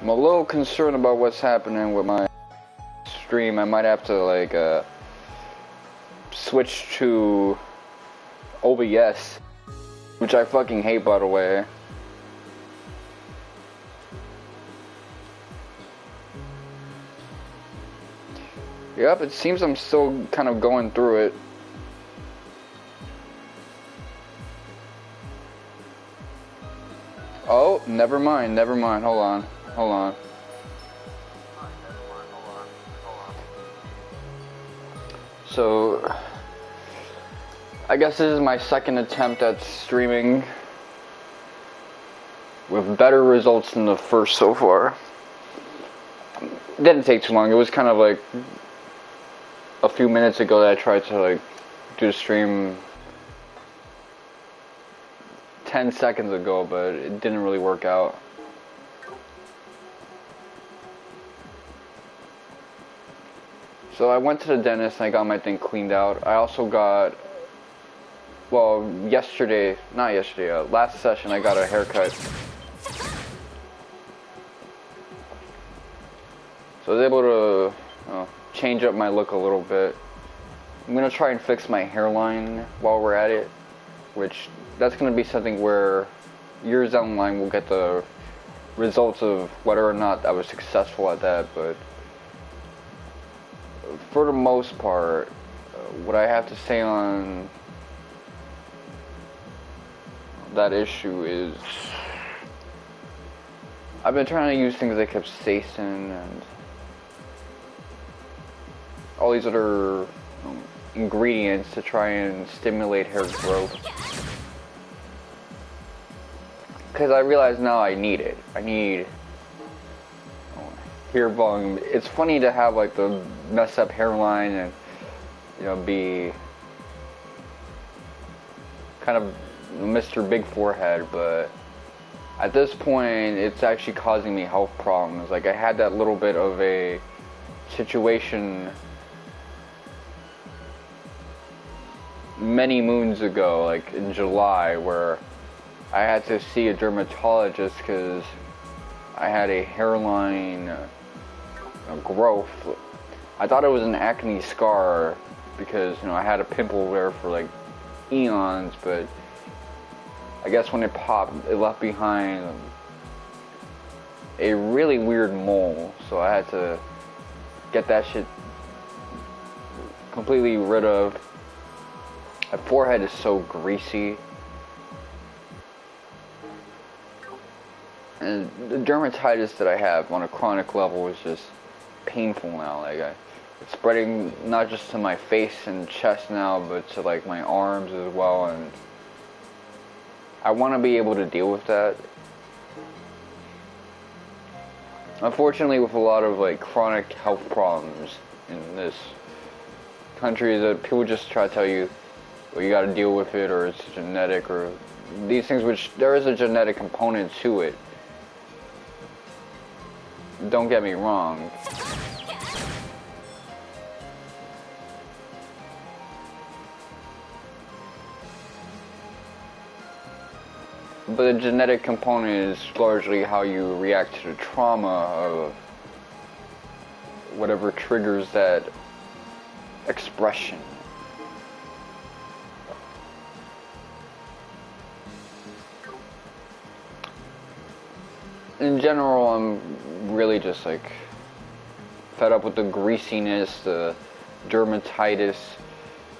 I'm a little concerned about what's happening with my stream. I might have to like switch to OBS, which I fucking hate, by the way. Yep, it seems I'm still kind of going through it. Oh, never mind, hold on. So, I guess this is my second attempt at streaming with better results than the first so far. It didn't take too long. It was kind of like a few minutes ago that I tried to like do the stream 10 seconds ago, but it didn't really work out. So I went to the dentist and I got my thing cleaned out. I also got, well, last session I got a haircut. So I was able to change up my look a little bit. I'm gonna try and fix my hairline while we're at it, which that's gonna be something where years down the line we'll get the results of whether or not I was successful at that, but for the most part, what I have to say on that issue is I've been trying to use things like capsaicin and all these other ingredients to try and stimulate hair growth, because I realize now I need it. I need hair volume. It's funny to have like the messed up hairline and, you know, be kind of Mr. Big Forehead, but at this point it's actually causing me health problems. Like I had that little bit of a situation many moons ago, like in July, where I had to see a dermatologist because I had a hairline growth. I thought it was an acne scar because, you know, I had a pimple there for like eons, but I guess when it popped, it left behind a really weird mole, so I had to get that shit completely rid of. My forehead is so greasy, and the dermatitis that I have on a chronic level is just painful now. Like it's spreading not just to my face and chest now, but to like my arms as well, and I want to be able to deal with that. Unfortunately, with a lot of like chronic health problems in this country, that people just try to tell you, well, you got to deal with it, or it's genetic, or these things, which there is a genetic component to it. Don't get me wrong. But the genetic component is largely how you react to the trauma of whatever triggers that expression. In general, I'm really just like fed up with the greasiness, the dermatitis,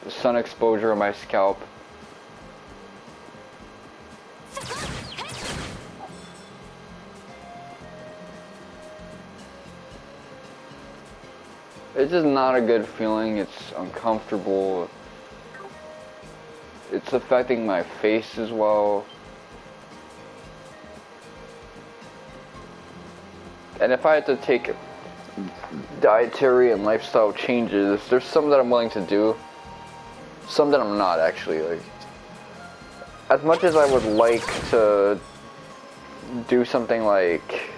the sun exposure on my scalp. It's just not a good feeling. It's uncomfortable. It's affecting my face as well. And if I had to take dietary and lifestyle changes, there's some that I'm willing to do, some that I'm not actually. Like, as much as I would like to do something like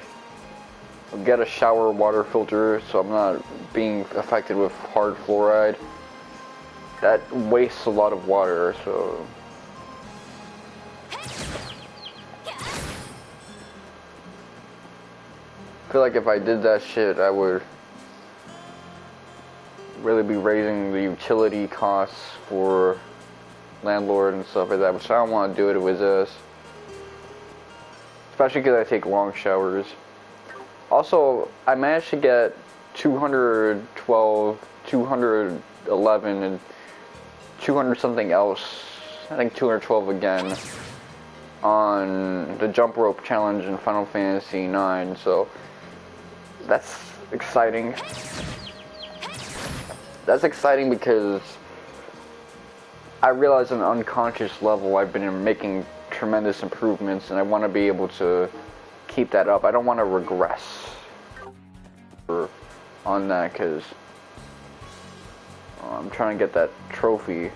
get a shower water filter so I'm not being affected with hard fluoride, that wastes a lot of water, so I feel like if I did that shit, I would really be raising the utility costs for landlord and stuff like that, which I don't want to do it with us. Especially because I take long showers. Also, I managed to get 212, 211, and 200 something else. I think 212 again on the jump rope challenge in Final Fantasy IX. So that's exciting. That's exciting because I realize on an unconscious level I've been making tremendous improvements, and I want to be able to keep that up. I don't want to regress on that because I'm trying to get that trophy.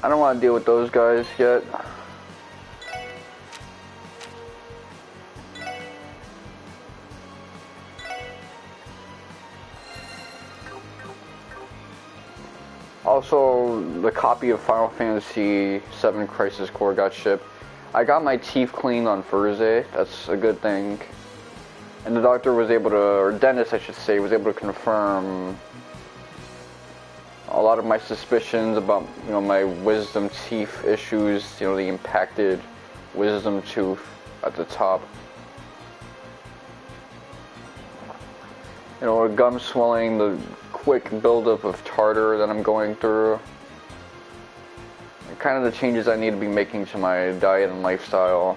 I don't want to deal with those guys yet. Also, the copy of Final Fantasy VII Crisis Core got shipped. I got my teeth cleaned on Thursday. That's a good thing. And the doctor was able to, or dentist I should say, was able to confirm a lot of my suspicions about, my wisdom teeth issues, the impacted wisdom tooth at the top. Gum swelling, the quick buildup of tartar that I'm going through. And kind of the changes I need to be making to my diet and lifestyle.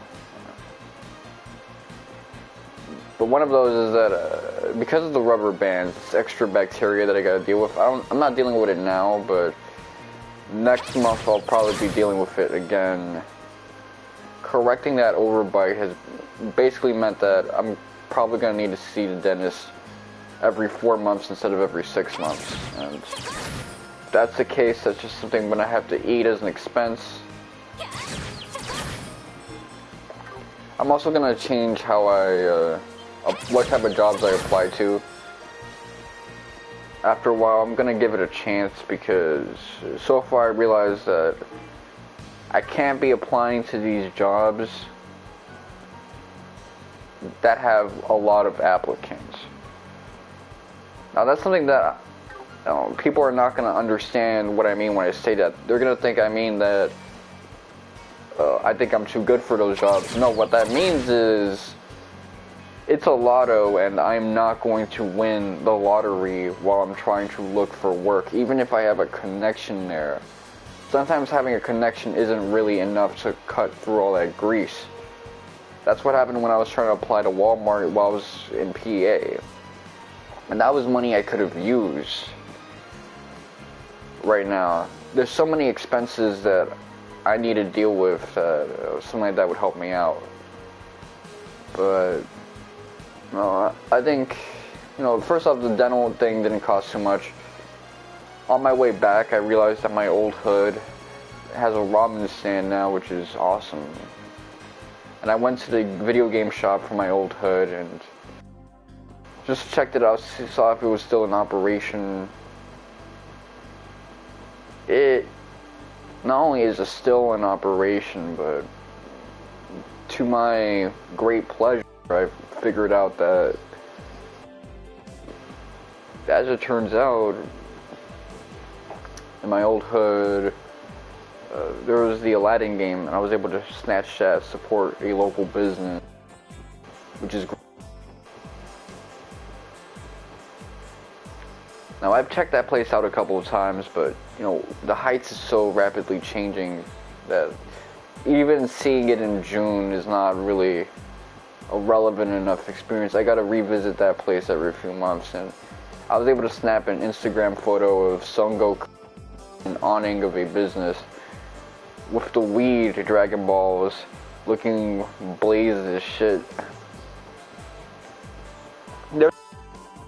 But one of those is that because of the rubber bands, it's extra bacteria that I gotta deal with. I'm not dealing with it now, but next month I'll probably be dealing with it again. Correcting that overbite has basically meant that I'm probably gonna need to see the dentist every 4 months instead of every 6 months. And if that's the case, that's just something I'm gonna have to eat as an expense. I'm also gonna change how what type of jobs I apply to. After a while, I'm gonna give it a chance because so far I realized that I can't be applying to these jobs that have a lot of applicants. Now that's something that people are not gonna understand what I mean when I say that. They're gonna think I mean that I think I'm too good for those jobs. No, what that means is it's a lotto, and I'm not going to win the lottery while I'm trying to look for work, even if I have a connection there. Sometimes having a connection isn't really enough to cut through all that grease. That's what happened when I was trying to apply to Walmart while I was in PA. And that was money I could have used right now. There's so many expenses that I need to deal with, something like that would help me out. But I think, first off, the dental thing didn't cost too much. On my way back, I realized that my old hood has a ramen stand now, which is awesome. And I went to the video game shop for my old hood and just checked it out, saw if it was still in operation. It not only is it still in operation, but to my great pleasure, I figured out that, as it turns out, in my old hood, there was the Aladdin game, and I was able to snatch that, support a local business, which is great. Now, I've checked that place out a couple of times, but, the Heights is so rapidly changing that even seeing it in June is not really a relevant enough experience. I gotta revisit that place every few months, and I was able to snap an Instagram photo of Son Goku, an awning of a business, with the weed Dragon Balls looking blazed as shit. There's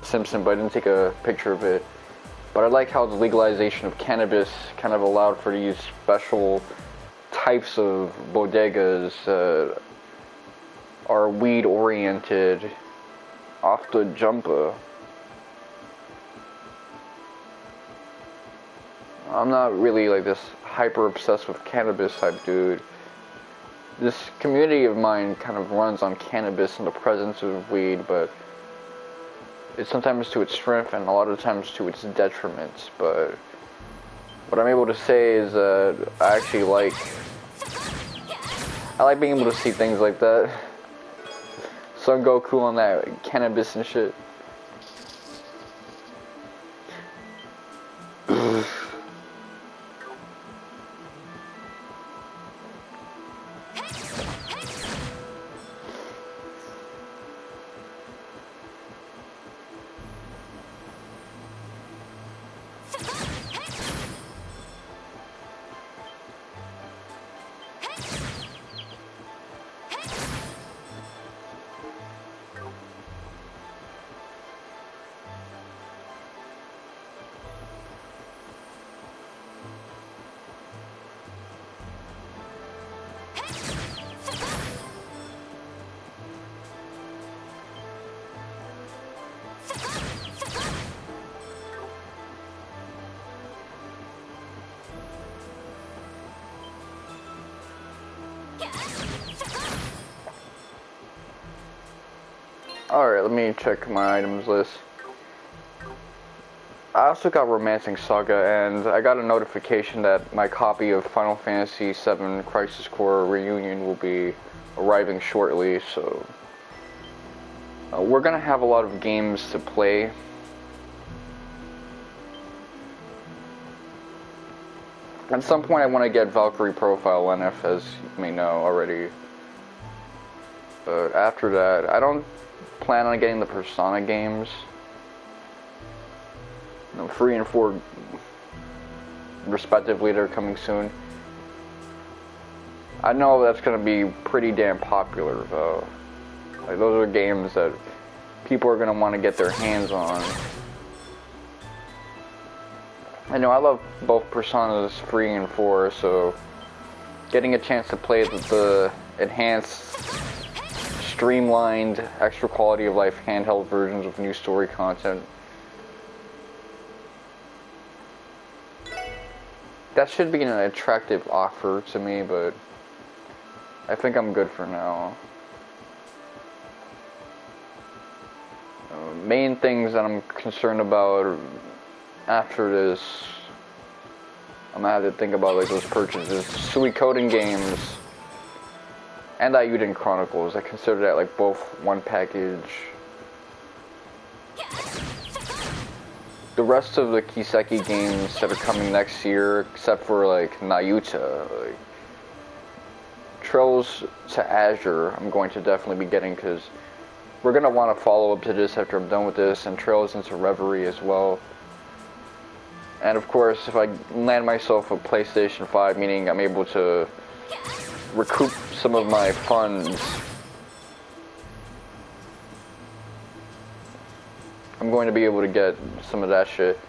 Simpson, but I didn't take a picture of it. But I like how the legalization of cannabis kind of allowed for these special types of bodegas are weed oriented off the jumper. I'm not really like this hyper obsessed with cannabis type dude. This community of mine kind of runs on cannabis and the presence of weed, but it's sometimes to its strength and a lot of times to its detriment. But what I'm able to say is I actually like being able to see things like that. Son Goku on that cannabis and shit. Alright, let me check my items list. I also got Romancing Saga, and I got a notification that my copy of Final Fantasy VII Crisis Core Reunion will be arriving shortly, so we're gonna have a lot of games to play. At some point I want to get Valkyrie Profile NF, as you may know already. But after that, I don't plan on getting the Persona games. 3 and 4 respectively, they're coming soon. I know that's gonna be pretty damn popular though. Like, those are games that people are gonna want to get their hands on. I know I love both Personas 3 and 4, so getting a chance to play the enhanced, streamlined, extra quality of life handheld versions with new story content, that should be an attractive offer to me, but I think I'm good for now. Main things that I'm concerned about after this, I'm gonna have to think about like those purchases. Suikoden games and Ayuden Chronicles, I consider that like both one package. The rest of the Kiseki games that are coming next year, except for like Nayuta, like Trails to Azure, I'm going to definitely be getting, because we're gonna want to follow up to this after I'm done with this, and Trails into Reverie as well. And of course, if I land myself a PlayStation 5, meaning I'm able to recoup some of my funds, I'm going to be able to get some of that shit.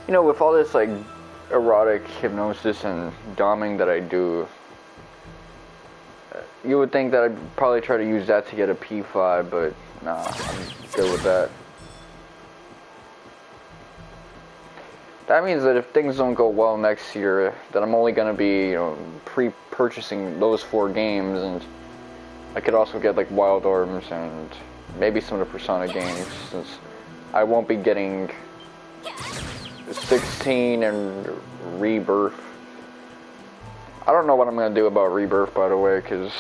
You know, with all this like erotic hypnosis and doming that I do, you would think that I'd probably try to use that to get a P5, but nah, I'm good with that. That means that if things don't go well next year, that I'm only gonna be, you know, pre-purchasing those 4 games, and I could also get like Wild Arms and maybe some of the Persona games, since I won't be getting 16 and Rebirth. I don't know what I'm gonna do about Rebirth, by the way, because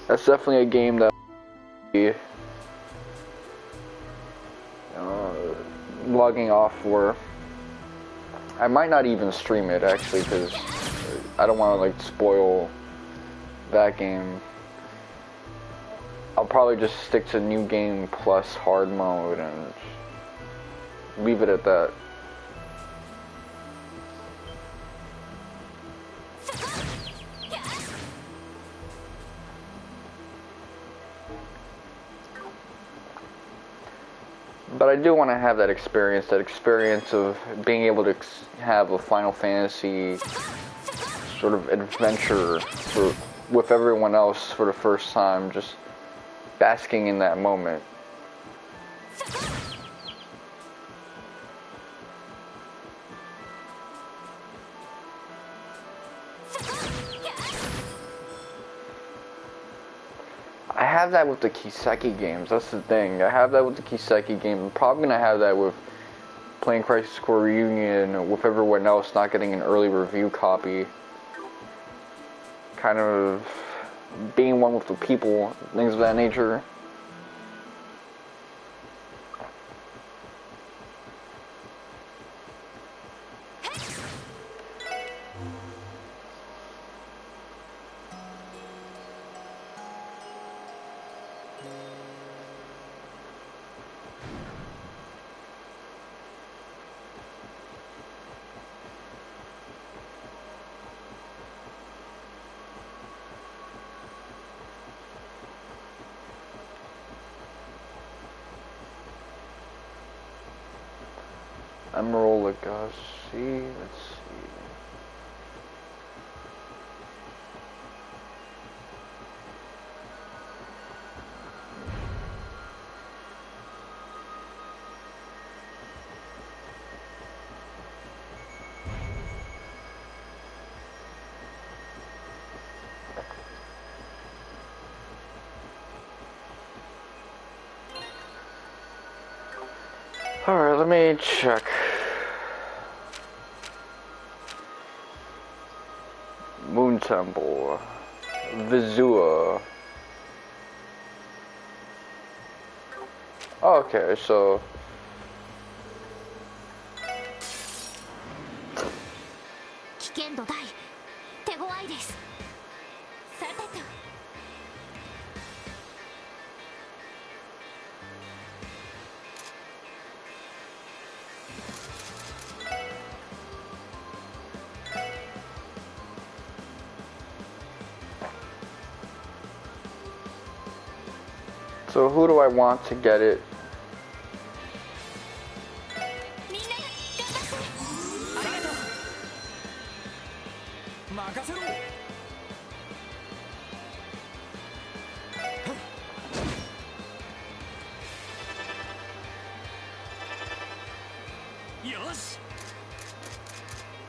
that's definitely a game that I'll be logging off for. I might not even stream it actually, because I don't want to like spoil that game. I'll probably just stick to new game plus hard mode and leave it at that. But I do want to have that experience of being able to have a Final Fantasy sort of adventure with everyone else for the first time, just basking in that moment. I have that with the Kiseki games, that's the thing. I have that with the Kiseki game. I'm probably going to have that with playing Crisis Core Reunion with everyone else not getting an early review copy. Kind of being one with the people, things of that nature. Emerald Legacy, let's see. Alright, let me check. Moon Temple, Vizua. Oh, okay, so who do I want to get it?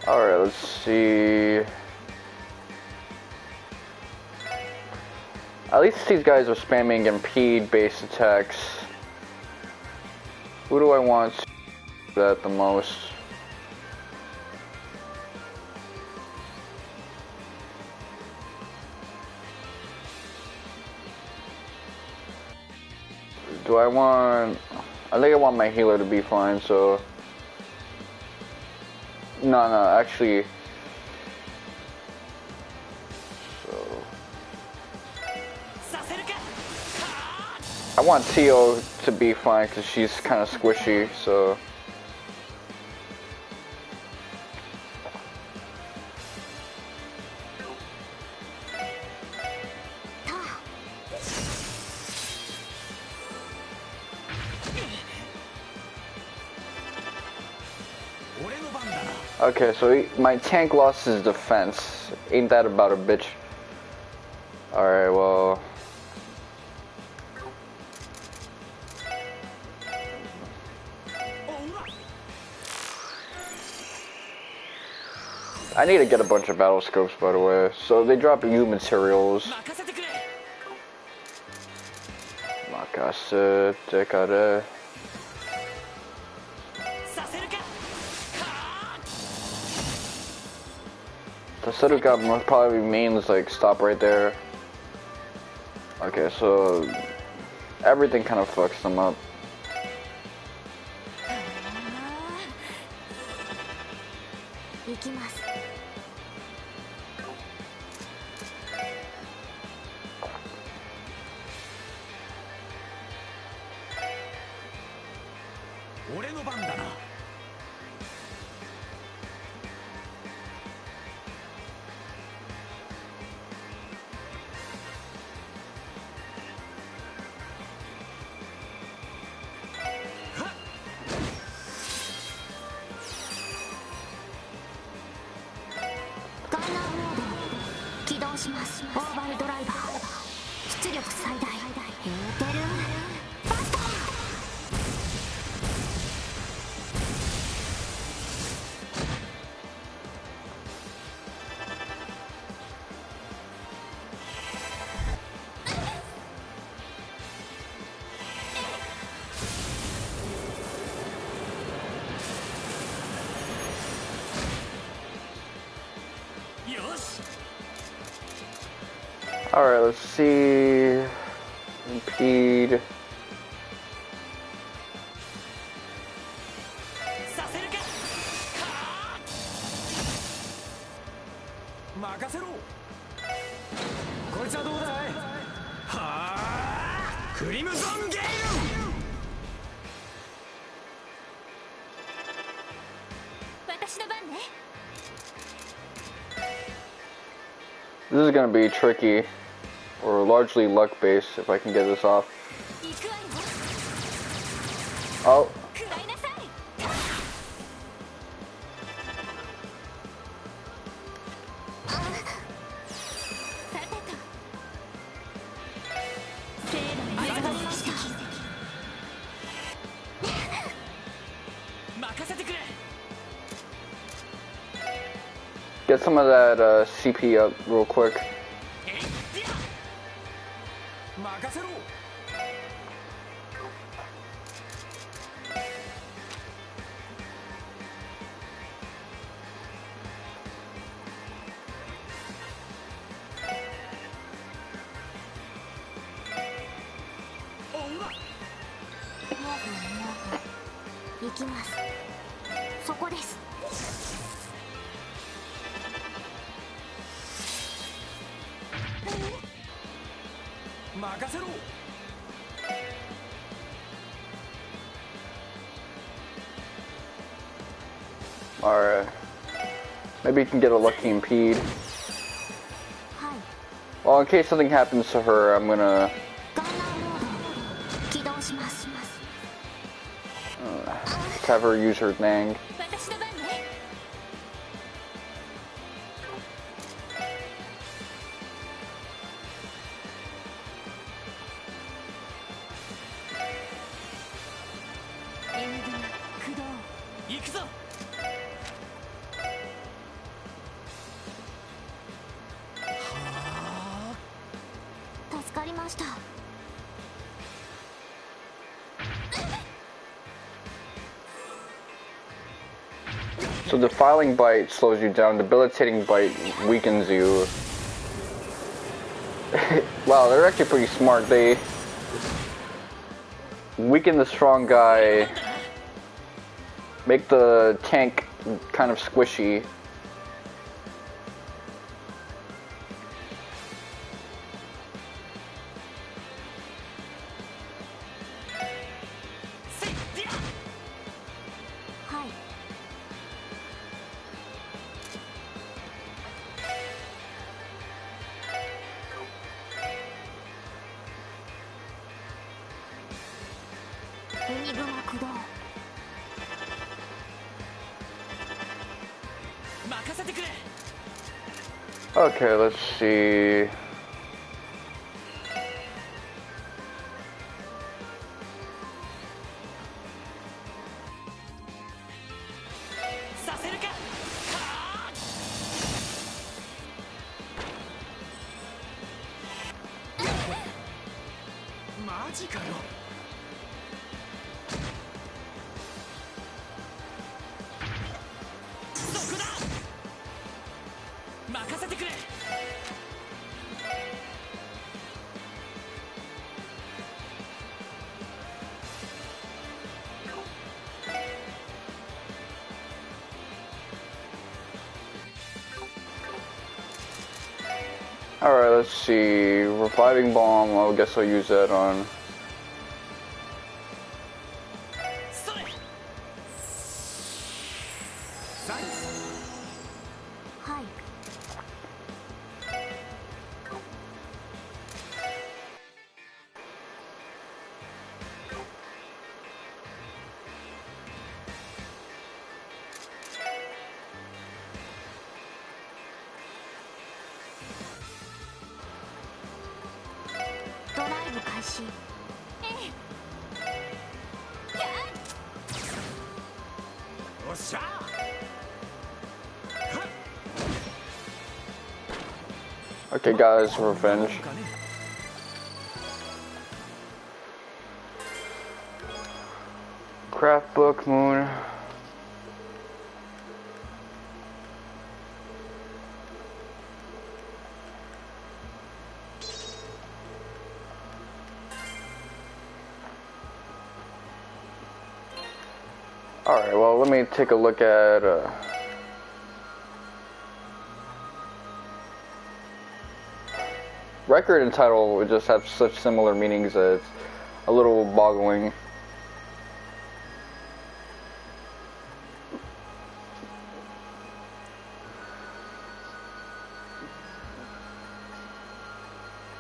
Alright, let's see. At least these guys are spamming impede base attacks. Who do I want to do that the most? Do I want... I think I want my healer to be fine, so... No, actually... I want Tio to be fine because she's kind of squishy, so... Okay, so my tank lost his defense. Ain't that about a bitch? Alright, well... I need to get a bunch of battle scopes, by the way. So they drop U materials. Makase tekare. The Seruka must probably means like stop right there. Okay, so everything kind of fucks them up. 行きます。俺の番だな。ガンナーモード起動します。オーバルドライバー出力最大。エーテルファスト。よし。 Alright, let's see. Impede. させるか。任せろ。こいつはどうだい。はあ。クリムゾンゲイル。私の番ね。 This is gonna be tricky, or largely luck-based if I can get this off. 行くわよ。 Oh, 食らいなさい。さてと。聖なる愛の奇跡。任せてくれ。 get some of that CP up real quick. えいっや。任せろ。 行きます。そこです。任せろ。 Alright. Maybe you can get a lucky impede. はい。 Well, in case something happens to her, I'm gonna ガンナーモード起動します。 just have her use her Nang. 私の番ね。 エンディ駆動。行くぞ。 助かりました。 So defiling bite slows you down, debilitating bite weakens you. Wow, they're actually pretty smart. They weaken the strong guy, make the tank kind of squishy.はい。 エニグマ駆動。 任せてくれ。 Okay, let's see. させるか。はあ。マジかよ。 そこだ。任せてくれ。 任 Alright, let's see. Reviving bomb, I guess I'll use that on. Okay, guys, Revenge. Craft book, moon. Alright, well, let me take a look at record and title would just have such similar meanings that it's a little boggling.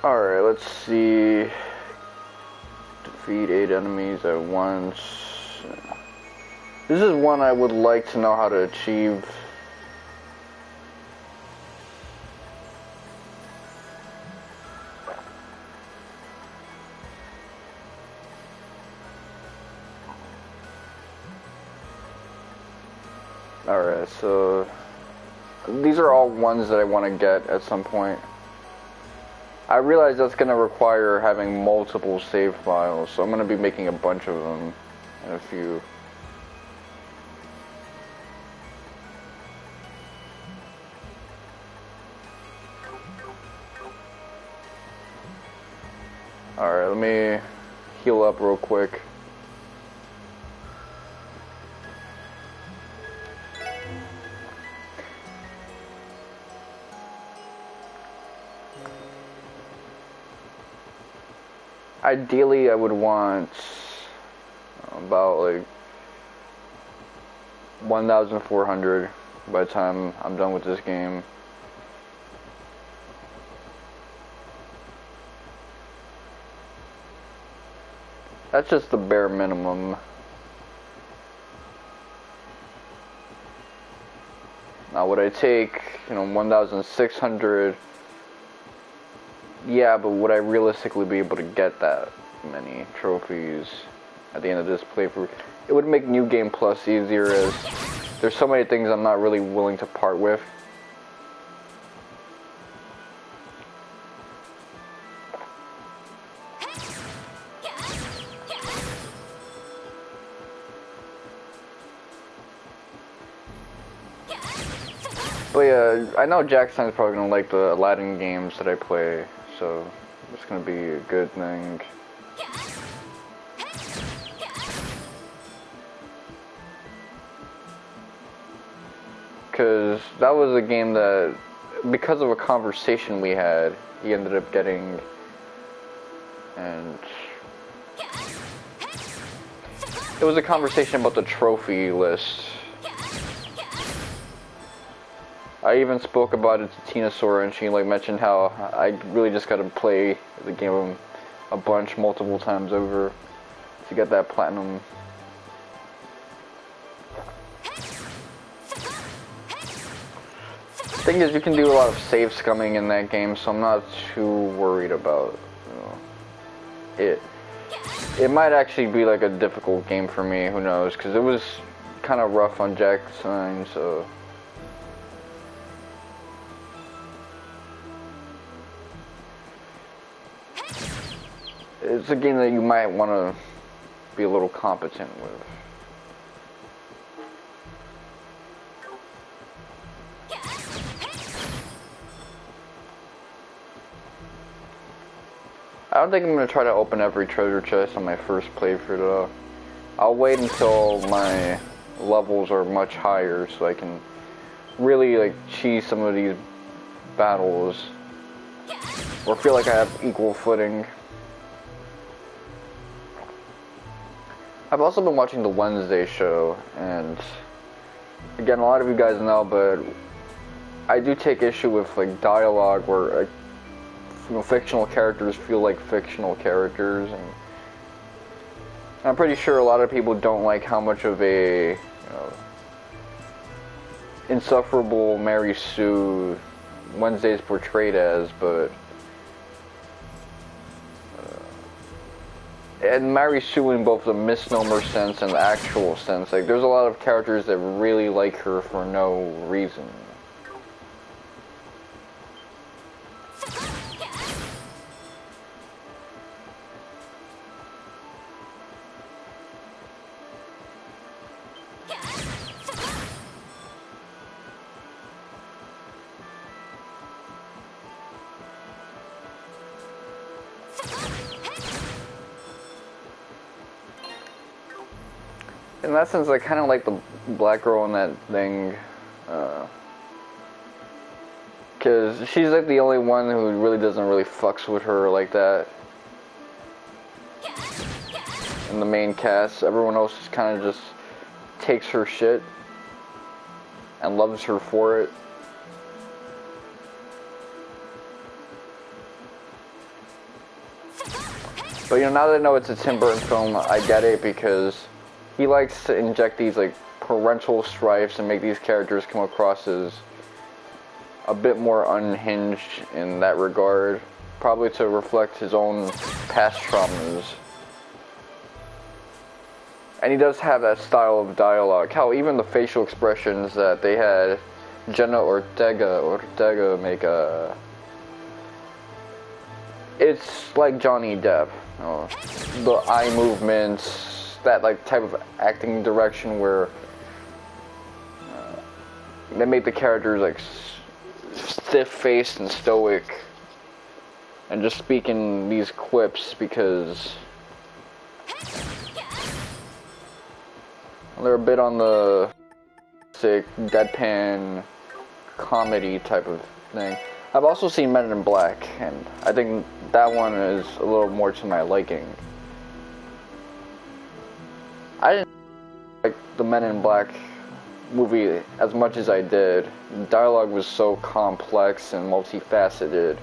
Alright, let's see. Defeat 8 enemies at once. This is one I would like to know how to achieve. Alright, so these are all ones that I want to get at some point. I realize that's going to require having multiple save files, so I'm going to be making a bunch of them in a few. Alright, let me heal up real quick. Ideally, I would want about like 1,400 by the time I'm done with this game. That's just the bare minimum. Now, would I take, 1,600? Yeah, but would I realistically be able to get that many trophies at the end of this playthrough? It would make New Game Plus easier, as there's so many things I'm not really willing to part with. But yeah, I know Jackson's probably gonna like the Aladdin games that I play, so it's gonna be a good thing. Because that was a game that, because of a conversation we had, he ended up getting, and it was a conversation about the trophy list. I even spoke about it to Tina Sora, and she mentioned how I really just gotta play the game a bunch, multiple times over to get that platinum. Thing is, you can do a lot of save scumming in that game, so I'm not too worried about it. It might actually be like a difficult game for me, who knows, because it was kind of rough on Jackson, so. It's a game that you might want to be a little competent with. I don't think I'm going to try to open every treasure chest on my first playthrough though. I'll wait until my levels are much higher so I can really cheese some of these battles. or feel like I have equal footing. I've also been watching the Wednesday show, and again, a lot of you guys know, but I do take issue with like dialogue where fictional characters feel like fictional characters, and I'm pretty sure a lot of people don't like how much of a insufferable Mary Sue Wednesday is portrayed as, but and Mary Sue in both the misnomer sense and the actual sense, like there's a lot of characters that really like her for no reason. In that sense, I kind of like the black girl in that thing, because she's like the only one who really doesn't really fucks with her like that. In the main cast, everyone else just kind of just takes her shit and loves her for it. But now that I know it's a Tim Burton film, I get it, because he likes to inject these like parental strifes and make these characters come across as a bit more unhinged in that regard, probably to reflect his own past traumas. And he does have that style of dialogue. How even the facial expressions that they had Jenna Ortega make it's like Johnny Depp. The eye movements, that like type of acting direction where they make the characters like stiff-faced and stoic, and just speaking these quips because they're a bit on the sick deadpan comedy type of thing. I've also seen Men in Black, and I think that one is a little more to my liking. I didn't like the Men in Black movie as much as I did. The dialogue was so complex and multifaceted,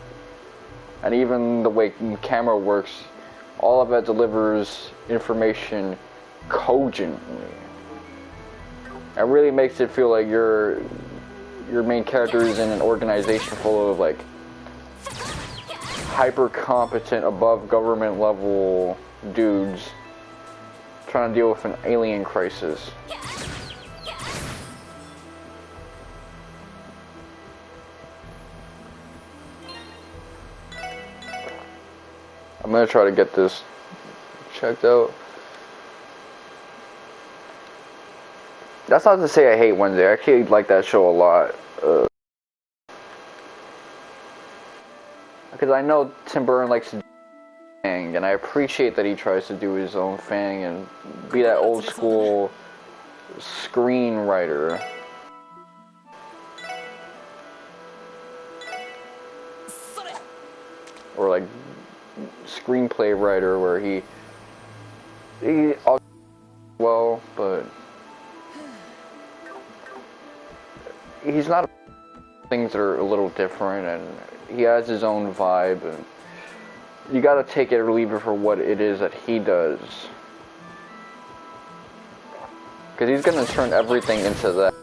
and even the way the camera works, all of it delivers information cogently. It really makes it feel like your main character is in an organization full of like hyper competent, above government level dudes trying to deal with an alien crisis. I'm gonna try to get this checked out. That's not to say I hate Wednesday. I actually like that show a lot. Because I know Tim Burton likes to do thing, and I appreciate that he tries to do his own thing and be that old school screenwriter. Or like screenplay writer where he well, but he's not things that are a little different, and he has his own vibe, and you gotta take it or leave it for what it is that he does, because he's gonna turn everything into that.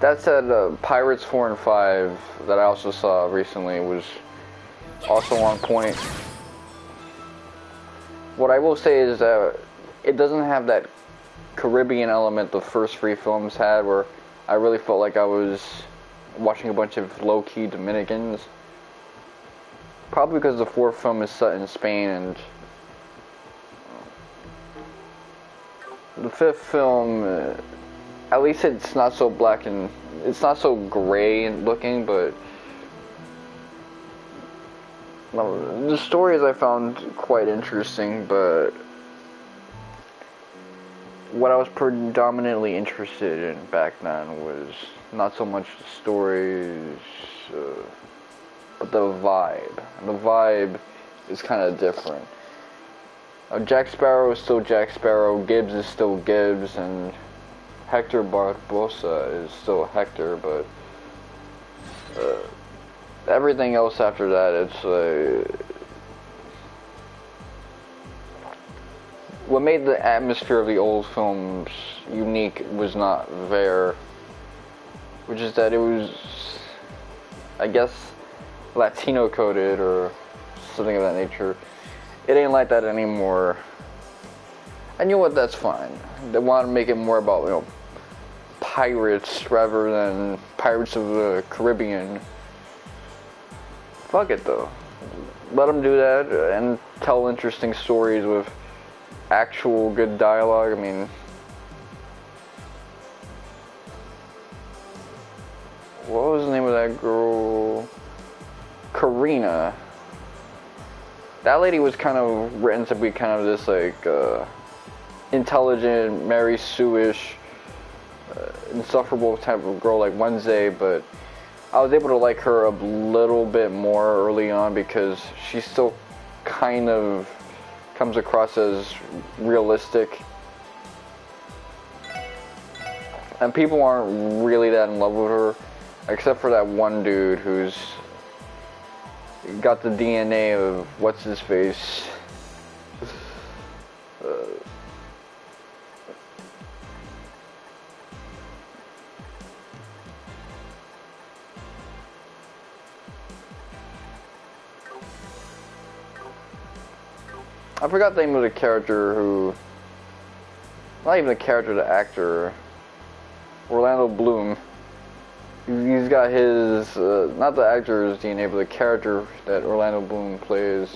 That said, Pirates 4 and 5 that I also saw recently was also on point. What I will say is that it doesn't have that Caribbean element the first three films had, where I really felt like I was watching a bunch of low-key Dominicans. Probably because the fourth film is set in Spain, and the fifth film, at least it's not so black and it's not so gray looking, but the stories I found quite interesting. But what I was predominantly interested in back then was not so much the stories, but the vibe. The vibe is kind of different. Jack Sparrow is still Jack Sparrow, Gibbs is still Gibbs, and Hector Barbosa is still Hector, but everything else after that, it's what made the atmosphere of the old films unique was not there, which is that it was, I guess, Latino coded or something of that nature. It ain't like that anymore. And you know what, that's fine. They want to make it more about, you know, pirates rather than Pirates of the Caribbean. Fuck it though. Let them do that and tell interesting stories with actual good dialogue. I mean, what was the name of that girl? Karina. That lady was kind of written to be kind of this like intelligent, Mary Sue-ish, insufferable type of girl like Wednesday, but I was able to like her a little bit more early on because she still kind of comes across as realistic. And people aren't really that in love with her, except for that one dude who's got the DNA of what's his face. I forgot the name of the character who, not even the character, the actor, Orlando Bloom. He's got his, not the actor's DNA, but the character that Orlando Bloom plays.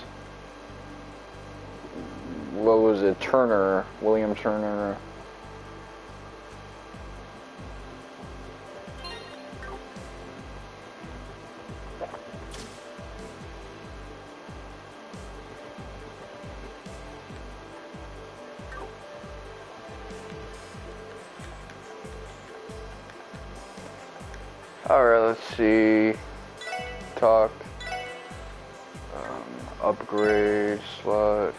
What was it? Turner, William Turner. Alright, let's see. Talk. Upgrade slot.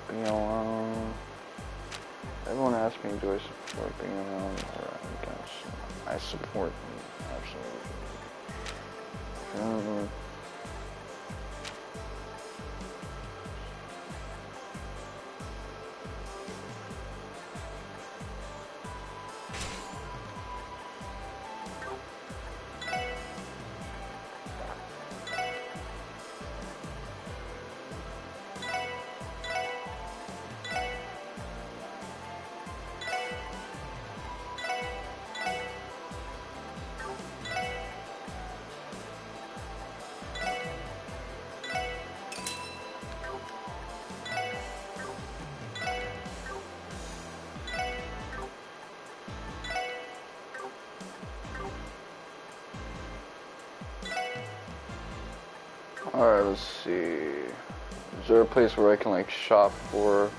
Being alone. Everyone asks me, do I support being alone or against? I support them, absolutely. Alright, let's see. Is there a place where I can like shop for?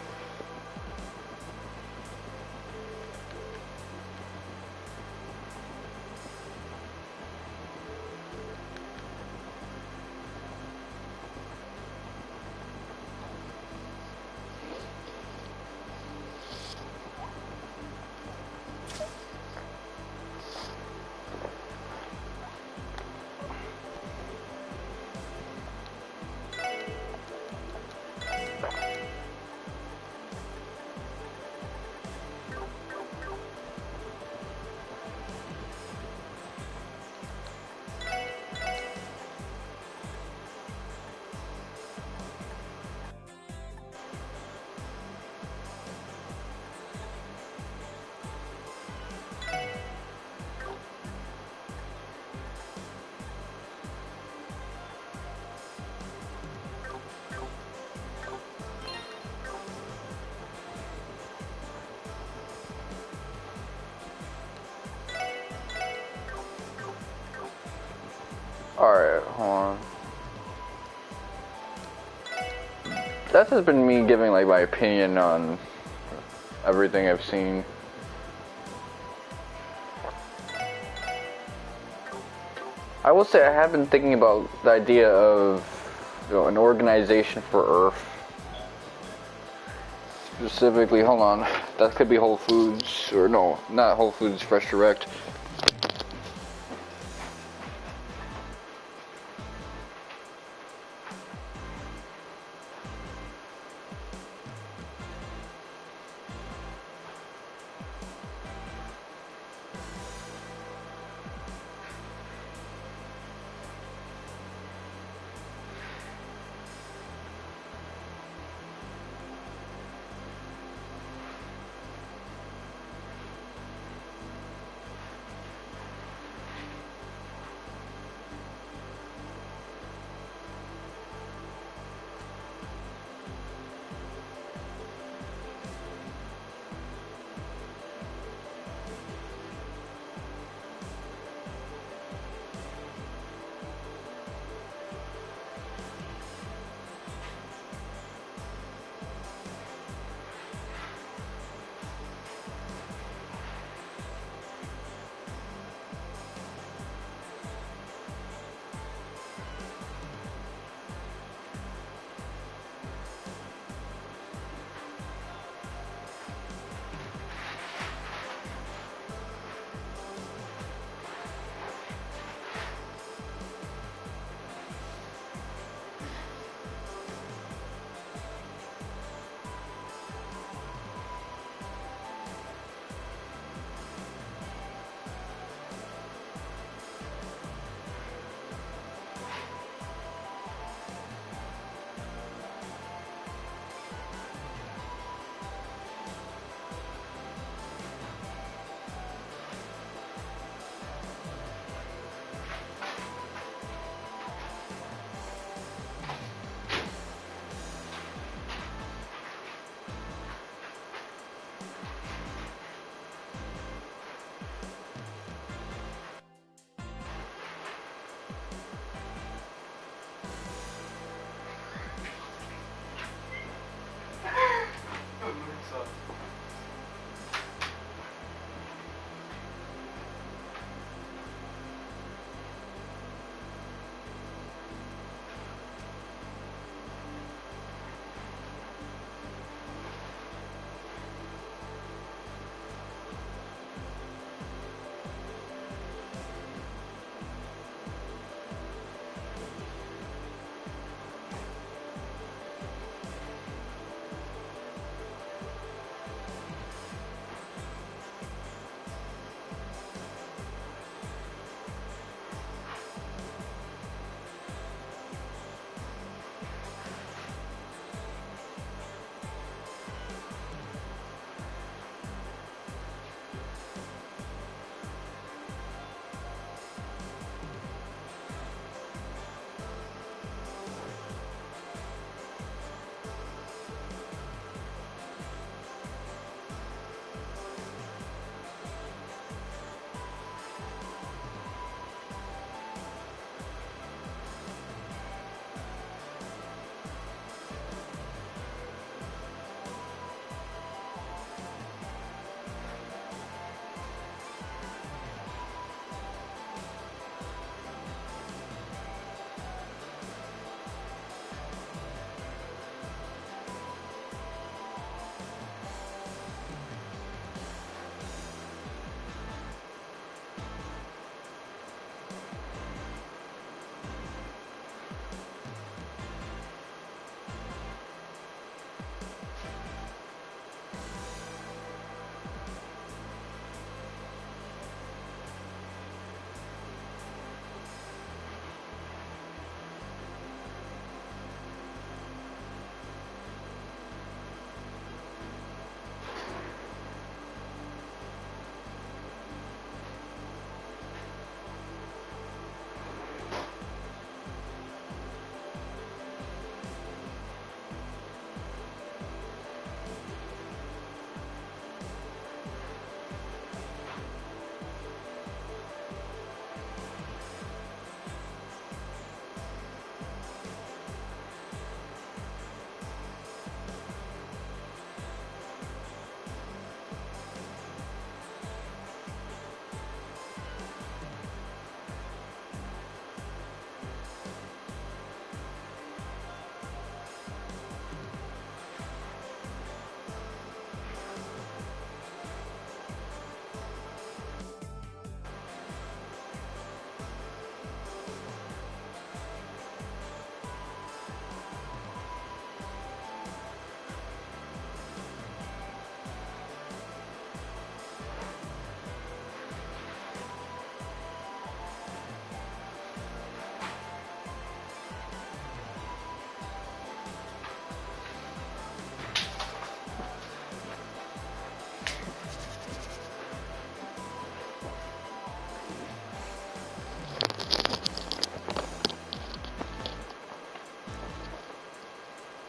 Alright, hold on. That has been me giving like my opinion on everything I've seen. I will say I have been thinking about the idea of, you know, an organization for Earth. Specifically, hold on, that could be Whole Foods, or no, not Whole Foods, Fresh Direct.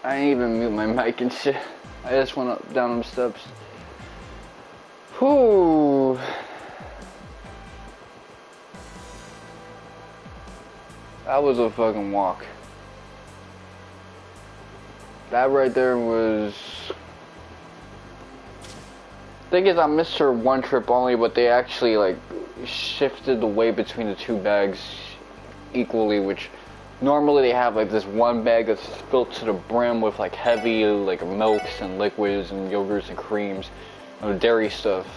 I didn't even mute my mic and shit. I just went up down the steps. Whew. That was a fucking walk. That right there was... Thing is, I missed her one trip only, but they actually like shifted the weight between the two bags equally, which normally they have like this one bag that's filled to the brim with like heavy like milks and liquids and yogurts and creams, dairy stuff.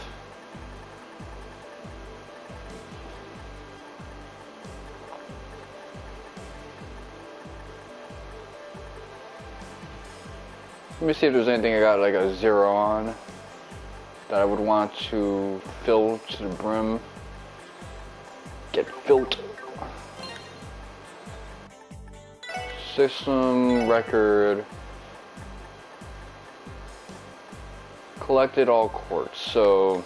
Let me see if there's anything I got like a 0 on that I would want to fill to the brim. Get filled. System record. Collected all quartz. So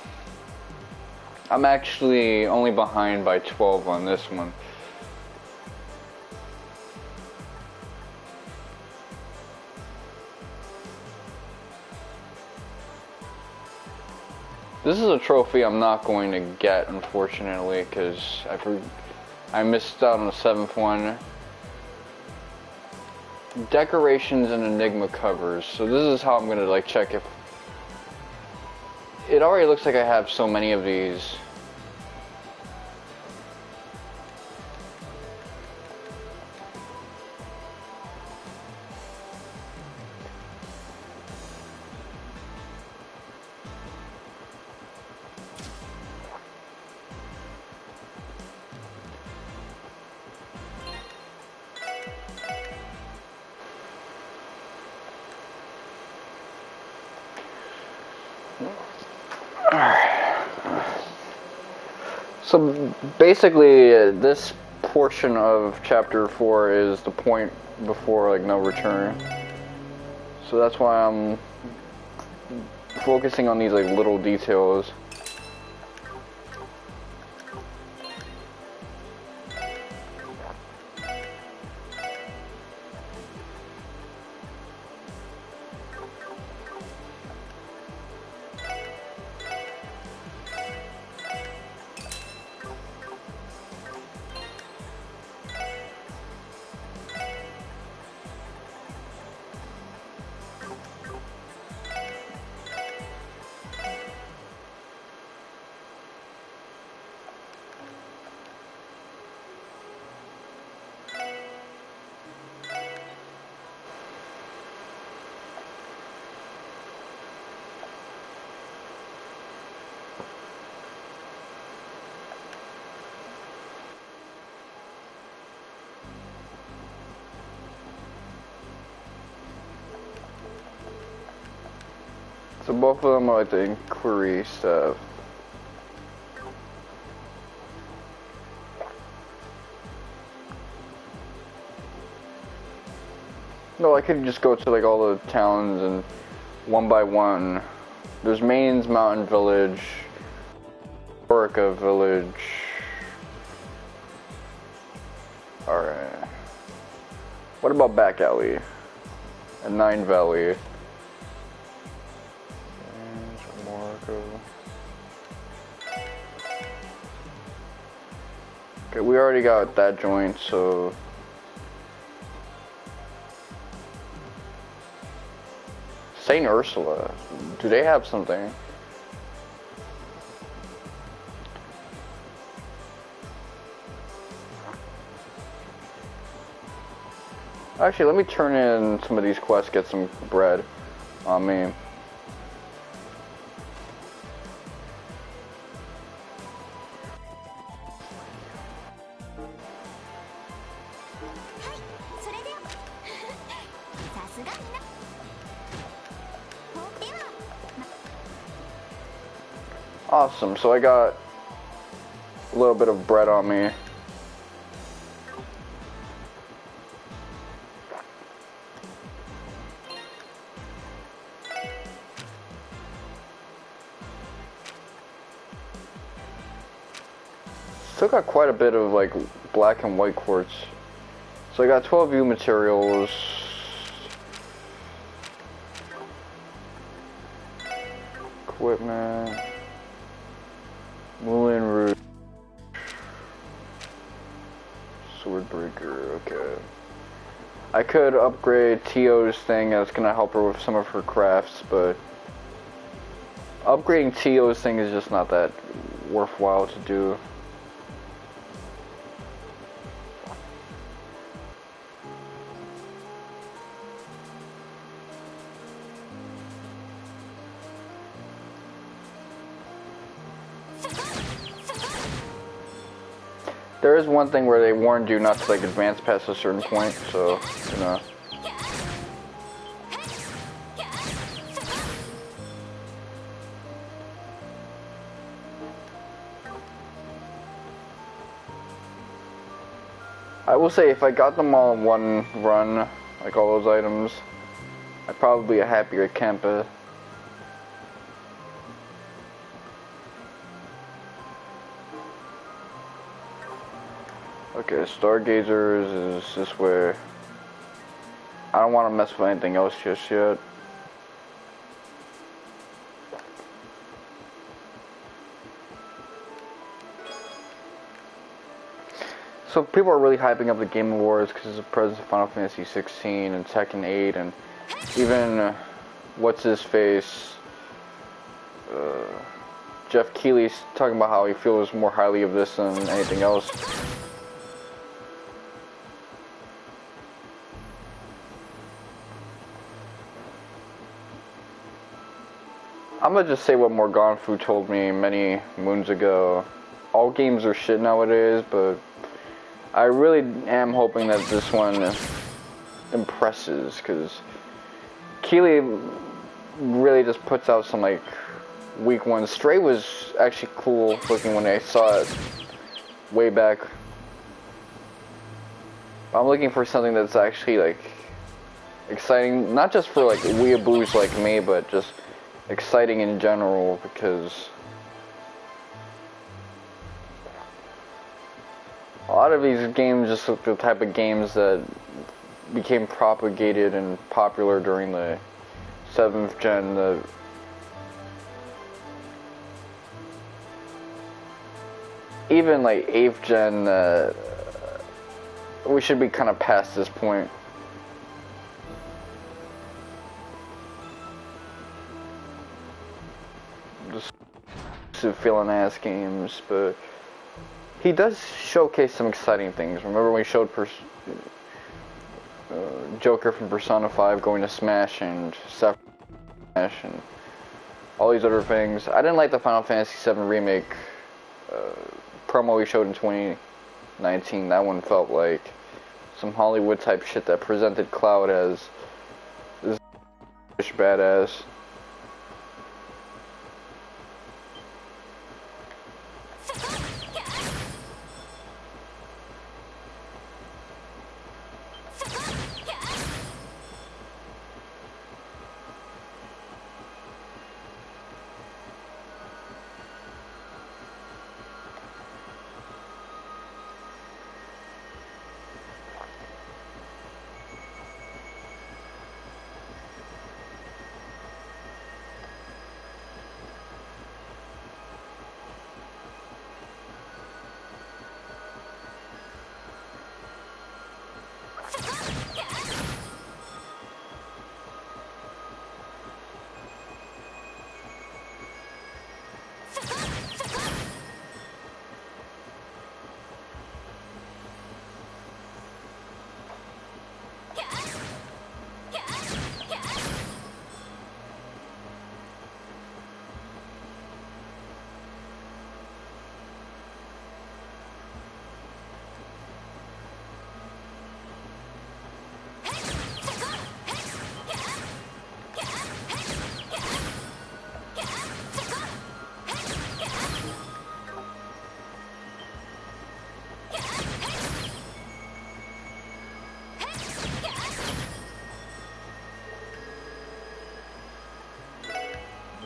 I'm actually only behind by 12 on this one. This is a trophy I'm not going to get, unfortunately, because I missed out on the 7th one. Decorations and Enigma covers. So this is how I'm going to like check if... It already looks like I have so many of these. So basically, this portion of chapter 4 is the point before like no return. So that's why I'm focusing on these like little details. So both of them are like the inquiry stuff. No, I could just go to like all the towns and one by one. There's Maine's Mountain Village, Orica Village. Alright. What about Back Alley? And Nine Valley? Okay, we already got that joint, so... Saint Ursula, do they have something? Actually, let me turn in some of these quests, get some bread on me. Awesome, so I got a little bit of bread on me. Still got quite a bit of like black and white quartz. So I got 12 U materials. equipment. Moulin Rouge. Swordbreaker, okay. I could upgrade Tio's thing, that's gonna help her with some of her crafts, but upgrading Tio's thing is just not that worthwhile to do. There is one thing where they warned you not to like advance past a certain point, so, you know. I will say if I got them all in one run, like all those items, I'd probably be a happier Kempa. Okay, Stargazers is this way. I don't want to mess with anything else just yet. So people are really hyping up the Game Awards because it's the presence of Final Fantasy 16 and Tekken 8 and even what's his face, Jeff Keighley's talking about how he feels more highly of this than anything else. I'm gonna just say what Morganfu told me many moons ago. All games are shit nowadays, but I really am hoping that this one impresses, because Keighley really just puts out some like weak ones. Stray was actually cool looking when I saw it way back. I'm looking for something that's actually like exciting, not just for like weeaboos like me, but just exciting in general, because a lot of these games just look the type of games that became propagated and popular during the 7th gen, even like 8th gen, we should be kind of past this point. Just feeling ass games, but he does showcase some exciting things. Remember when he showed Joker from Persona 5 going to Smash and Smash and all these other things. I didn't like the Final Fantasy 7 remake promo he showed in 2019. That one felt like some Hollywood type shit that presented Cloud as this badass.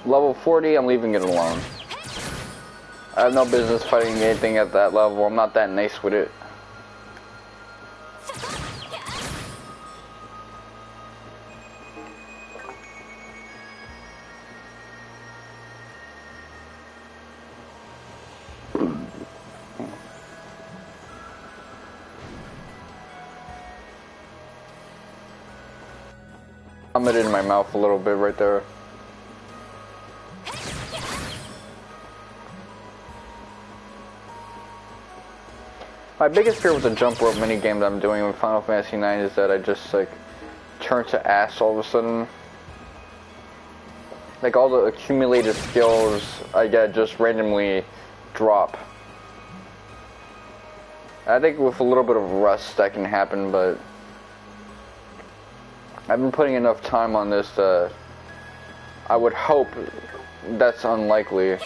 Level 40, I'm leaving it alone. I have no business fighting anything at that level. I'm not that nice with it. vomited in my mouth a little bit right there. My biggest fear with the jump rope minigame that I'm doing with Final Fantasy IX is that I just like turn to ass all of a sudden. Like all the accumulated skills I get just randomly drop. I think with a little bit of rust that can happen, but I've been putting enough time on this that I would hope that's unlikely.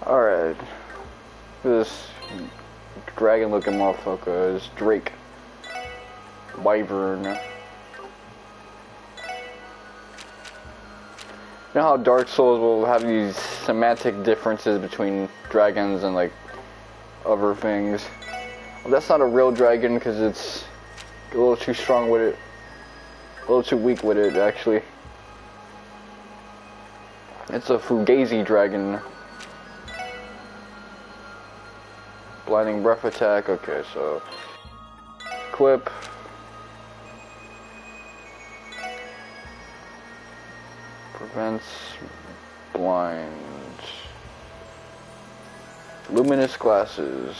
Alright. This dragon looking motherfucker is Drake. Wyvern. You know how Dark Souls will have these semantic differences between dragons and like other things? Well, that's not a real dragon because it's a little too strong with it. A little too weak with it, actually. It's a Fugazi dragon. Blinding breath attack. Okay, so equip. Prevents blind. Luminous glasses.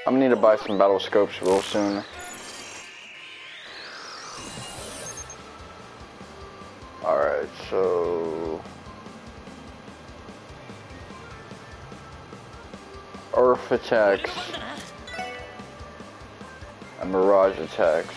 I'm gonna need to buy some battle scopes real soon. Earth attacks and Mirage attacks.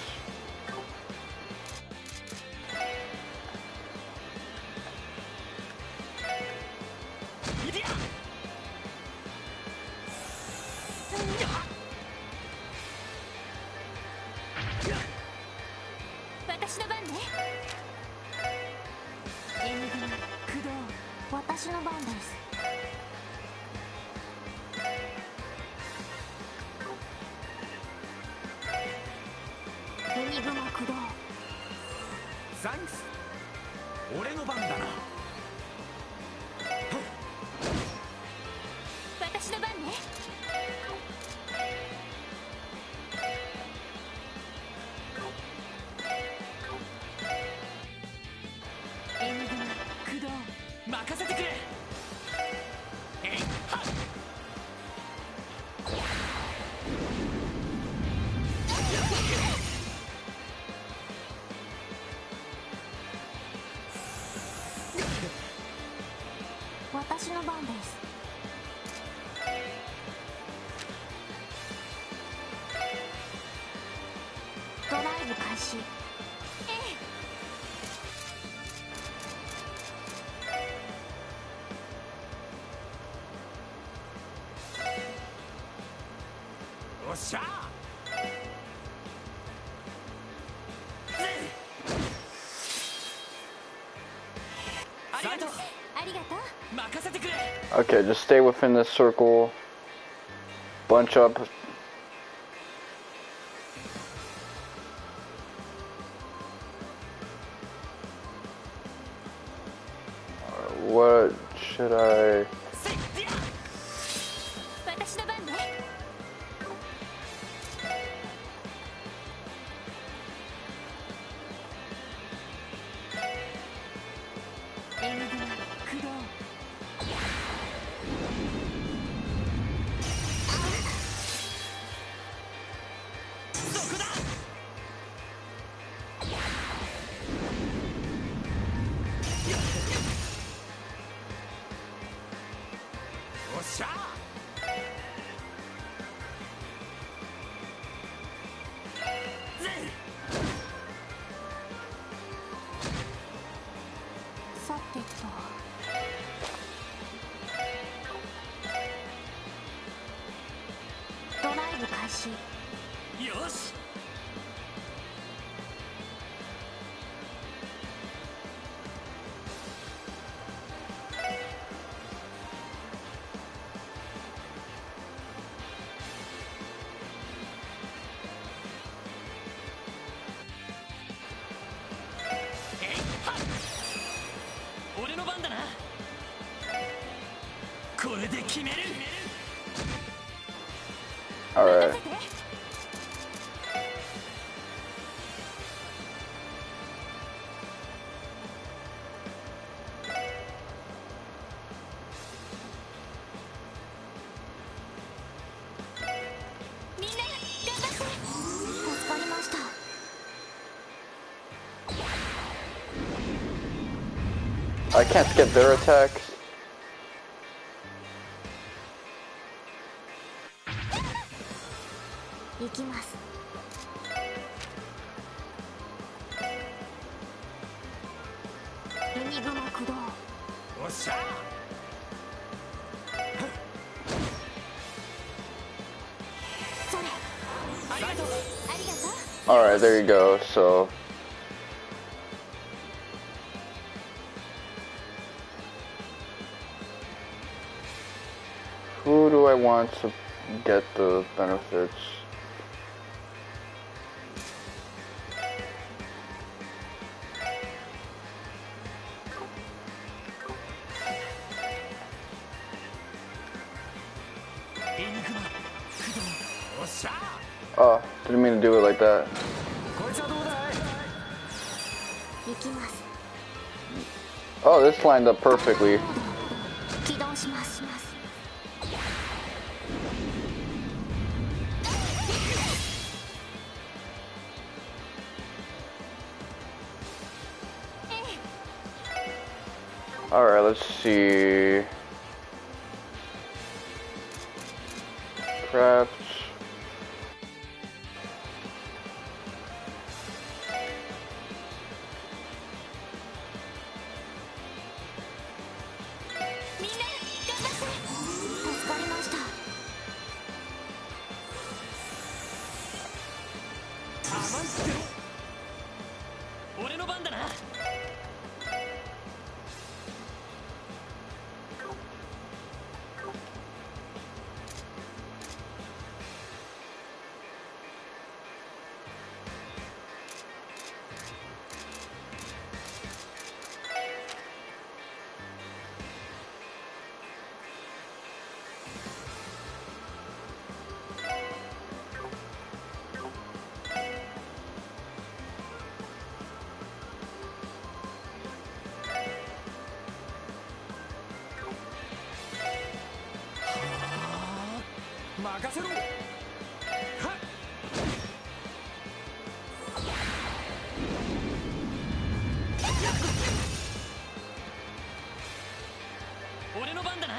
Okay, just stay within this circle. Bunch up. What should I... Alright. I can't skip their attacks. Alright, there you go, so... Who do I want to get the benefits? Oh, didn't mean to do it like that. Oh, this lined up perfectly. Alright, let's see. craft.任せろ。俺の番だな。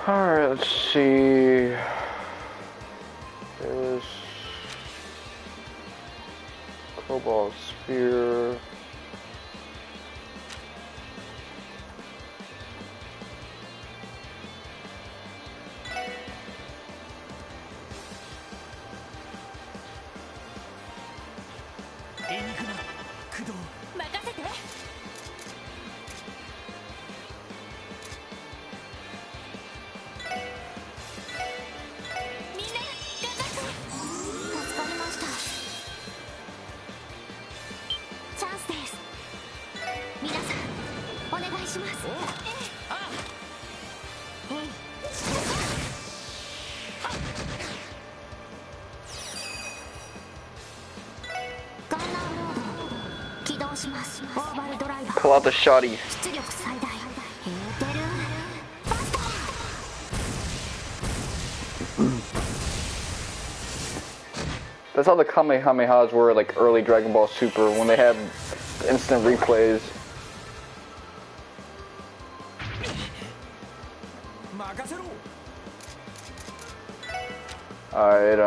Alright, let's see. There's Cobalt Sphere. Pull out the shoddy. That's how the Kamehamehas were like early Dragon Ball Super when they had instant replays. Alright,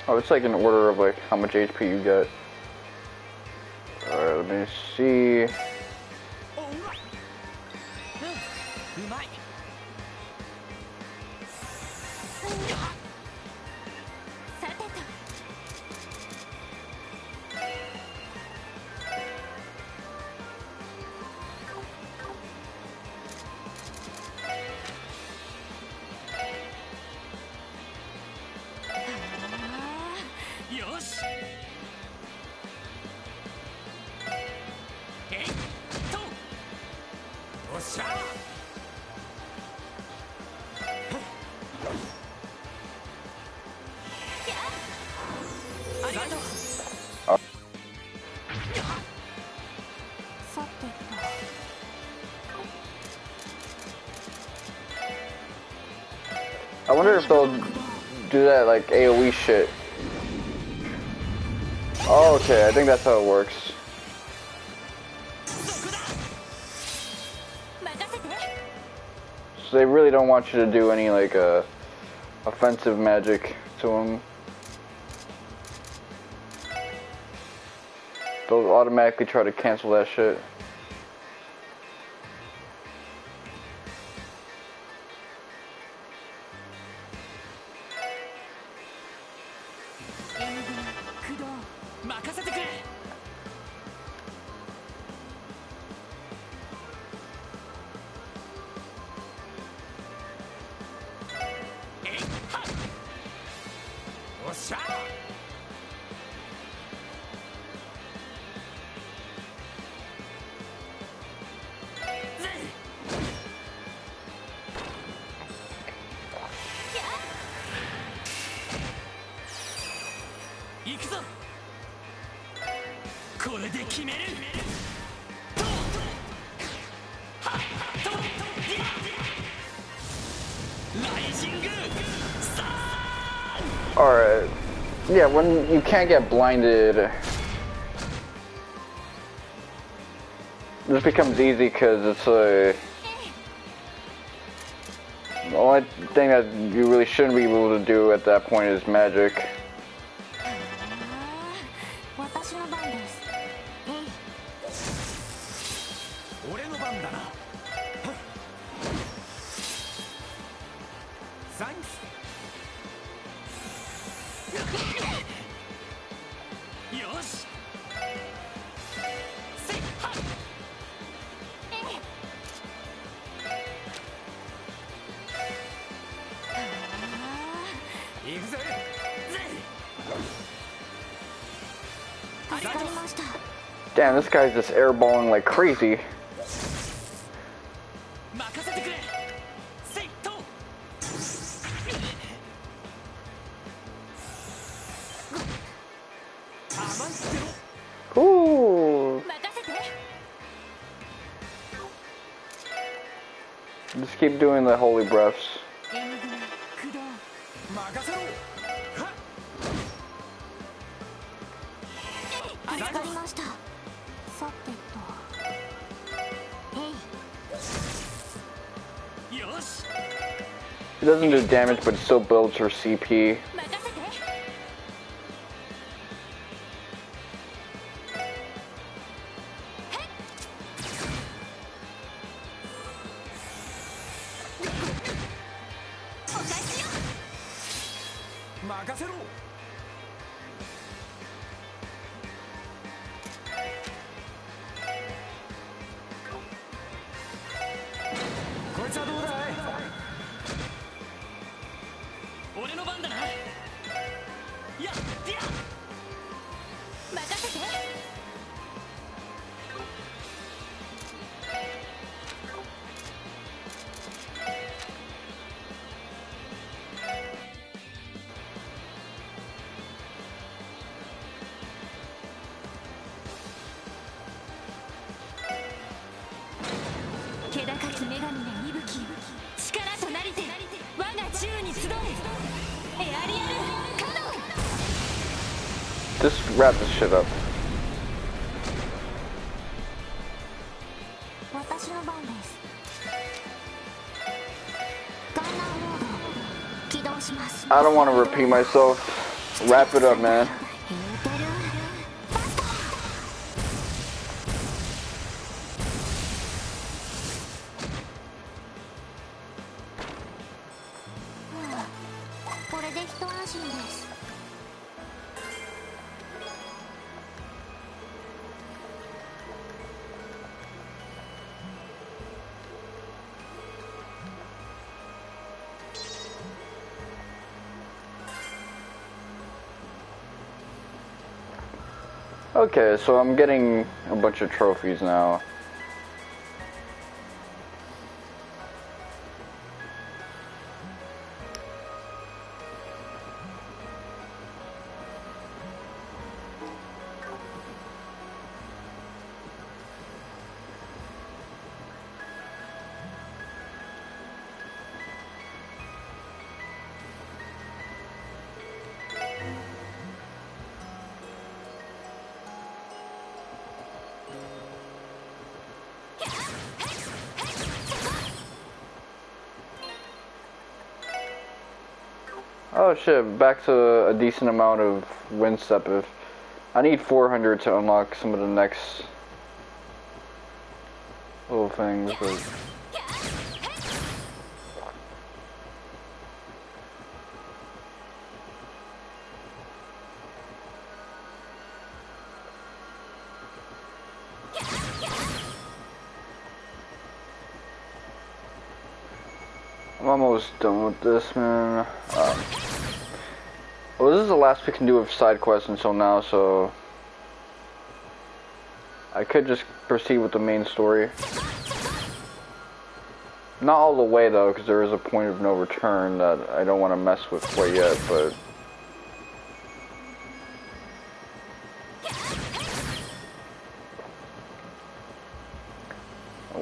oh, it's like an order of like how much HP you get. Alright, let me see. I wonder if they'll do that like AoE shit. Oh, okay, I think that's how it works. So they really don't want you to do any like offensive magic to them. They'll automatically try to cancel that shit. これで決める。 Alright. Yeah, when you can't get blinded, this becomes easy because it's the only thing that you really shouldn't be able to do at that point is magic. 私の番です。俺の番だな。サンキス。よし。せっは。行くぜ。助かりました。 Damn, this guy's just airballing like crazy. 任せてくれ。せっと。 Ooh. Just keep doing the holy breaths. 任せろ。助かりました。さてと。よし。 It doesn't do damage, but it still builds her CP. 任せろ。こいつはどうだい。俺の番だな。やってや。任せて。 気高き女神が息吹き、力となりて我が宙に集え。エアリアルカノン。 Just wrap this shit up. 私の番です。ガンナーモード起動します。 I don't want to repeat myself. Wrap it up, man. これで一安心です。 Okay, so I'm getting a bunch of trophies now. Oh shit, back to a decent amount of wind step. If I need 400 to unlock some of the next little things, but I'm almost done with this, man. Well, this is the last we can do of side quests until now, so I could just proceed with the main story. Not all the way though, because there is a point of no return that I don't want to mess with quite yet, but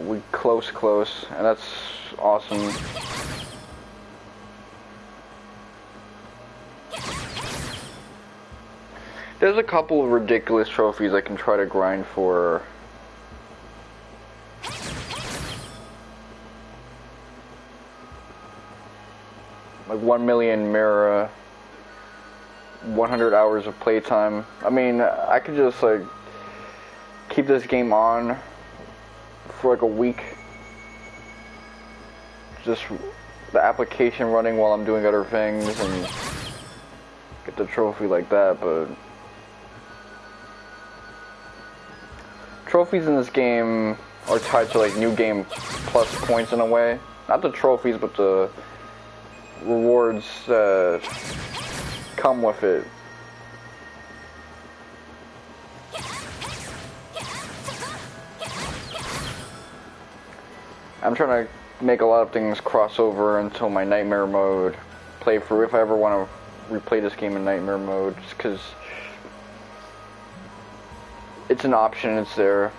We close, and that's awesome. There's a couple of ridiculous trophies I can try to grind for. Like 1 million mirror, 100 hours of playtime. I mean, I could just like keep this game on for like a week. Just the application running while I'm doing other things and get the trophy like that, but trophies in this game are tied to like new game plus points in a way. Not the trophies, but the rewards come with it. I'm trying to make a lot of things cross over until my nightmare mode playthrough, if I ever want to replay this game in nightmare mode, just because it's an option, it's there.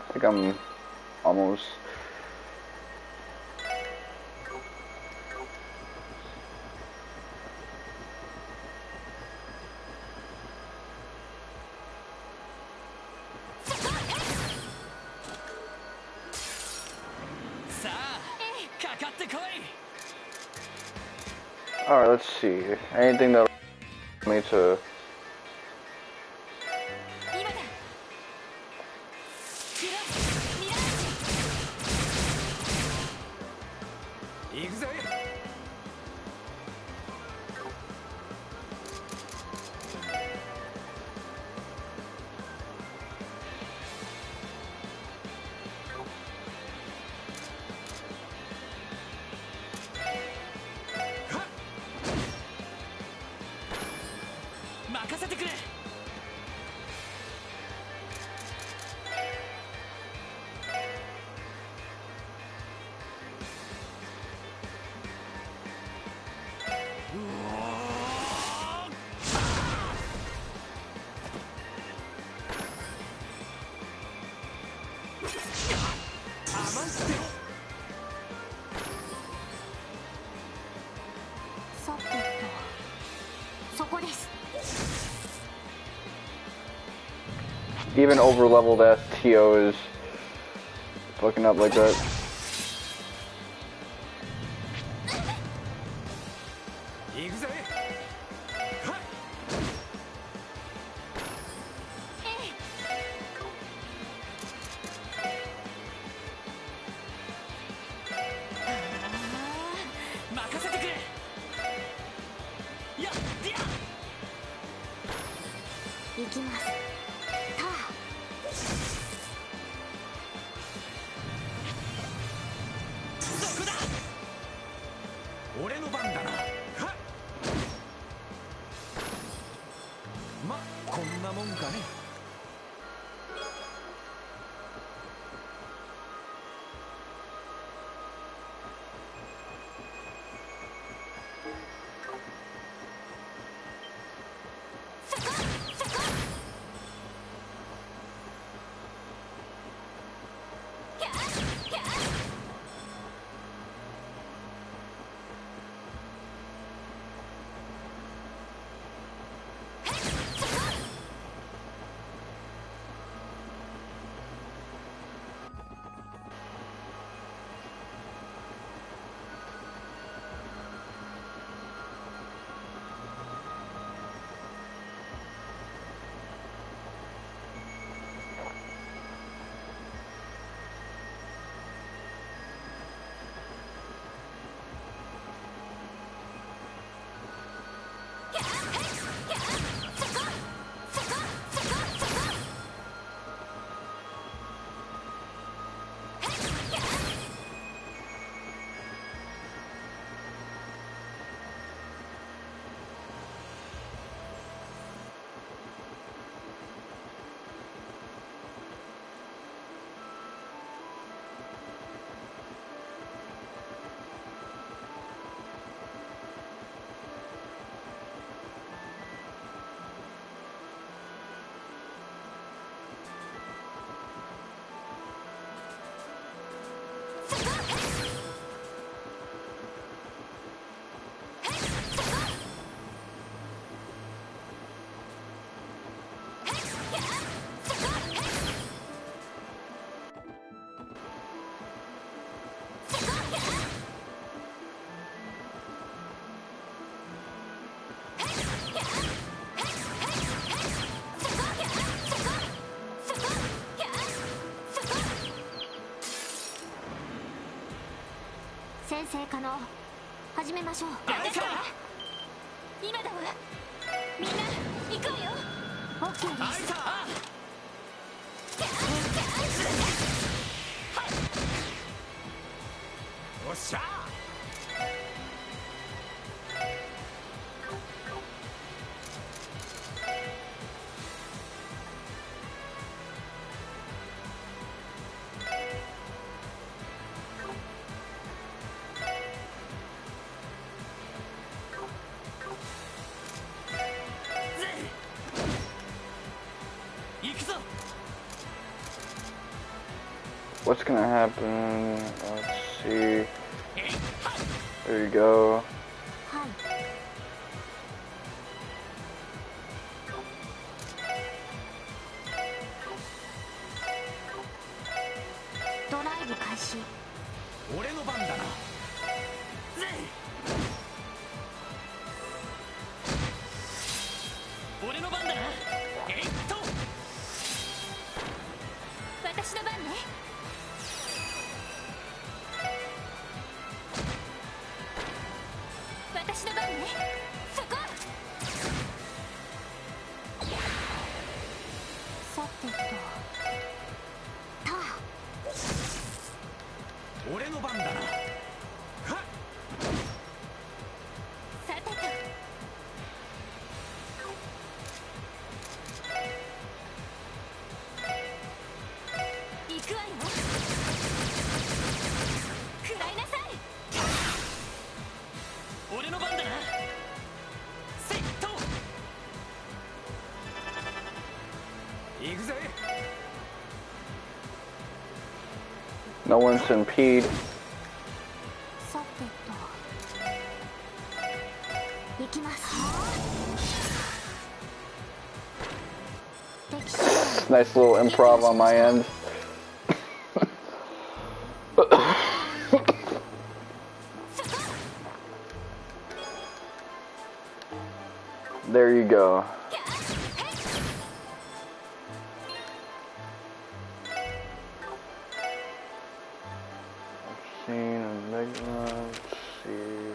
I think I'm almost. Alright, let's see. Anything that me to. Even over-leveled ass TO is fucking up like that. 先生可能始めましょう。今だわ。みんな行くわよ。オッケーです。よっしゃ行くぞ。 What's gonna happen? Let's see. There you go. はい。ドライブ開始。俺の番だな。ぜい俺の番だな。えいっと私の番ね。私の番ね。そこ。さてと。俺の番だな。はっさてと。行くわよ。食らいなさい。俺の番だな。セット行くぜ。 No one to impede. さてと。行きます。敵視 Nice little improv on my end. There you go. Let's see.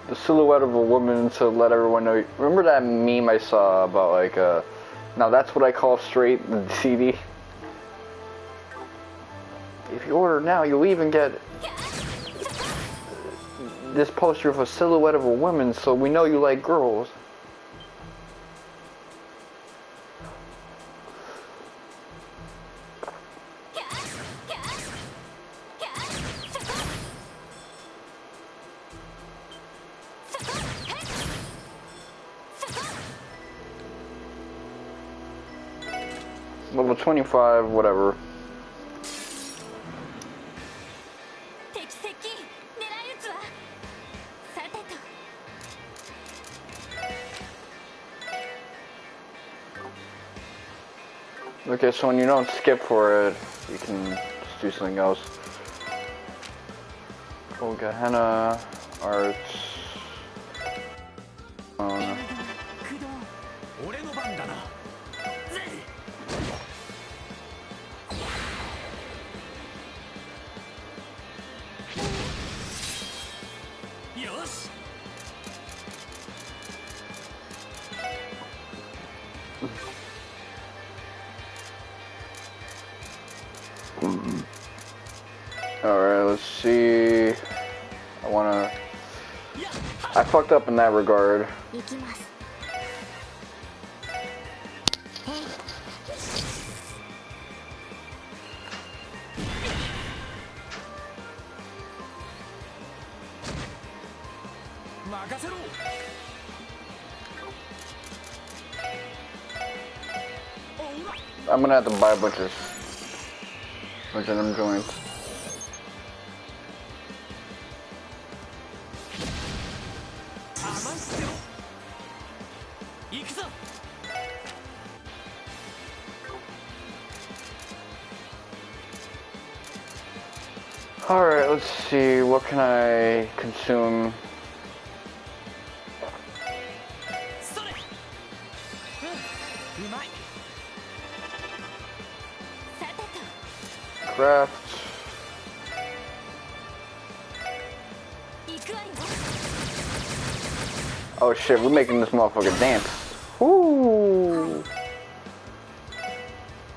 The silhouette of a woman to let everyone know. Remember that meme I saw about like now that's what I call straight, the CD. If you order now, you'll even get this poster of a silhouette of a woman, so we know you like girls. Level 25, whatever. 敵接近。狙い撃つわ。さてと。 Okay, so when you don't skip for it, you can just do something else. Oh, Gehenna, Arts. Oh, no. 駆動。俺の番だな。ぜいよし。 Alright, let's see. I fucked up in that regard. 行きます。任せろ。 I'm gonna have to buy a bunch of them joints. Alright, let's see, what can I consume? Craft. Oh shit, we're making this motherfucker dance. Woo!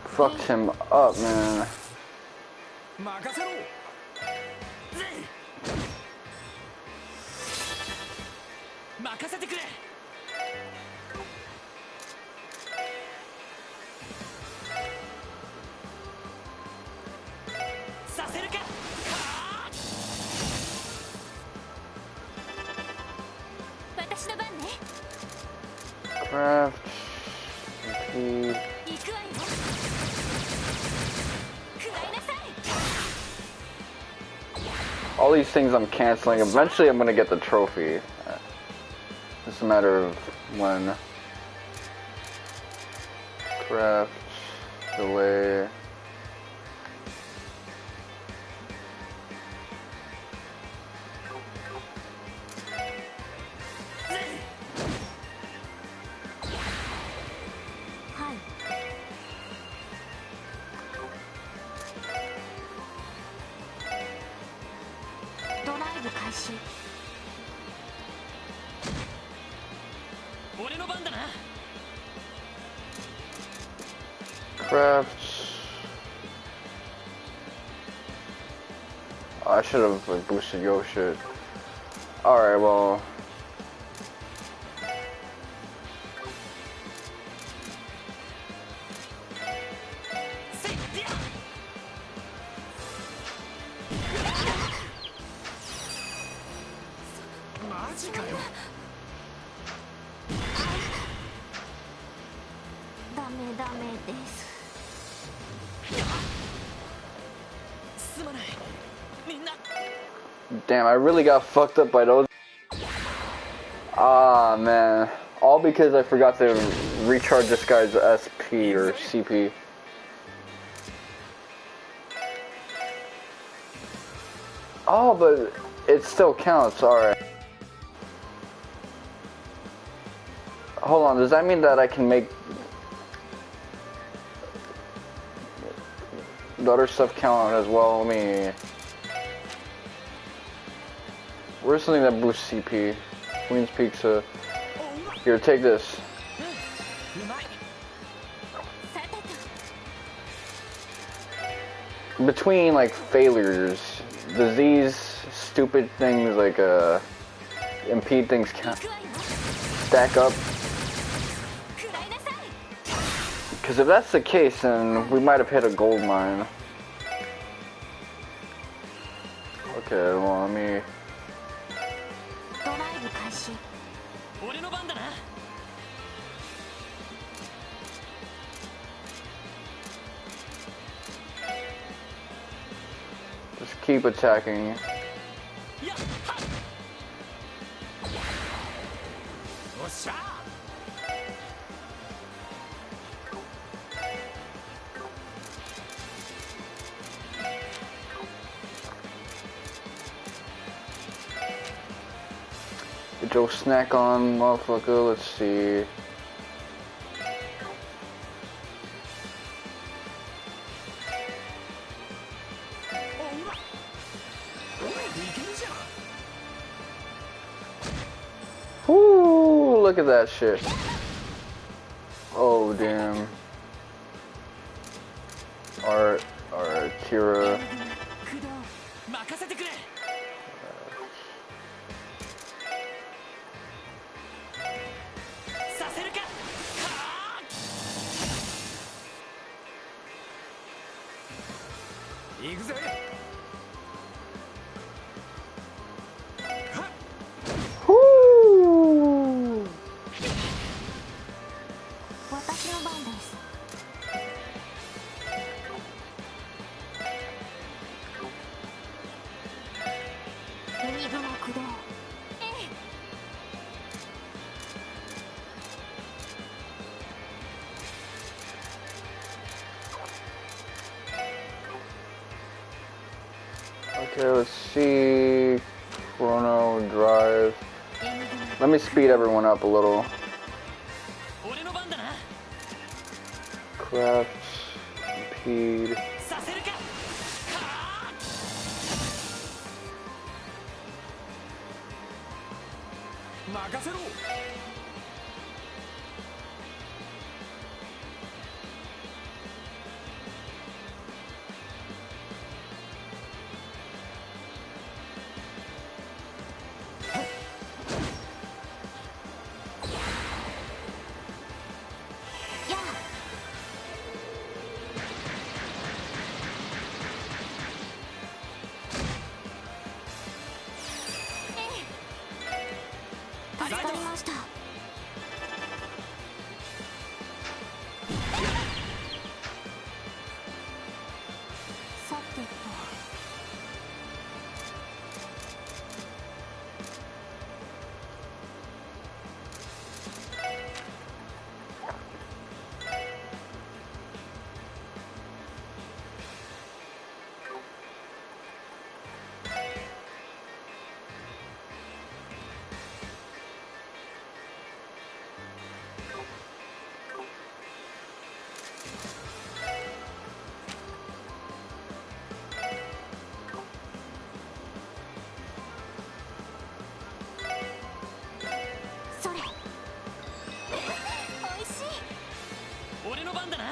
Fucked him up, man. 任せろ。任せてくれ。させるか。私の番ね。 Craft. Repeat. 行くわよ。食らいなさい。 All these things I'm canceling. Eventually I'm gonna get the trophy. It's a matter of when. Craft. Delay. Crafts. Oh, I should have like boosted your shit. Alright, well. Damn, I really got fucked up by those. Ah, man. All because I forgot to recharge this guy's SP or CP. Oh, but it still counts, alright. Hold on, does that mean that I can make the other stuff count as well? Let me... Where's something that boosts CP? Queen's Pizza. Here, take this. Between, like, failures, does these stupid things, like, impede things stack up? Because if that's the case, then we might have hit a gold mine. Okay, well, let me... Just keep attacking. Get your snack on, motherfucker. Let's see. Woo! Look at that shit. Oh damn. Tira. Okay, let's see. Chrono drive. Let me speed everyone up a little. Craft, impede. 任せろ。助かりました。さてと。それ。おいしい。俺の番だな。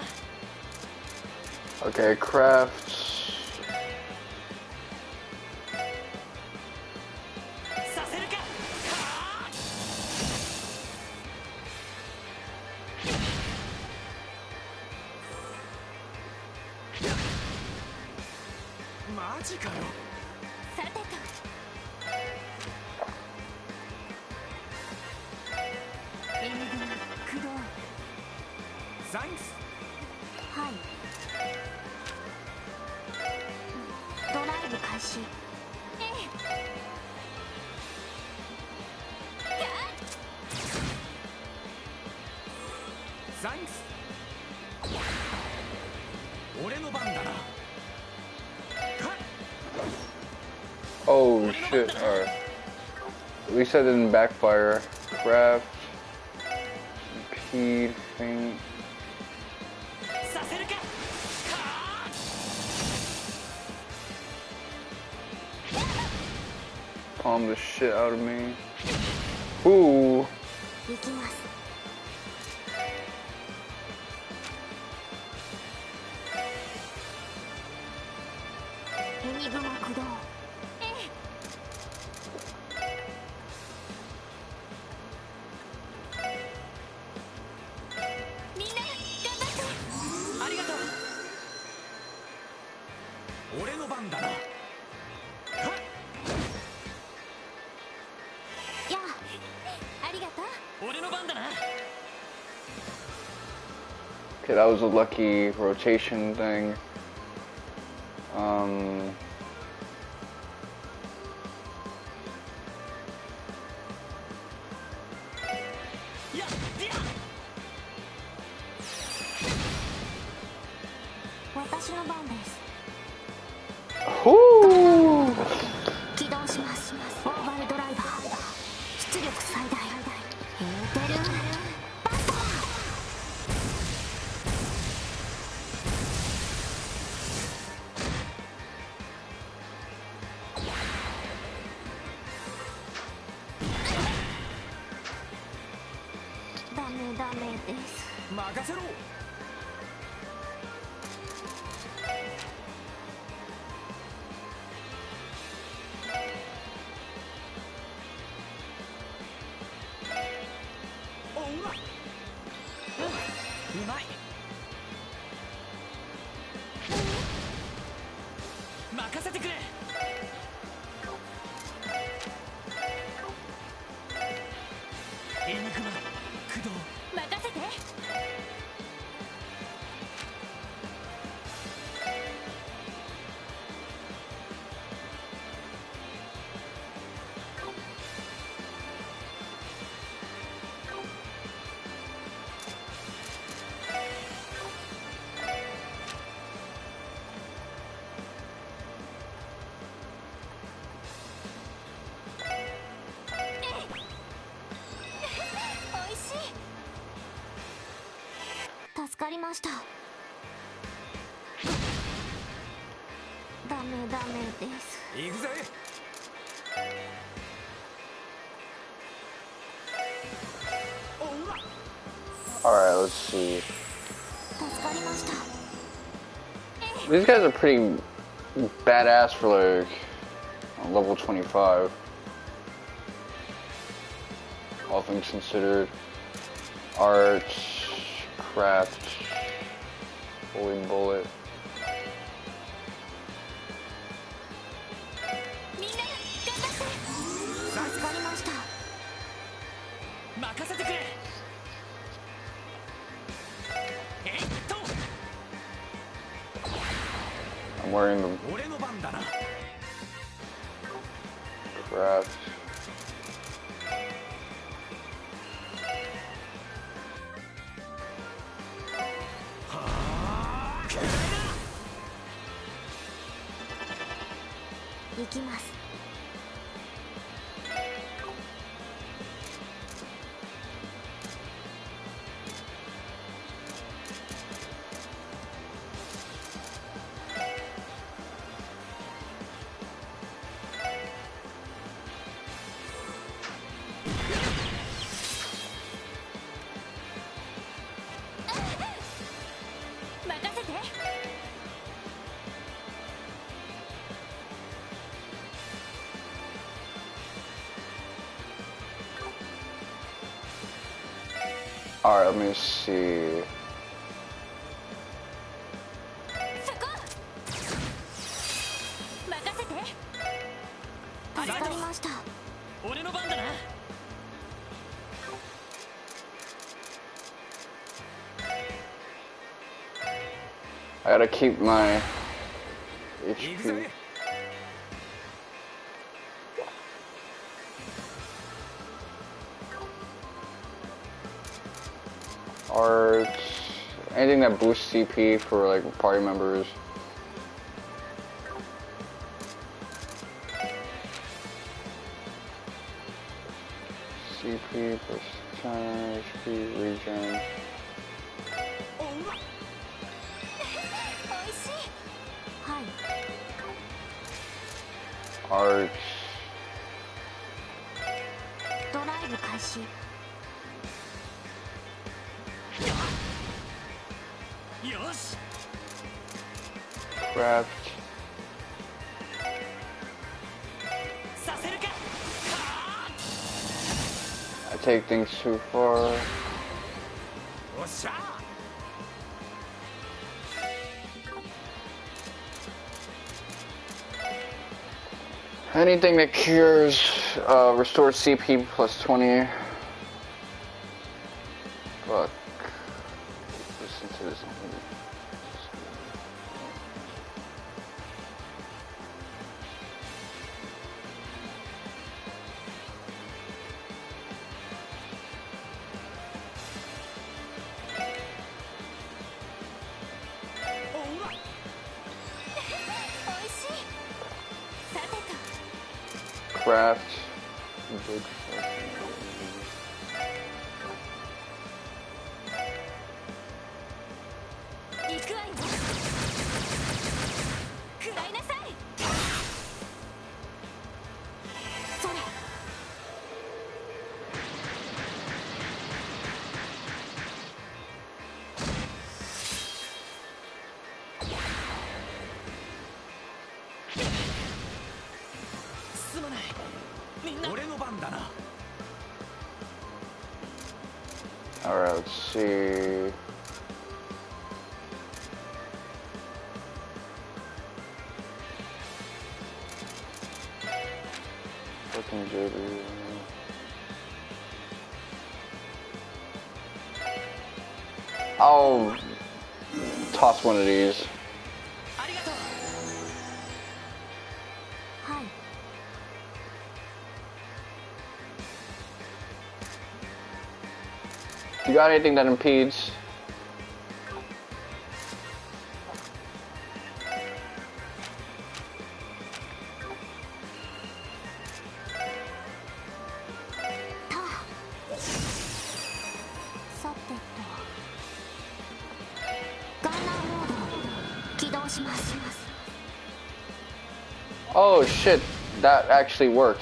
Okay, craft. させるか。マジかよ。さてと。援軍駆動。サンクス。はい。ドライブ開始。サンクス。俺の番だな。 Oh shit! Alright. At least that didn't backfire. Craft. Impede. Faint. させるか。 Palm the shit out of me. Ooh. 行きます。エニグマ駆動。みんな頑張って。ありがとう。俺の番だな。 やあ、ありがとう。俺の番だな。 Okay, that was a lucky rotation thing.やっや。私の番です。Whoo! 起動します。オーバードライバー。出力最大。エーテルバスター。ダメです。任せろ。おうま。うまい。任せてくれ。エニグマ駆動。任せて。助かりました。ダメです。行くぜ。Alright, let's see. 助かりました。 These guys are pretty badass for like level 25. All things considered. Art, craft, holy bullet. みんな頑張って。助かりました。任せてくれ。I'm wearing the 俺の番だな。 craft. Ah! 行きます。 任せて。 Alright, let me see. そこ。任せて。助かりました。 俺の番だな。 I gotta keep my 行くぜ。 HP. Art, anything that boosts CP for like party members. CP plus 10 HP regen. おいしい。はい。 Art, ドライブ開始。 よし。 craft, させるか。 I take things too far. おっしゃ。 Anything that cures, restores CP plus 20. Fuck. Listen to this. Craft. Big Alright, let's see. Fucking JB. I'll toss one of these. You got anything that impedes? Oh shit, that actually worked.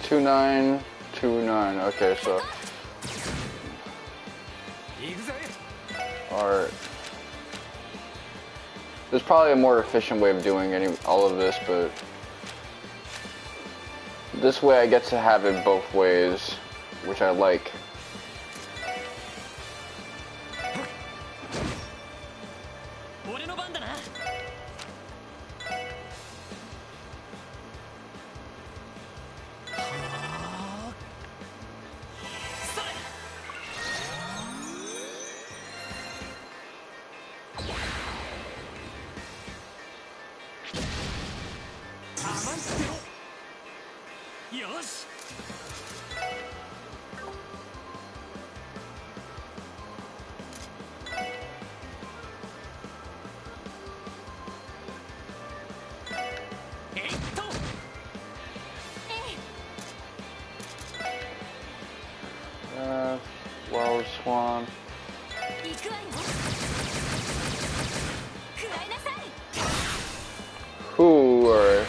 2929. Okay, so. Alright. There's probably a more efficient way of doing all of this, but this way I get to have it both ways, which I like. Wild Swan. Who are...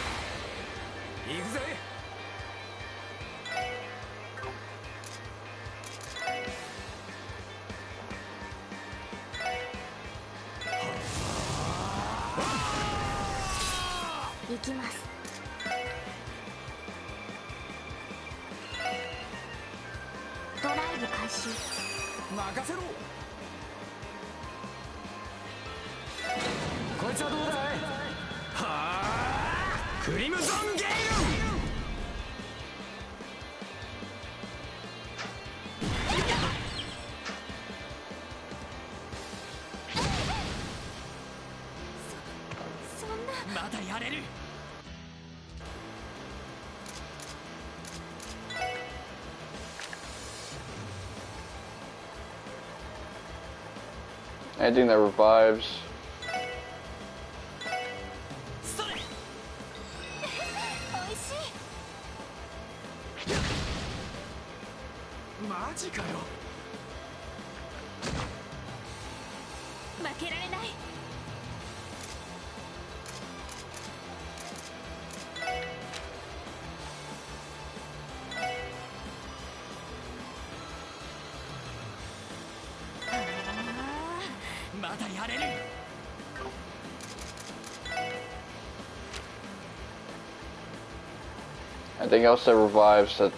Anything that revives. Anything else that revives that...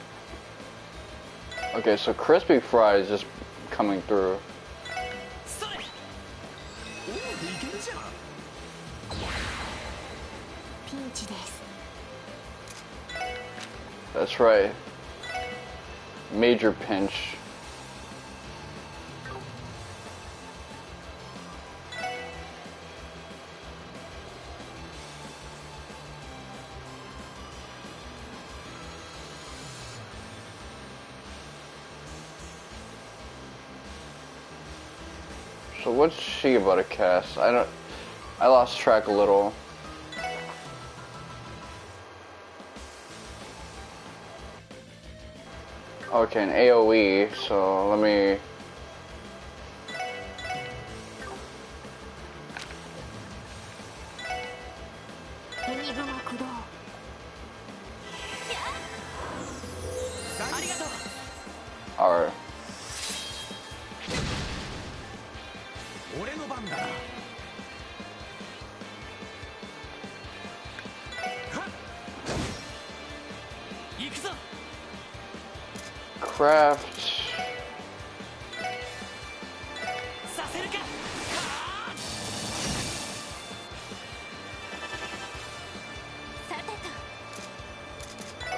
Okay, so crispy fry is just coming through. That's right. Major pinch. So what's she about to cast? I lost track a little. Okay, an AoE, so let me... Alright. Craft.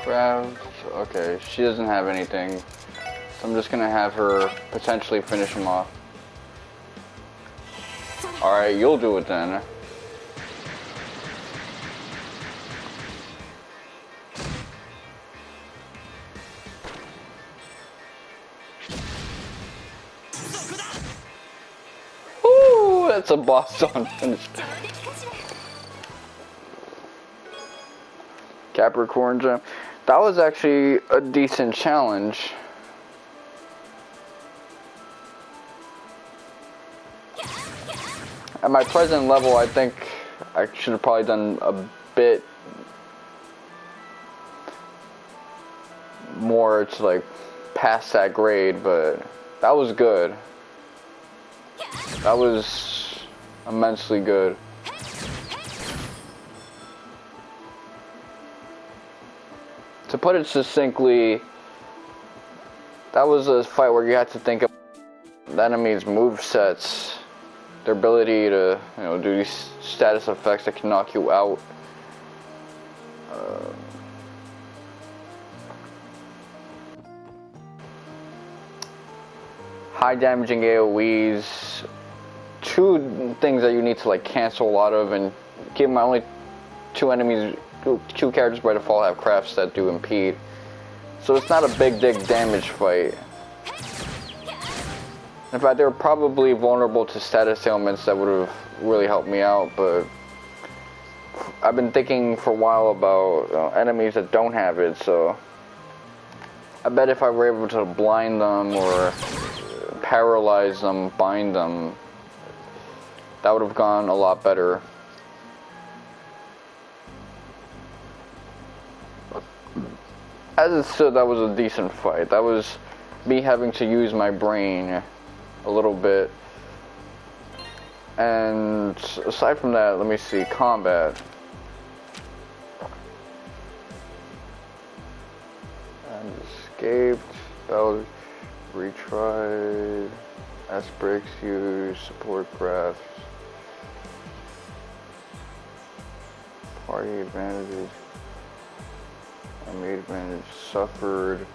Craft. Okay, she doesn't have anything. So I'm just gonna have her potentially finish him off. Alright, you'll do it then. Ooh, that's a boss zone finish. Capricorn gem. That was actually a decent challenge. At my present level, I think I should have probably done a bit more to like pass that grade, but that was good. That was immensely good. To put it succinctly, that was a fight where you had to think of the enemy's movesets, their ability to, you know, do these status effects that can knock you out. High damaging AoEs, two things that you need to like cancel a lot of, and keep my only two characters by default have crafts that do impede. So it's not a big dig damage fight. In fact, they were probably vulnerable to status ailments that would have really helped me out, but I've been thinking for a while about enemies that don't have it, so I bet if I were able to blind them or paralyze them, bind them, that would have gone a lot better. As it stood, that was a decent fight. That was me having to use my brain a little bit. And aside from that, let me see, combat. And escaped, Bell retried, S breaks used, support crafts, party advantages, I made advantage, suffered.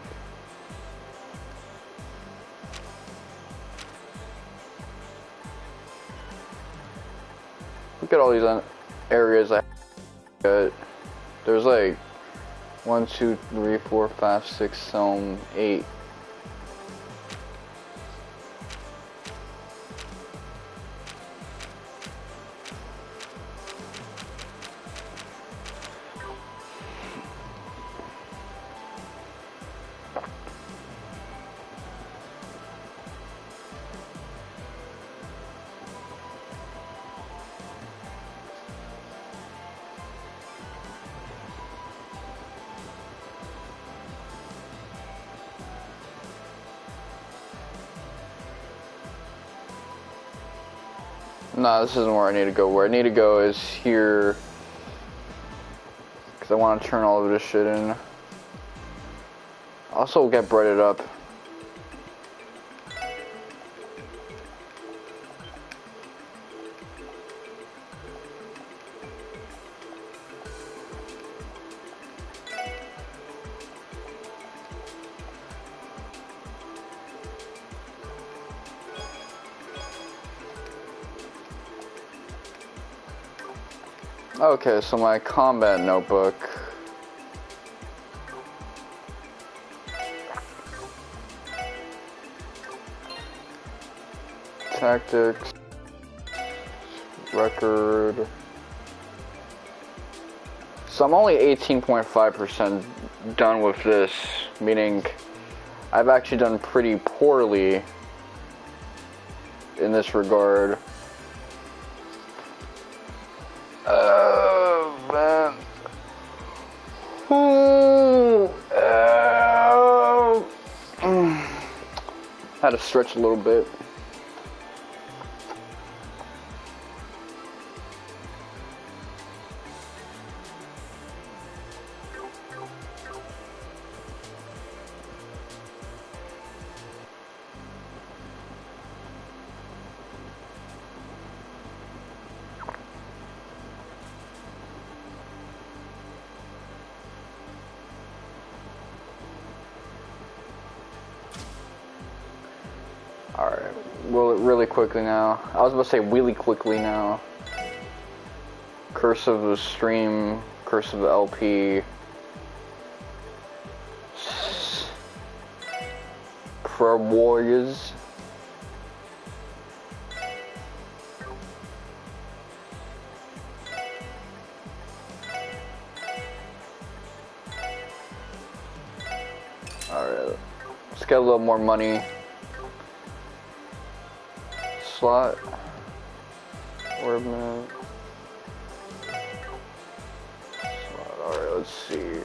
Look at all these areas I got. There's like 1, 2, 3, 4, 5, 6, 7, 8. Nah, this isn't where I need to go. Where I need to go is here, because I want to turn all of this shit in. Also get breaded up. Okay, so my combat notebook. Tactics. Record. So I'm only 18.5% done with this, meaning I've actually done pretty poorly in this regard. Had to stretch a little bit. Alright, well, really quickly now. I was about to say really quickly now. Curse of the Stream, Curse of the LP. Pro Warriors. Alright, let's get a little more money. Slot. Orbment. Slot. Alright, let's see.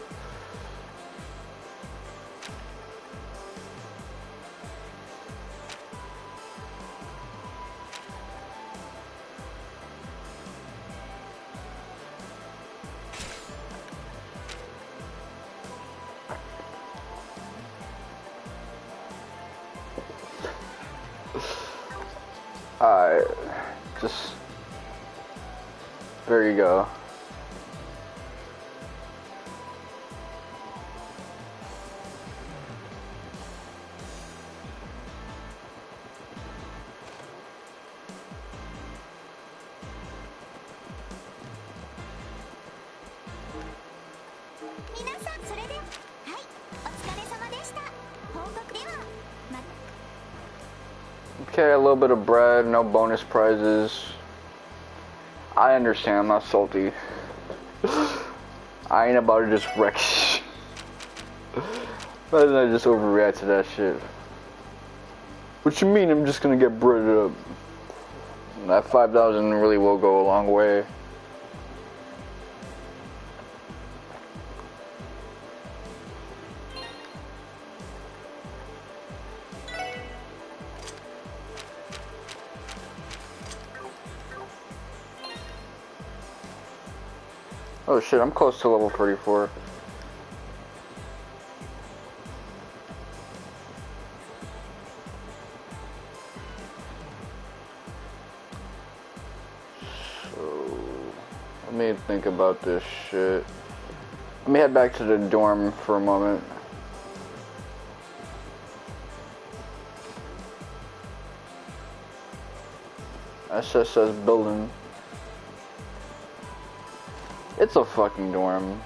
Alright, just, there you go. Okay, a little bit of bread, no bonus prizes. I understand, I'm not salty. I ain't about to just wreck shit. Why did I just overreact to that shit? What you mean I'm just gonna get breaded up? That $5,000 really will go a long way. Oh shit, I'm close to level 34. So, let me think about this shit. Let me head back to the dorm for a moment. SSS building. It's a fucking dorm.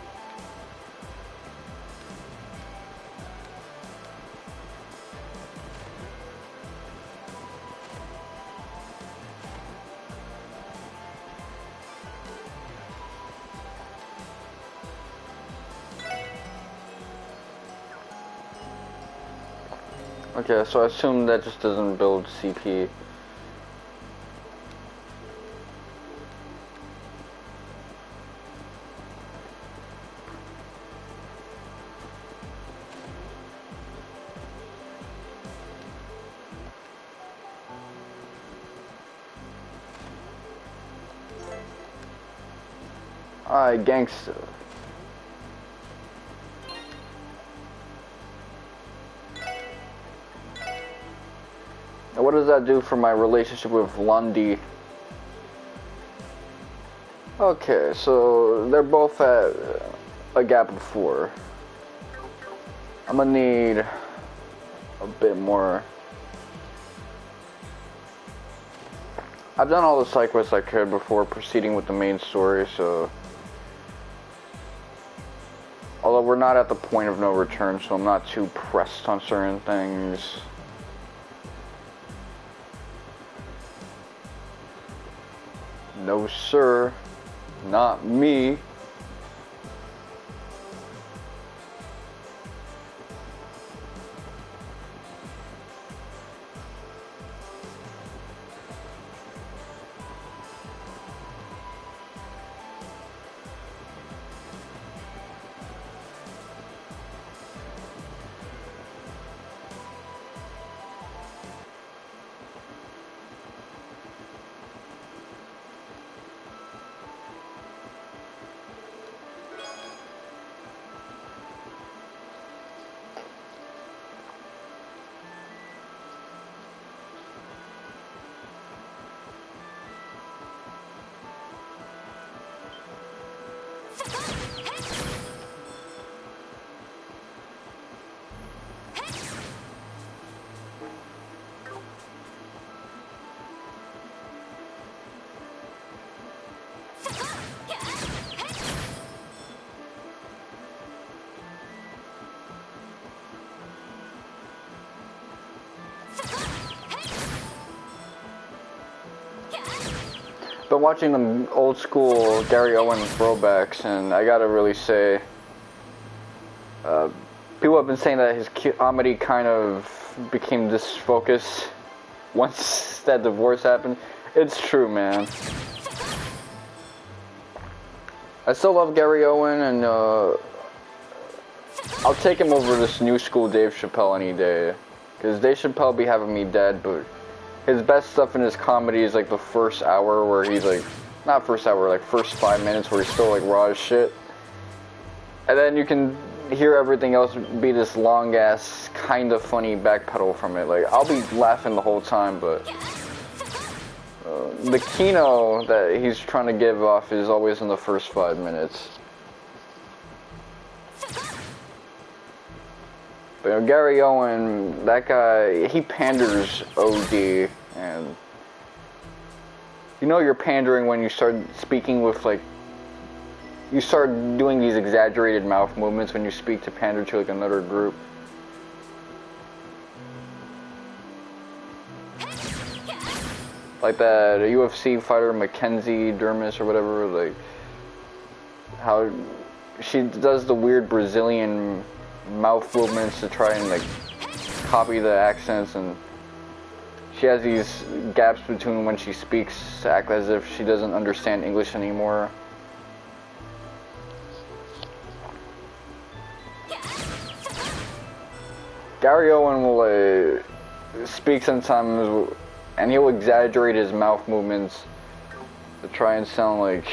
Okay, so I assume that just doesn't build CP. Alright, gangster. Now what does that do for my relationship with Lundy? Okay, so they're both at a gap of 4. I'm gonna need a bit more. I've done all the side quests I could before proceeding with the main story, so... Although we're not at the point of no return, so I'm not too pressed on certain things. No sir, not me. Been watching them old school Gary Owen throwbacks, and I gotta really say, people have been saying that his comedy kind of became disfocused once that divorce happened. It's true, man. I still love Gary Owen, and I'll take him over this new school Dave Chappelle any day. Because Dave Chappelle be having me dead, but his best stuff in his comedy is like the first hour where he's like, not first hour, like first 5 minutes where he's still like raw as shit. And then you can hear everything else be this long ass, kind of funny backpedal from it. Like, I'll be laughing the whole time, but the kino that he's trying to give off is always in the first 5 minutes. But you know, Gary Owen, that guy, he panders OD, and you know you're pandering when you start speaking with like, you start doing these exaggerated mouth movements when you speak to pander to like another group. Like that UFC fighter Mackenzie Dermis or whatever, like how she does the weird Brazilian mouth movements to try and like copy the accents, and she has these gaps between when she speaks to act as if she doesn't understand English anymore. Gary Owen will speak sometimes and he'll exaggerate his mouth movements to try and sound like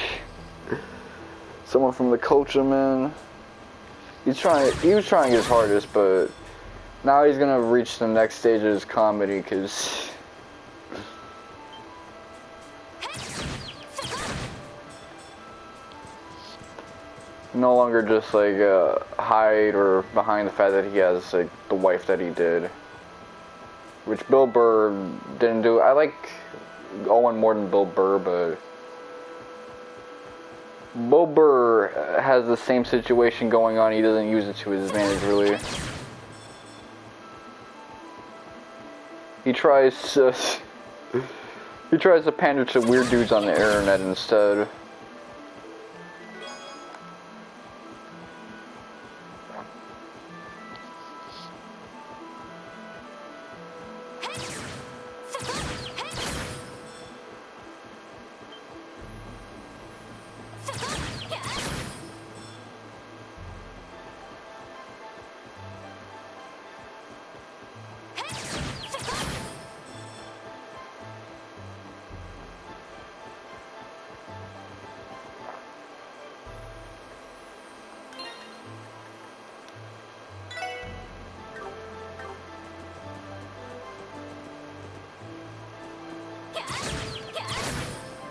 someone from the culture, man. He was trying his hardest, but now he's gonna reach the next stage of his comedy, cause no longer just like hide or behind the fact that he has like the wife that he did, which Bill Burr didn't do. I like Owen more than Bill Burr, but Bill Burr has the same situation going on. He doesn't use it to his advantage, really. He tries to pander to weird dudes on the internet instead.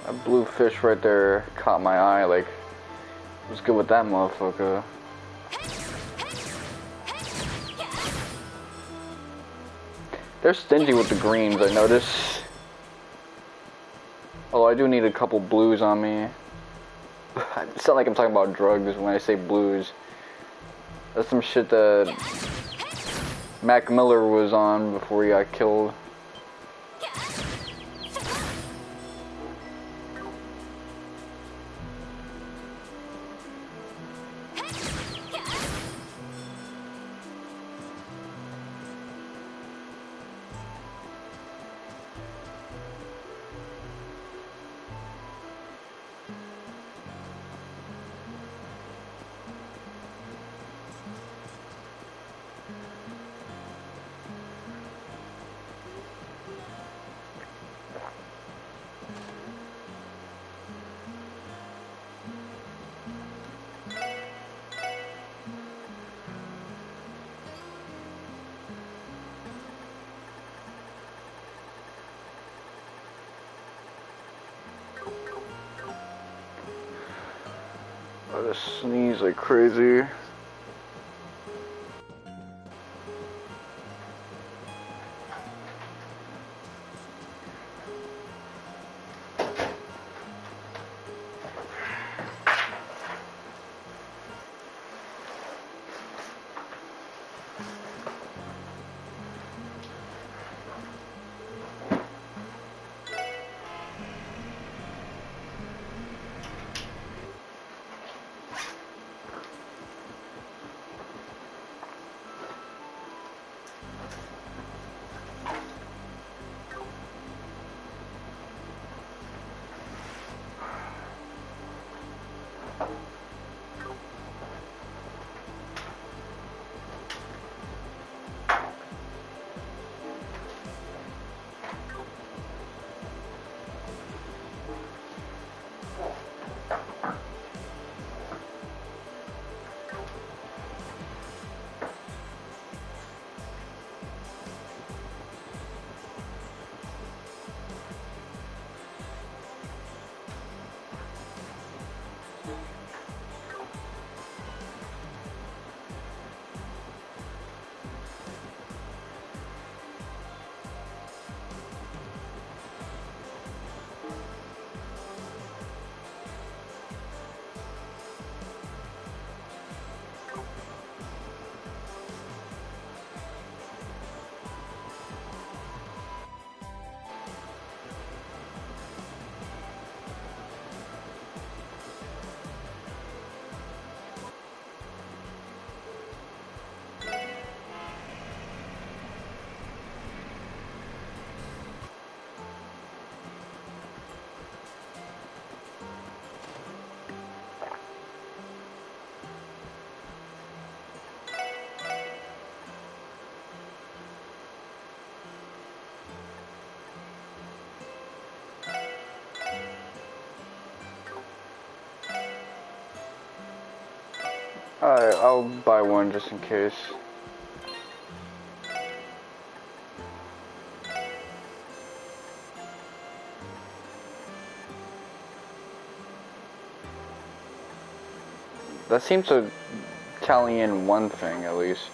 That blue fish right there caught my eye, like, what's good with that motherfucker? They're stingy with the greens, I notice. Oh, I do need a couple blues on me. It sounds like I'm talking about drugs when I say blues. That's some shit that Mac Miller was on before he got killed. I just sneeze like crazy. Alright, I'll buy one just in case. That seems to tally in one thing at least.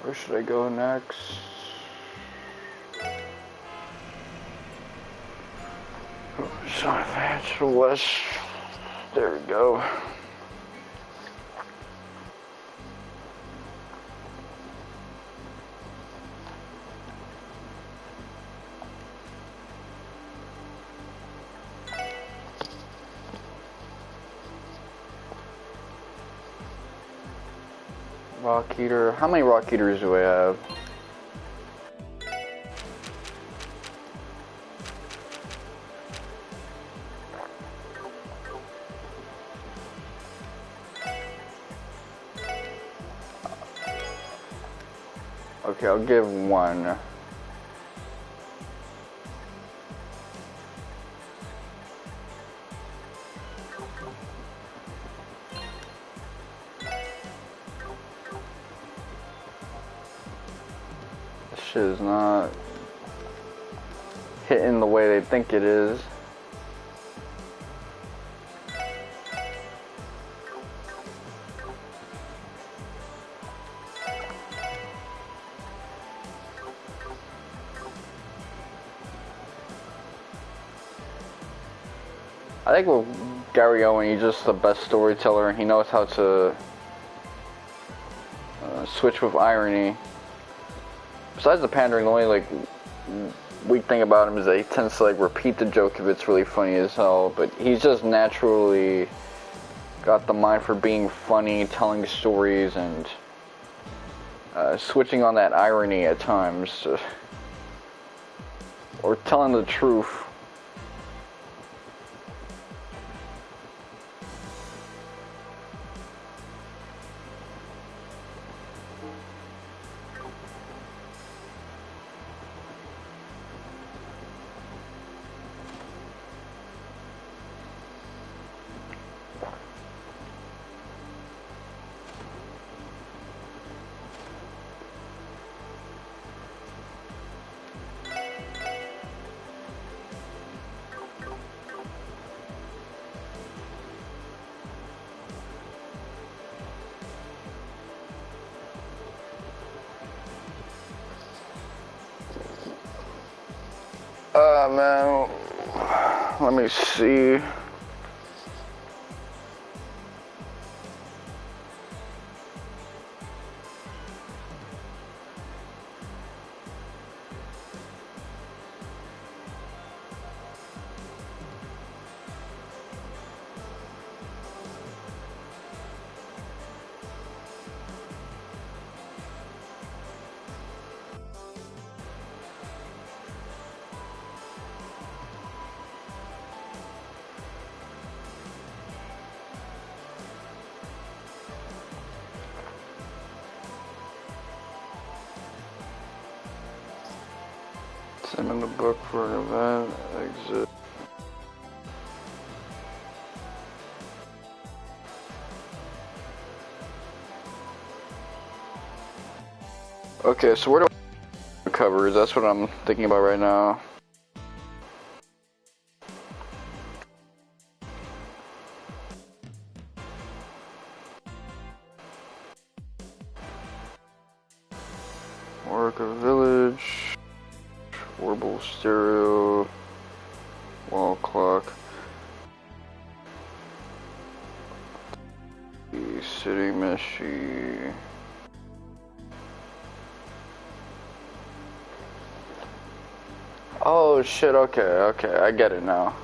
Where should I go next? Revache West. There we go. Rock Eater. How many Rock Eaters do I have? Okay, I'll give one. This shit is not hitting the way they think it is. I think with Gary Owen, he's just the best storyteller. He knows how to switch with irony. Besides the pandering, the only like weak thing about him is that he tends to like repeat the joke if it's really funny as hell. But he's just naturally got the mind for being funny, telling stories, and switching on that irony at times, or telling the truth. Man, let me see. Send in the book for an event. Exit. Okay, so where do I cover? That's what I'm thinking about right now. Soccer Village, Warble Stereo, Wall Clock, City Meshy. Oh shit, okay, I get it now.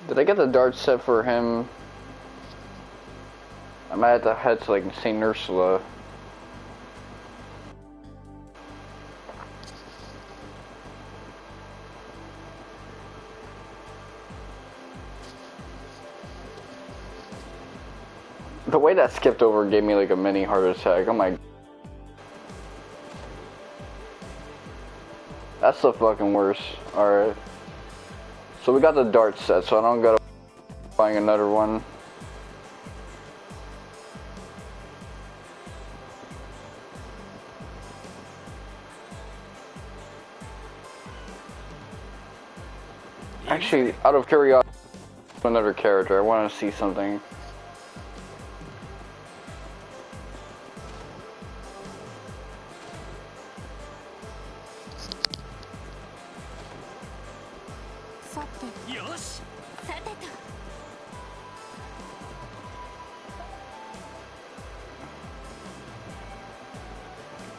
Did I get the dart set for him? I might have to head to like St. Ursula. The way that skipped over gave me like a mini heart attack. Oh my. That's the fucking worst. Alright. So we got the dart set, so I don't gotta buying another one. Actually, out of curiosity, another character. I want to see something.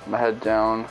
My head down.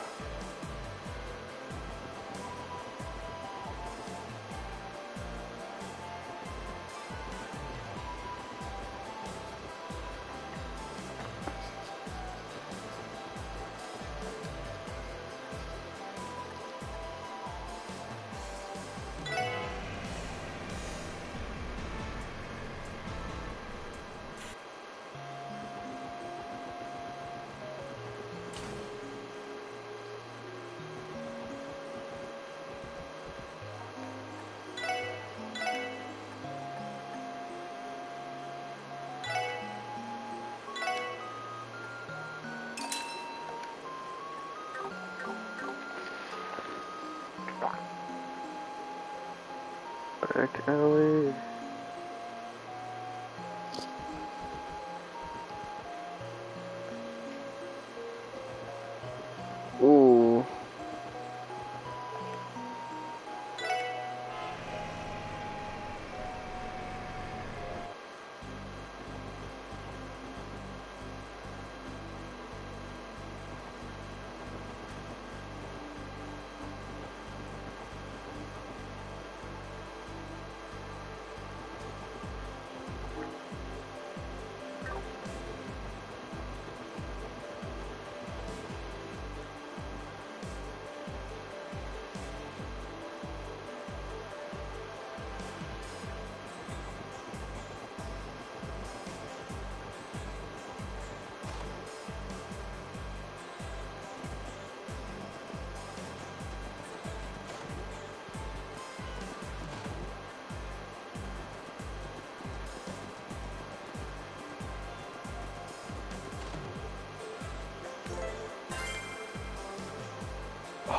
Back alley. Ooh.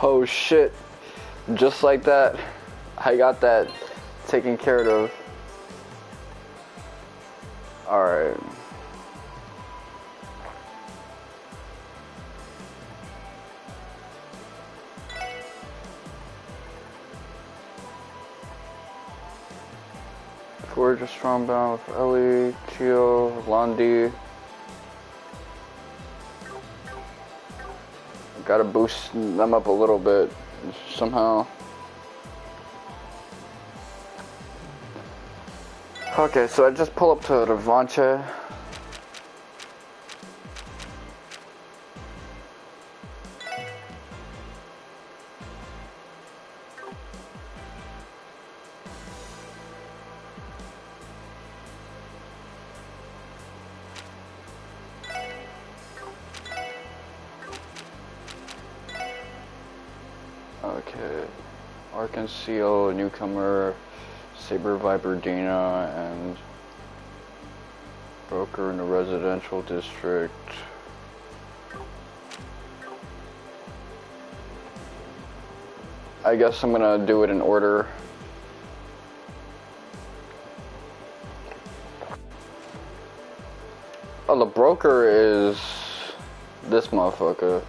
Oh shit. Just like that, I got that taken care of. Alright. Forge a strong bound with Ellie, Chio, Londi. Gotta boost them up a little bit somehow. Okay, so I just pull up to Revache. Okay, Arkan Seal, a newcomer, Saber Viper Dana, and broker in the residential district. I guess I'm gonna do it in order. Oh, the broker is this motherfucker.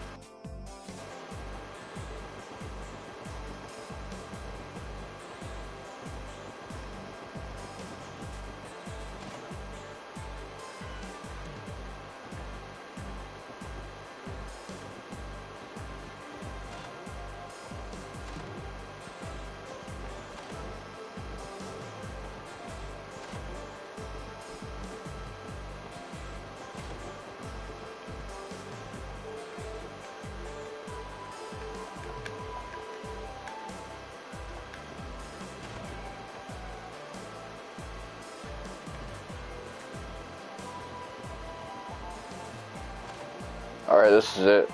Alright, this is it.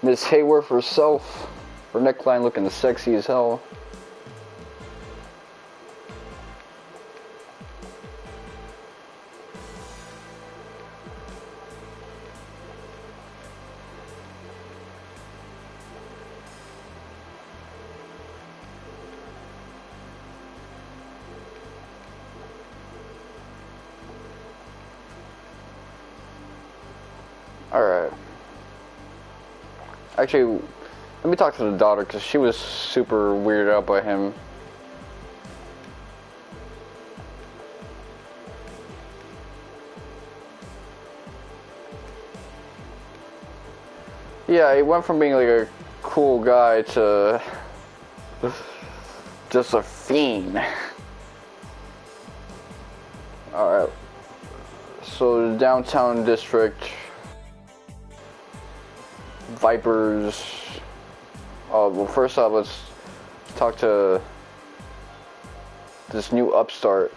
Miss Hayworth herself, her neckline looking sexy as hell. Alright. Actually, let me talk to the daughter because she was super weirded out by him. Yeah, he went from being like a cool guy to just a fiend. Alright. So the downtown district, Vipers. Well, first off, let's talk to this new upstart.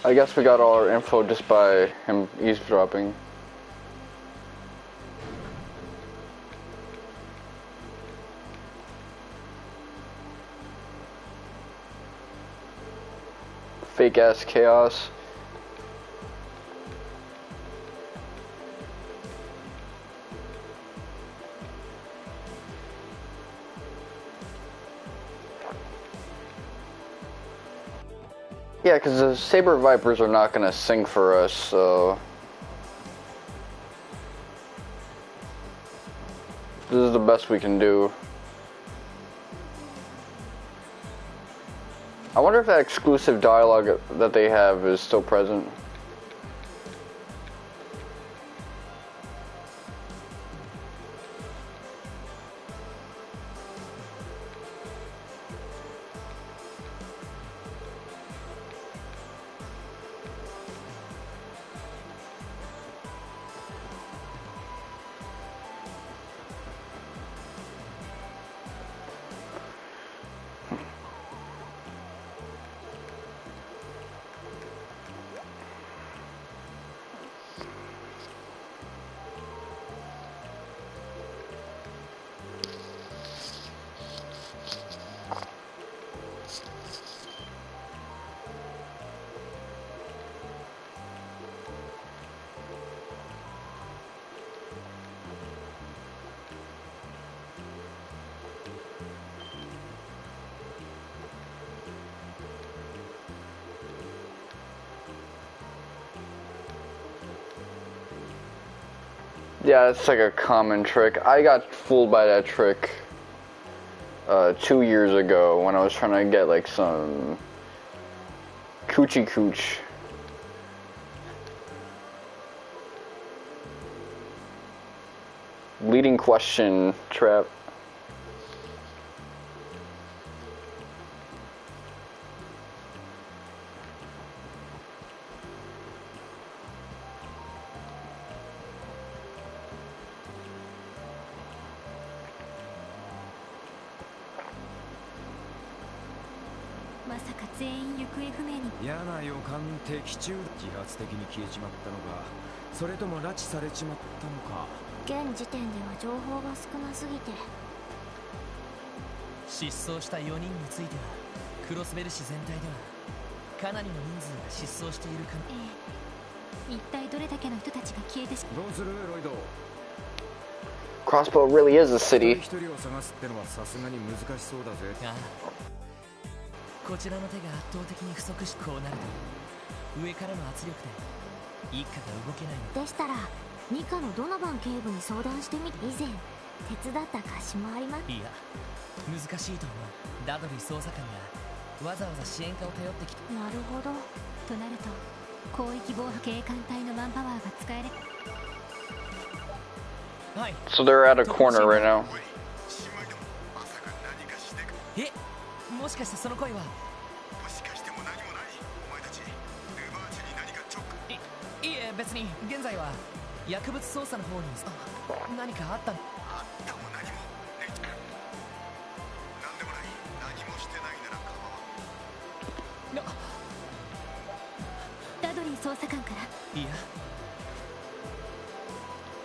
I guess we got all our info just by him eavesdropping. Fake ass chaos. Yeah, because the Saber Vipers are not going to sing for us, so... This is the best we can do. I wonder if that exclusive dialogue that they have is still present. Yeah, it's like a common trick. I got fooled by that trick 2 years ago when I was trying to get like some coochie cooch. Leading question trap.嫌な予感的中自発的に消えちまったのかそれとも拉致されちまったのか現時点では情報が少なすぎて失踪した4人についてはクロスベル市全体ではかなりの人数が失踪しているか一体どれだけの人たちが消えてしどうするロイド Crossbow really is a city. 一人を探すってのはさすがに難しそうだぜああこちらの手が圧倒的に不足しこうなると上からの圧力で一家が動けないのでしたらニカのドナバン警部に相談してみ以前手伝った貸しもありますいや難しいと思うダドリー捜査官がわざわざ支援課を頼ってきてなるほどとなると広域防波警官隊のマンパワーが使えるはい So they're at a corner right now. えもしかしてその声はもしかしても何もないお前たちルバーチに何かいえ別に現在は薬物捜査の方に何かあったのあったも何も何でもない何もしてないなら構わんダドリー捜査官からいや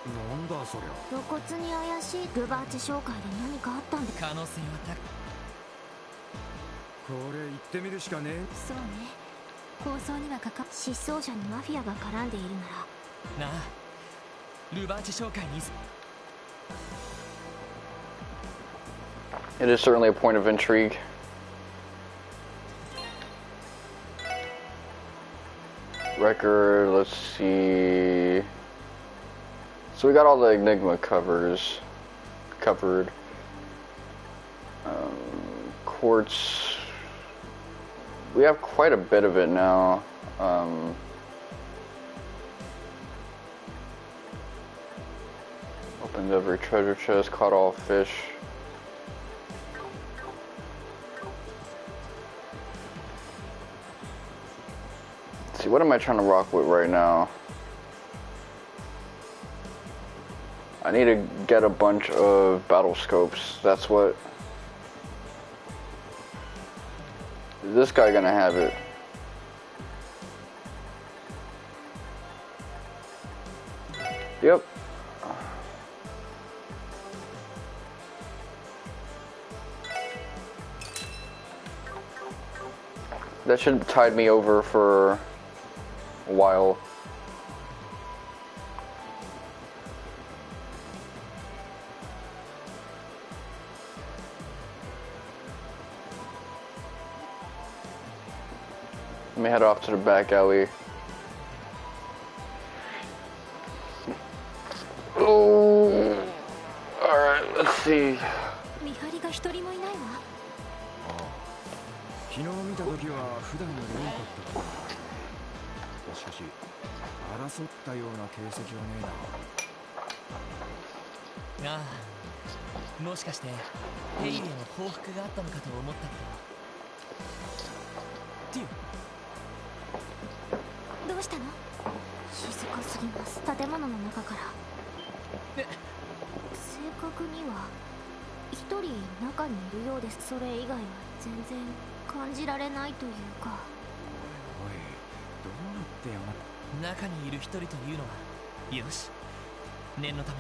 なんだそりゃ露骨に怪しいルバーチ紹介で何かあったんで可能性は高いこれ行ってみるしかねえそうね構想には失踪者にマフィアが絡んでいるならなあルバーチ紹介に It is certainly a point of intrigue. Record, let's see. So we got all the Enigma covered. Quartz. We have quite a bit of it now. Opened every treasure chest, caught all fish. Let's see, what am I trying to rock with right now? I need to get a bunch of battle scopes. That's what... Is this guy gonna have it? Yep. That should have tied me over for a while. Let me head off to the back alley. Oh, alright, let's see. 見張りが一人もいないわ。昨日見た時は普段より多かったかな。しかし争ったような形跡はねえな。ああ、もしかしてヘイリーの報復があったのかと思ったけど。ティオ、どうしたの？静かすぎます。建物の中から。正確には一人中にいるようです。それ以外は全然感じられないというか。おい、どうなってやがっ中にいる一人というのはよし、念のため。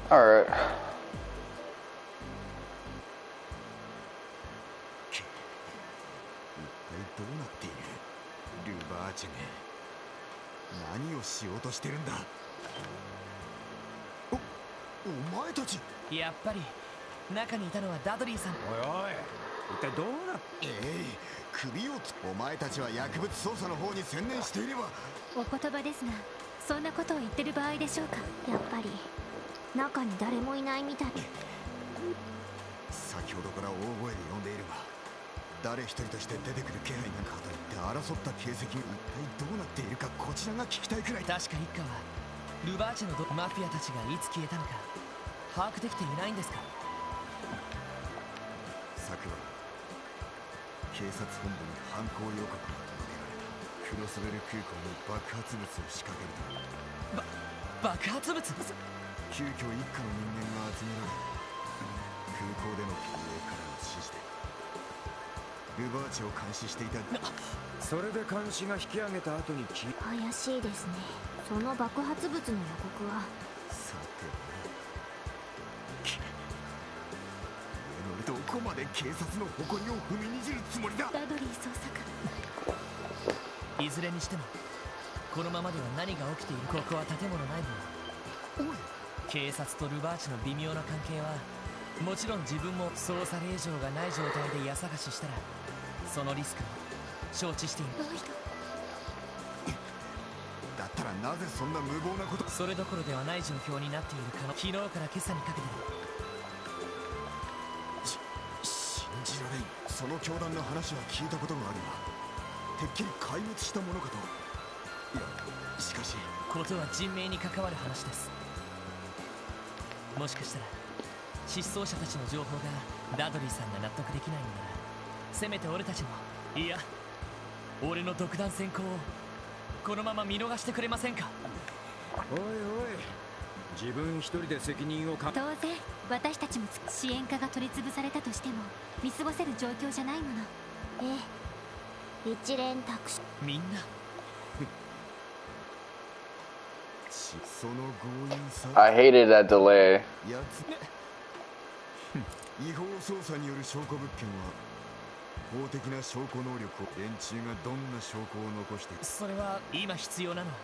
Alright. 一体どうなっている？ルバーチェめ、何をしようとしてるんだ？お前たち。やっぱり中にいたのはダドリーさん。おいおい、一体どうなっ首をお前たちは薬物捜査の方に専念していれば。お言葉ですが、そんなことを言ってる場合でしょうか。やっぱり中に誰もいないみたい。先ほどから大声で呼んでいるが、誰一人として出てくる気配がかといって争った形跡が一体どうなっているか、こちらが聞きたいくらい。確か一家はルバーチェのマフィアたちがいつ消えたのか把握できていないんですか？昨晩警察本部に犯行予告が届けられた。クロスベル空港に爆発物を仕掛けると。爆発物？急遽一家の人間が集められ、空港での経営からの指示でルバーチを監視していた。それで監視が引き上げた後に怪しいですね。その爆発物の予告は。さてどこまで警察の誇りを踏みにじるつもりだ？ダドリー捜査官。いずれにしてもこのままでは何が起きている。ここは建物内部。おい、警察とルバーチの微妙な関係はもちろん自分も捜査令状がない状態で家探ししたらそのリスクを承知している。だったらなぜそんな無謀なこと。それどころではない状況になっている可能。昨日から今朝にかけて。信じられん。その教団の話は聞いたことがあるが、てっきり壊滅したものかと。いや、しかしことは人命に関わる話です。もしかしたら失踪者たちの情報がダドリーさんが納得できないのなら、せめて俺たちの、いや俺の独断専行をこのまま見逃してくれませんか？おいおい、自分一人で責任を当然私たちも支援課が取り潰されたとしても見過ごせる状況じゃないもの。ええ、一連託し。みんなその強引さ。 I hated that delay. やつ違法捜査による証拠物件は法的な証拠能力を。連中がどんな証拠を残している。それは今必要なのは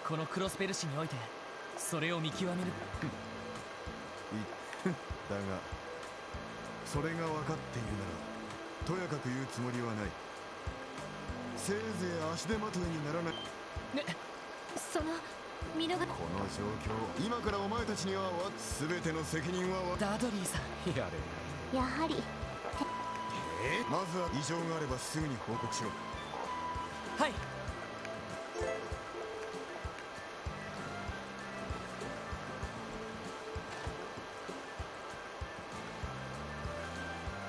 このクロスペル市においてそれを見極める。だがそれが分かっているならとやかく言うつもりはない。せいぜい足手まといにならない。その見逃。この状況、今からお前たちには全ての責任はダドリーさん。やれ。やはりまずは異常があればすぐに報告しろ。はい。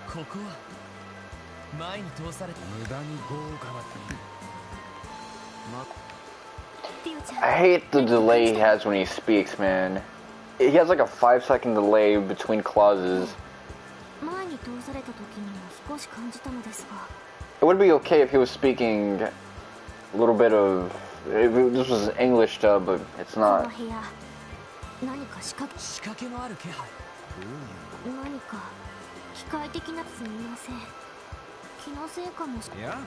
ここは前に通された無駄に豪華な。ティオちゃん。 I hate the delay he has when he speaks, man. He has like a 5-second delay between clauses. 前に通された時にも少し感じたのですが。 It would be okay if he was speaking a little bit of this was an English dub, but it's この not. 部屋何か仕掛けのある気配。何か機械的な。すみません、気のせいかもしいや、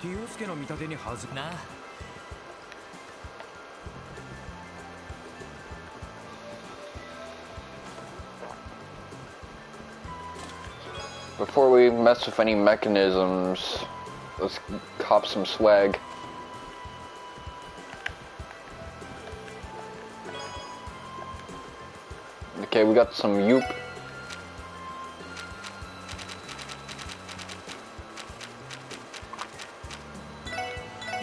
ティオスケの見立てにはずなあ。Before we mess with any mechanisms, let's cop some swag. Okay, we got some Yoop.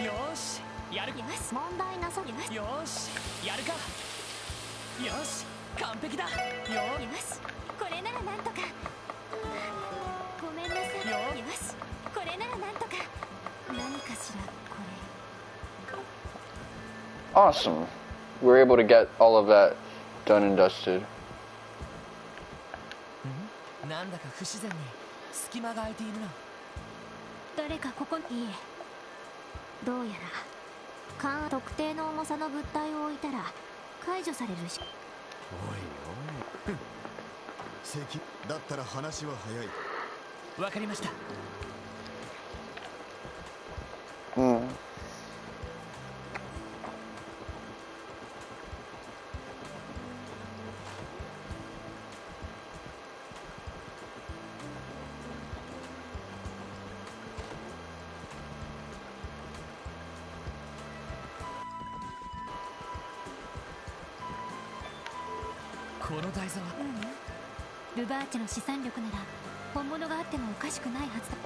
よーし、やる。ます問題なさります。よーし、やるか。よーし、完璧だ。よーいますこれならなんとか。ごめんなさい。いますこれならなんとか。何かしらこれ。 Awesome. We were able to get all of that done and dusted. なんだか不自然に隙間が空いているな。誰かここに。いいえ、どうやら特定の重さの物体を置いたら解除されるし。おいおい関だったら話は早い。わかりました。Hmm. この台座は。ルバーチェの資産力なら本物があってもおかしくないはずだ。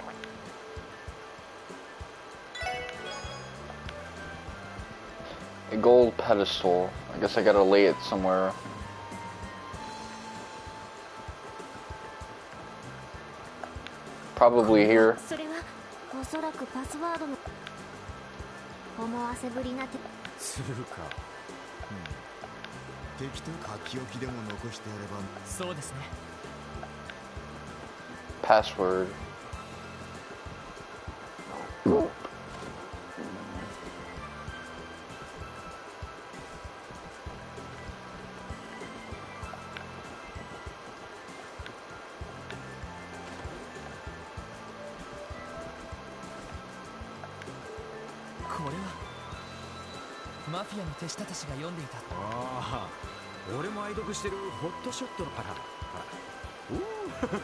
A gold pedestal. I guess I gotta lay it somewhere. Probably here. それはおそらくパスワードの思わせぶりな手。するか。敵と書き置きでも残してやれば。そうですね。 Password.これはマフィアの手下たちが読んでいた。ああ、俺も愛読してるホットショットのパラ。おお、眼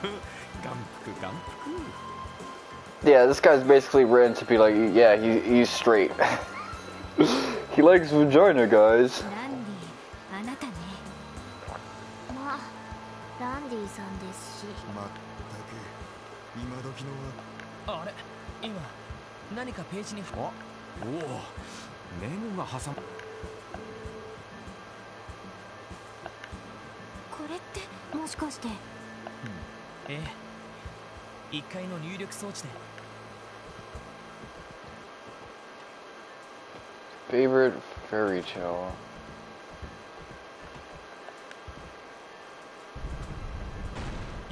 福眼福。 Yeah, this guy's basically written to be like, yeah, he's straight. He likes vagina, guys. ランディ、あなたね。まあ、ランディさんですし。まったく今時のは。あれ、今何かページに。あ、おお、メモが挟む。これってもしかして。ええ、1階の入力装置で。 Favorite fairy tale.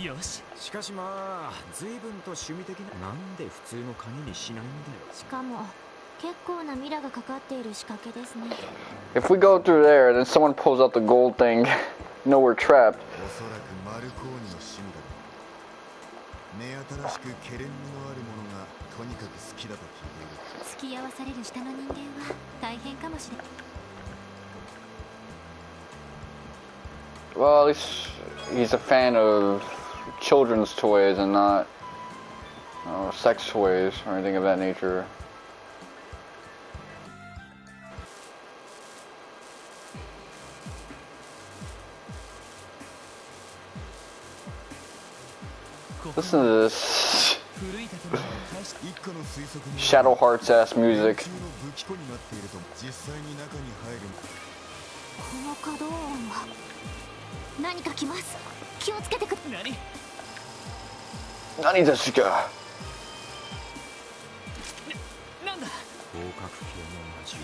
よし。しかしまあ、随分と趣味的な。なんで普通の鍵にしないんだよ。しかも結構なミラがかかっている仕掛けですね。 If we go through there and then someone pulls out the gold thing, no, we're trapped. おそらくマルコーニの趣味だろう。目新しくケレン味のあるものがとにかく好きだと聞いている。付き合わされる下の人間は大変かもしれない。 Well, at least he's a fan of children's toys and not sex toys or anything of that nature. Listen to this 古い建物を返し。一家の推測に Shadow Hearts ass music. 中の武器庫になっていると実際に中に入る。この可動音は何か来ます。気をつけてください。何ですか？なんだ。広角系の魔獣。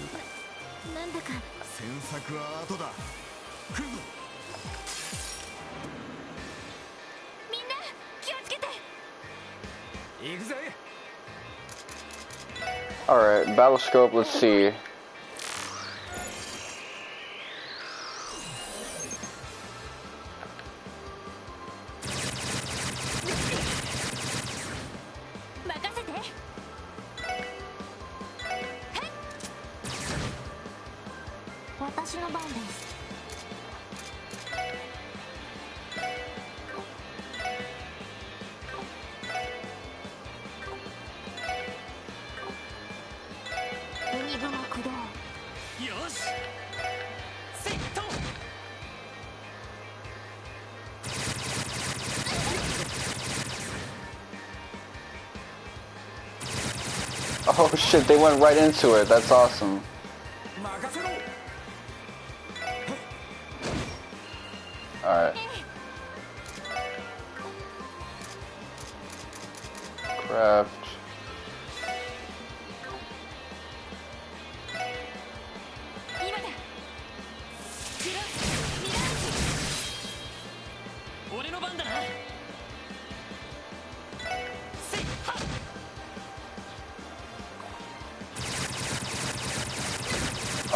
なんだか詮索は後だ。来るぞ。みんな気をつけて。行くぜ。 Alright, battle scope, let's see. 私の番です。エニグマ駆動。よしセット。Oh shit, they went right into it. That's awesome. Alright. Craft.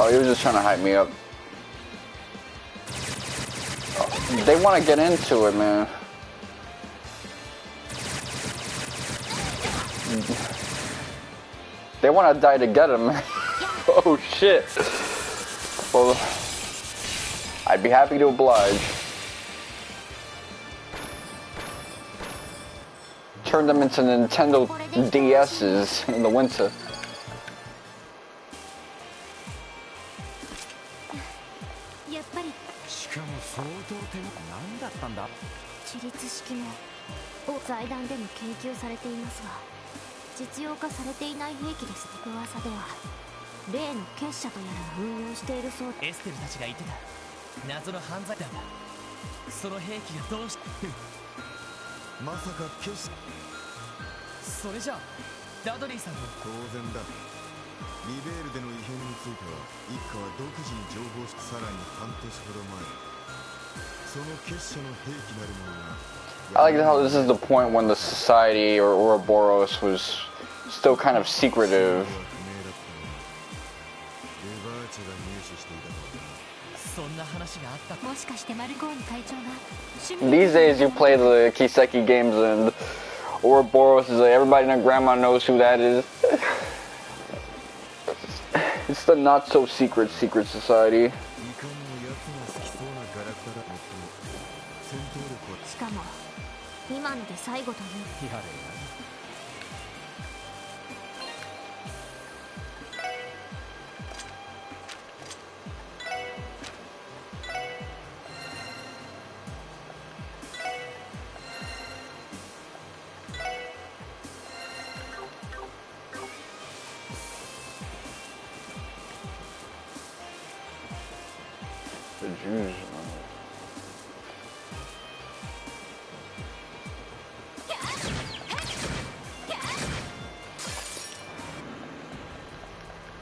Oh, he was just trying to hype me up. Oh, they want to get into it, man. They want to die to get him. Oh shit. Well, I'd be happy to oblige. Turn them into Nintendo DS's in the winter. 自律式の財団でも研究されていますが、実用化されていない兵器です。噂では例の結社とやらが運用しているそう。エステルたちが言ってた謎の犯罪だが、その兵器がどうしてまさか結社。それじゃあダドリーさんの。当然だ。リベールでの異変については一家は独自に情報して、さらに半年ほど前、その結社の兵器なるものが。I like how this is the point when the society or Ouroboros was still kind of secretive. These days you play the Kiseki games and Ouroboros is like everybody and their grandma knows who that is. It's the not so secret society. しかも今ので最後という。やれ。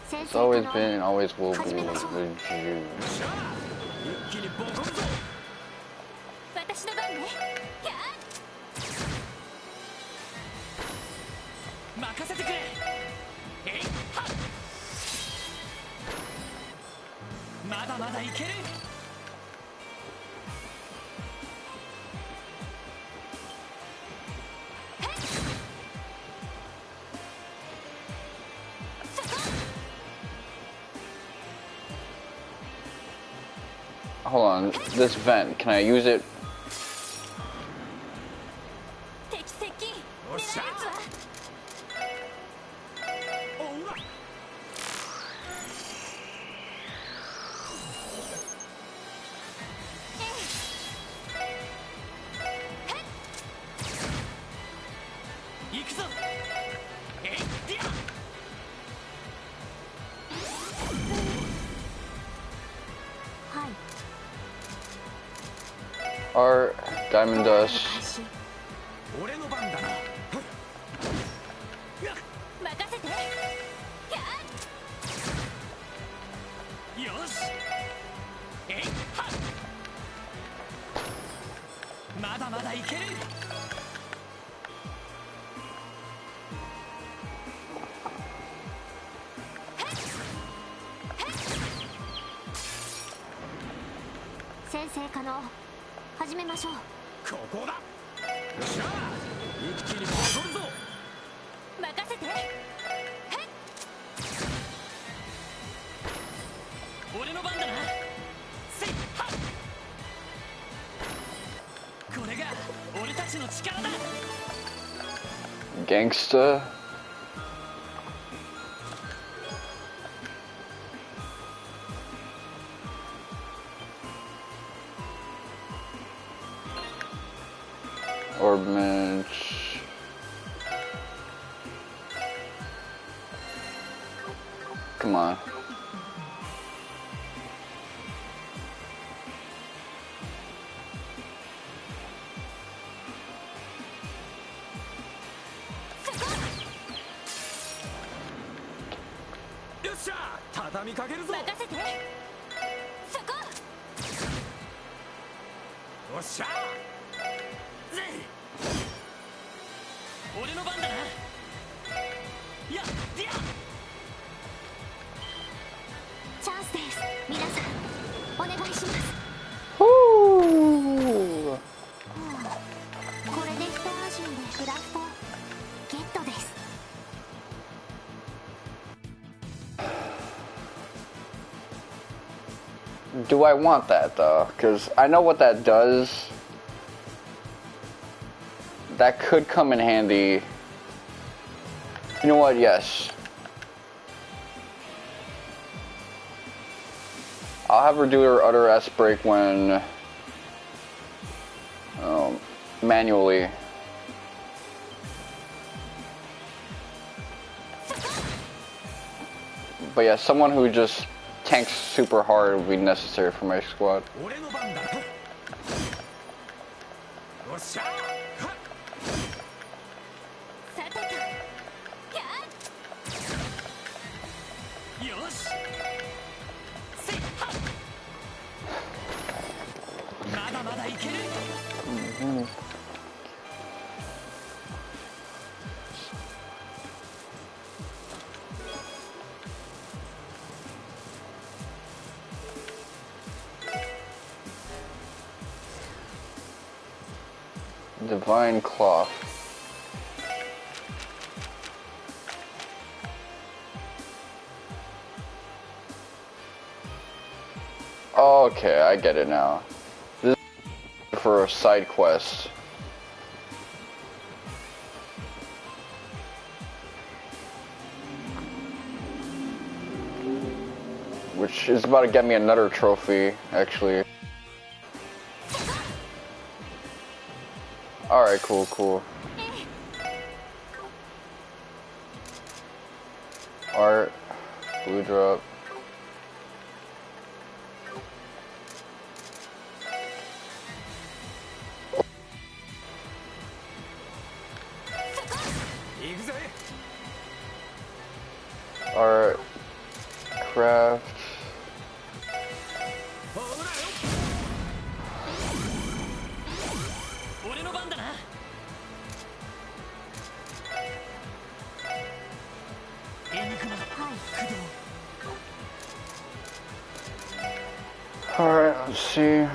It's always been and always will be the Jews. 私の番ね。任せてくれ。えいはっ。まだまだいける。Hold on, this vent, can I use it? Art, diamond dust. たちの力だ。 Gangsta. Orbmage. Come on. Do I want that though? Because I know what that does. That could come in handy. You know what? Yes. I'll have her do her utter S break when manually. But yeah, someone who just tanks super hard would be necessary for my squad. Divine Cloth. Okay, I get it now. This is for a side quest. Which is about to get me another trophy, actually. Alright, cool. Art, blue drop. Art, craft. Alright, let's see.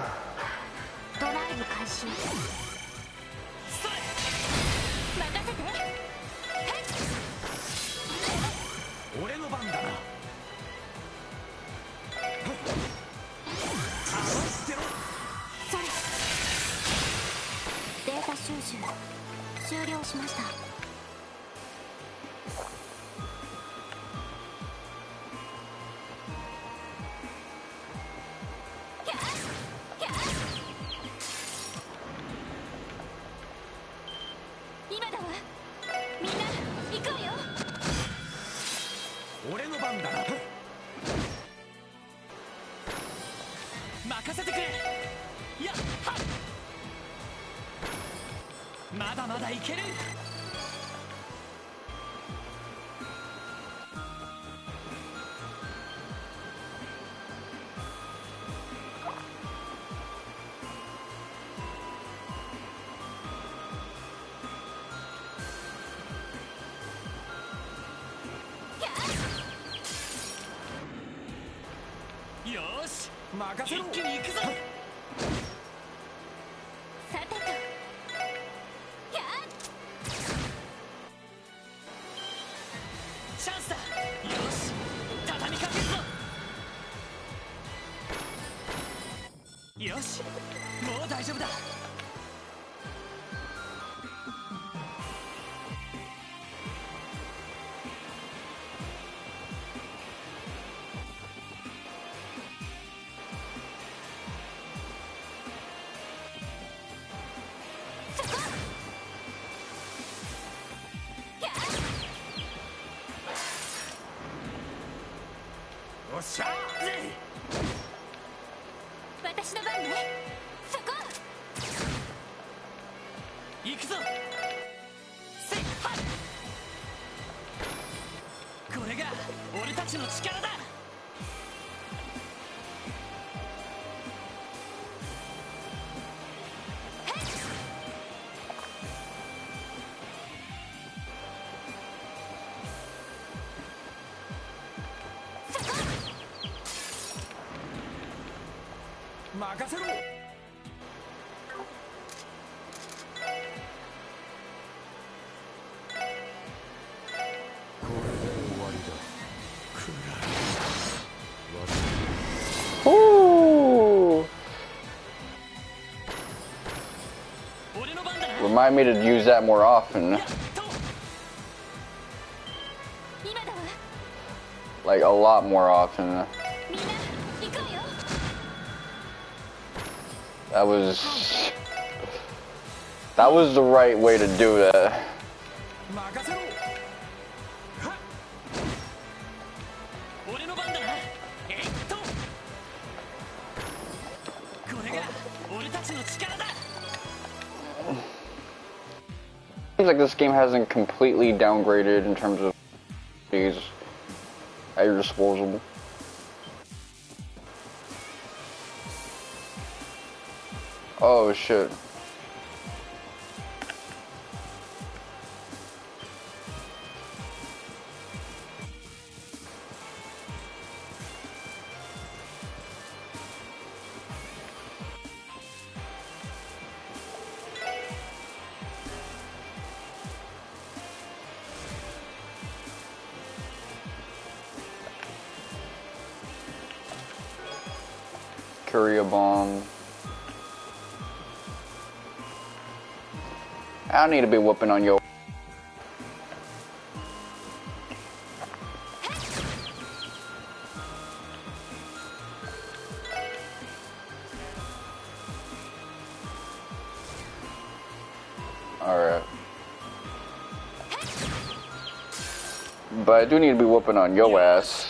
私の番ね。そこ。行くぞ。せいはっ。これが俺たちの力だ。任せろ。Ooh. Remind me to use that more often. Like a lot more often. That was the right way to do that. Seems like this game hasn't completely downgraded in terms of these at your disposal. Oh shit. Courier bomb. I don't need to be whooping on your. Alright. But I do need to be whooping on your ass.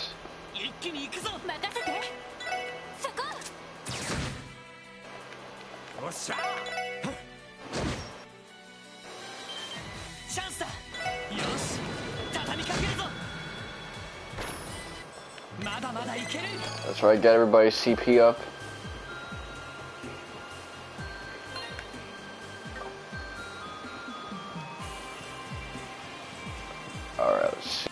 That's right, get everybody's CP up. Alright, let's see.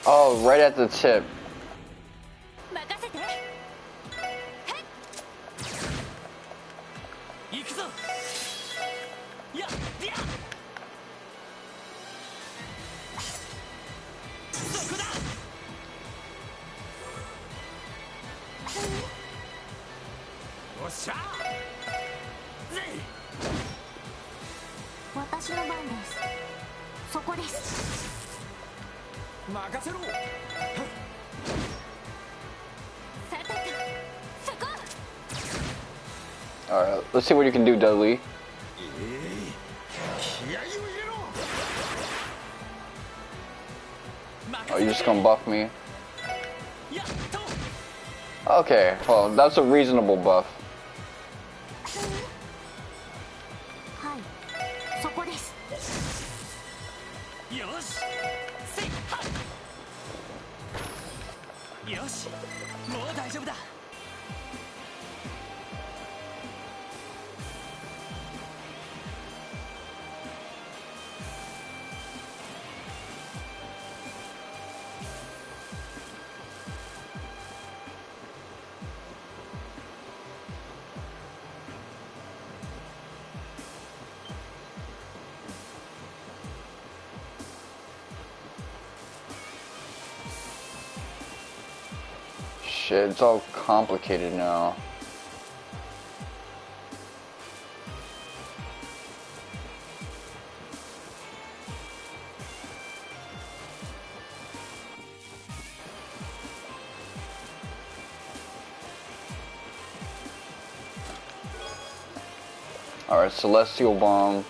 Oh, right at the tip. Alright, let's see what you can do, Dudley. Oh, you just gonna buff me? Okay, well, that's a reasonable buff. Shit, it's all complicated now. Alright, Celestial Bomb.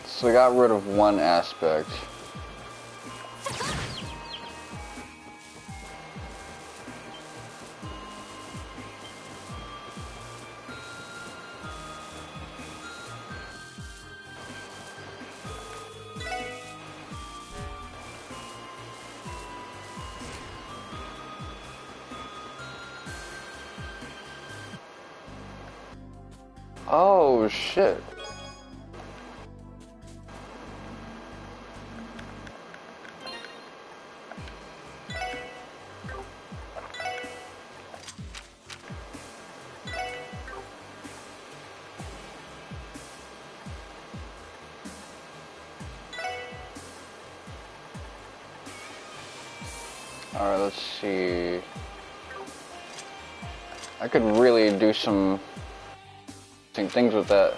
So I got rid of one aspect. Oh shit. Alright, let's see. I could really do some things with that.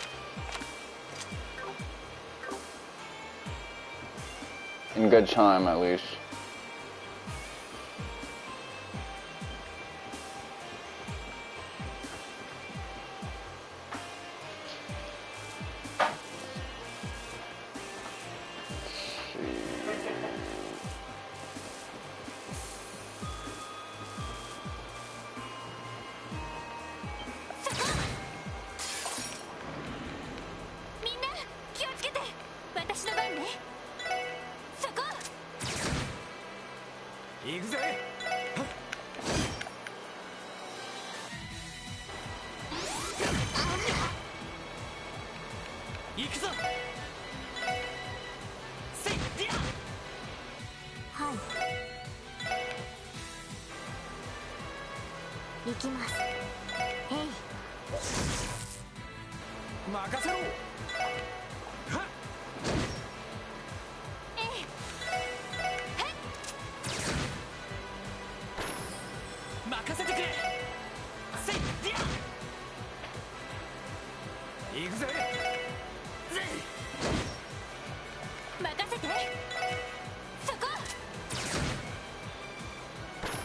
In good time, at least.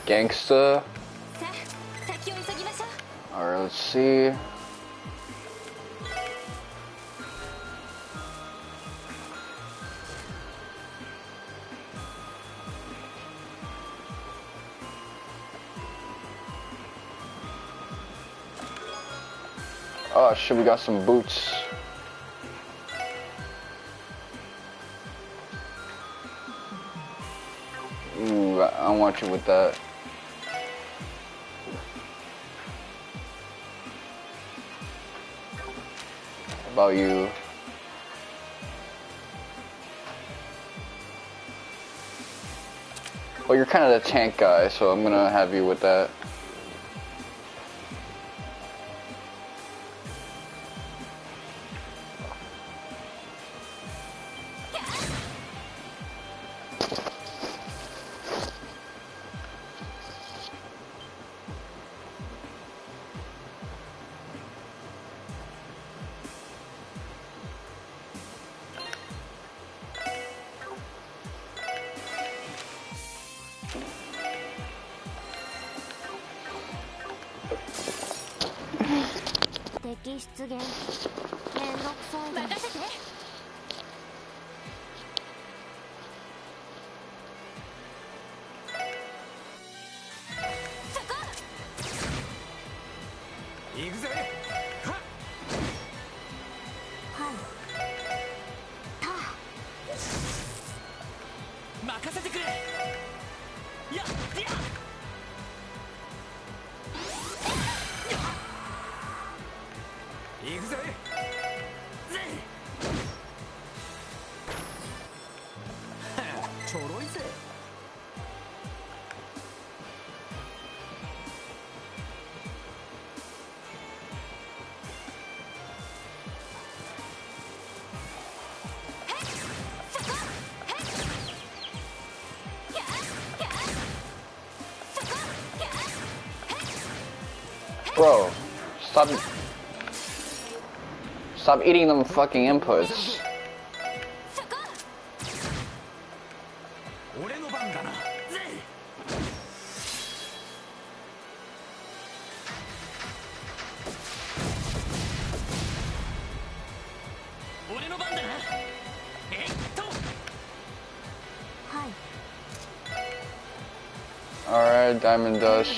Gangsta. Alright, let's see. Oh shit, we got some boots. Ooh, I don't want you with that. About you. Well, you're kind of the tank guy, so I'm gonna have you with that. Bro, stop eating them fucking inputs. Alright, diamond dust.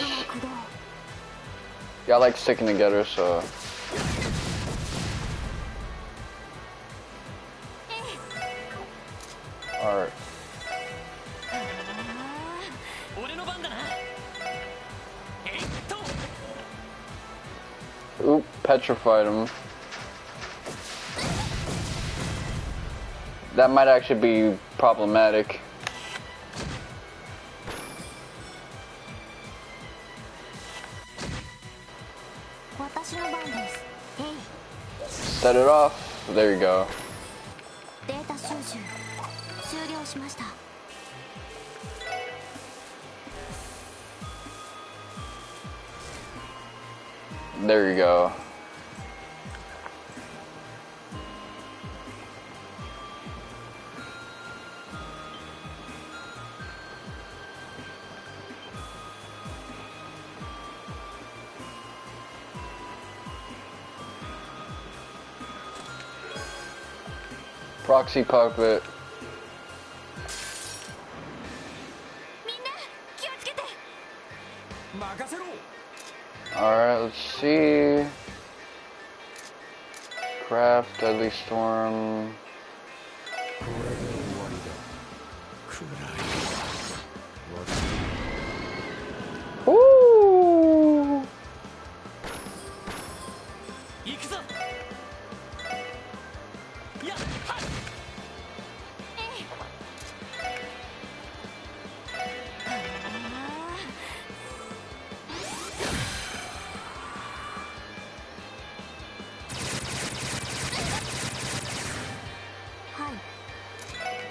Yeah, I like sticking together, so. Alright. Oop, petrified him. That might actually be problematic. Set it off. There you go. There you go. Proxy puppet. Alright, let's see. Craft, Deadly Storm. Woo!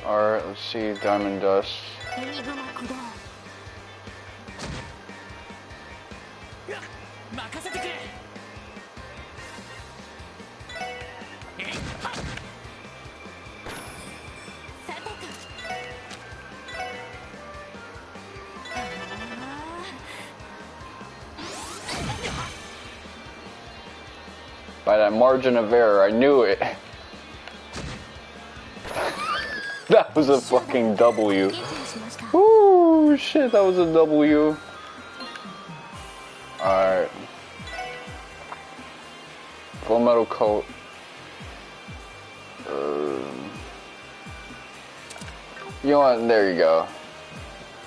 Alright, let's see, diamond dust. By that margin of error, I knew it. That was a fucking W. Ooh, shit, that was a W. Alright. Full metal coat. You know what? There you go.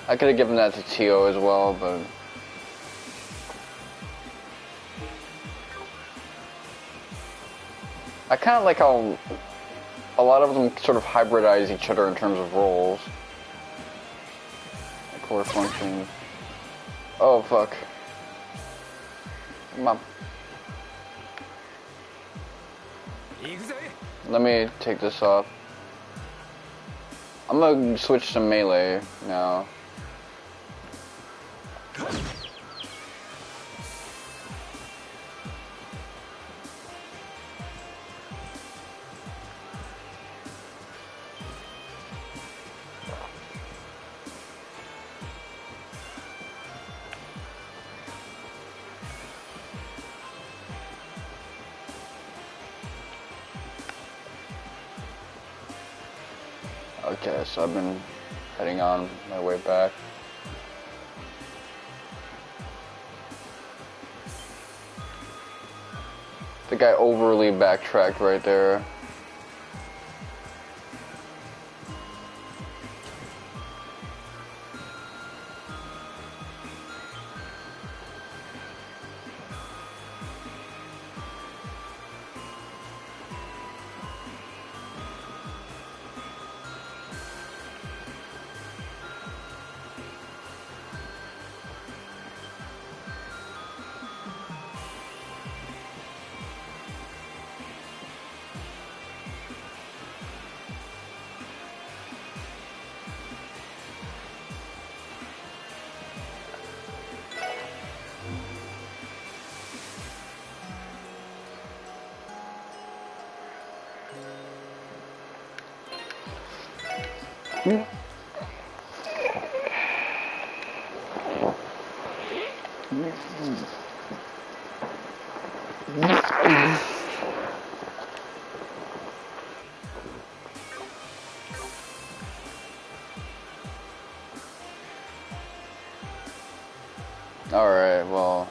I could have given that to Tio as well, but... I kind of like how a lot of them sort of hybridize each other in terms of roles. Like core functions. Oh, fuck. Mom. Let me take this off. I'm gonna switch to melee now. Okay, so I've been heading on my way back. I think I overly backtracked right there. Alright, well,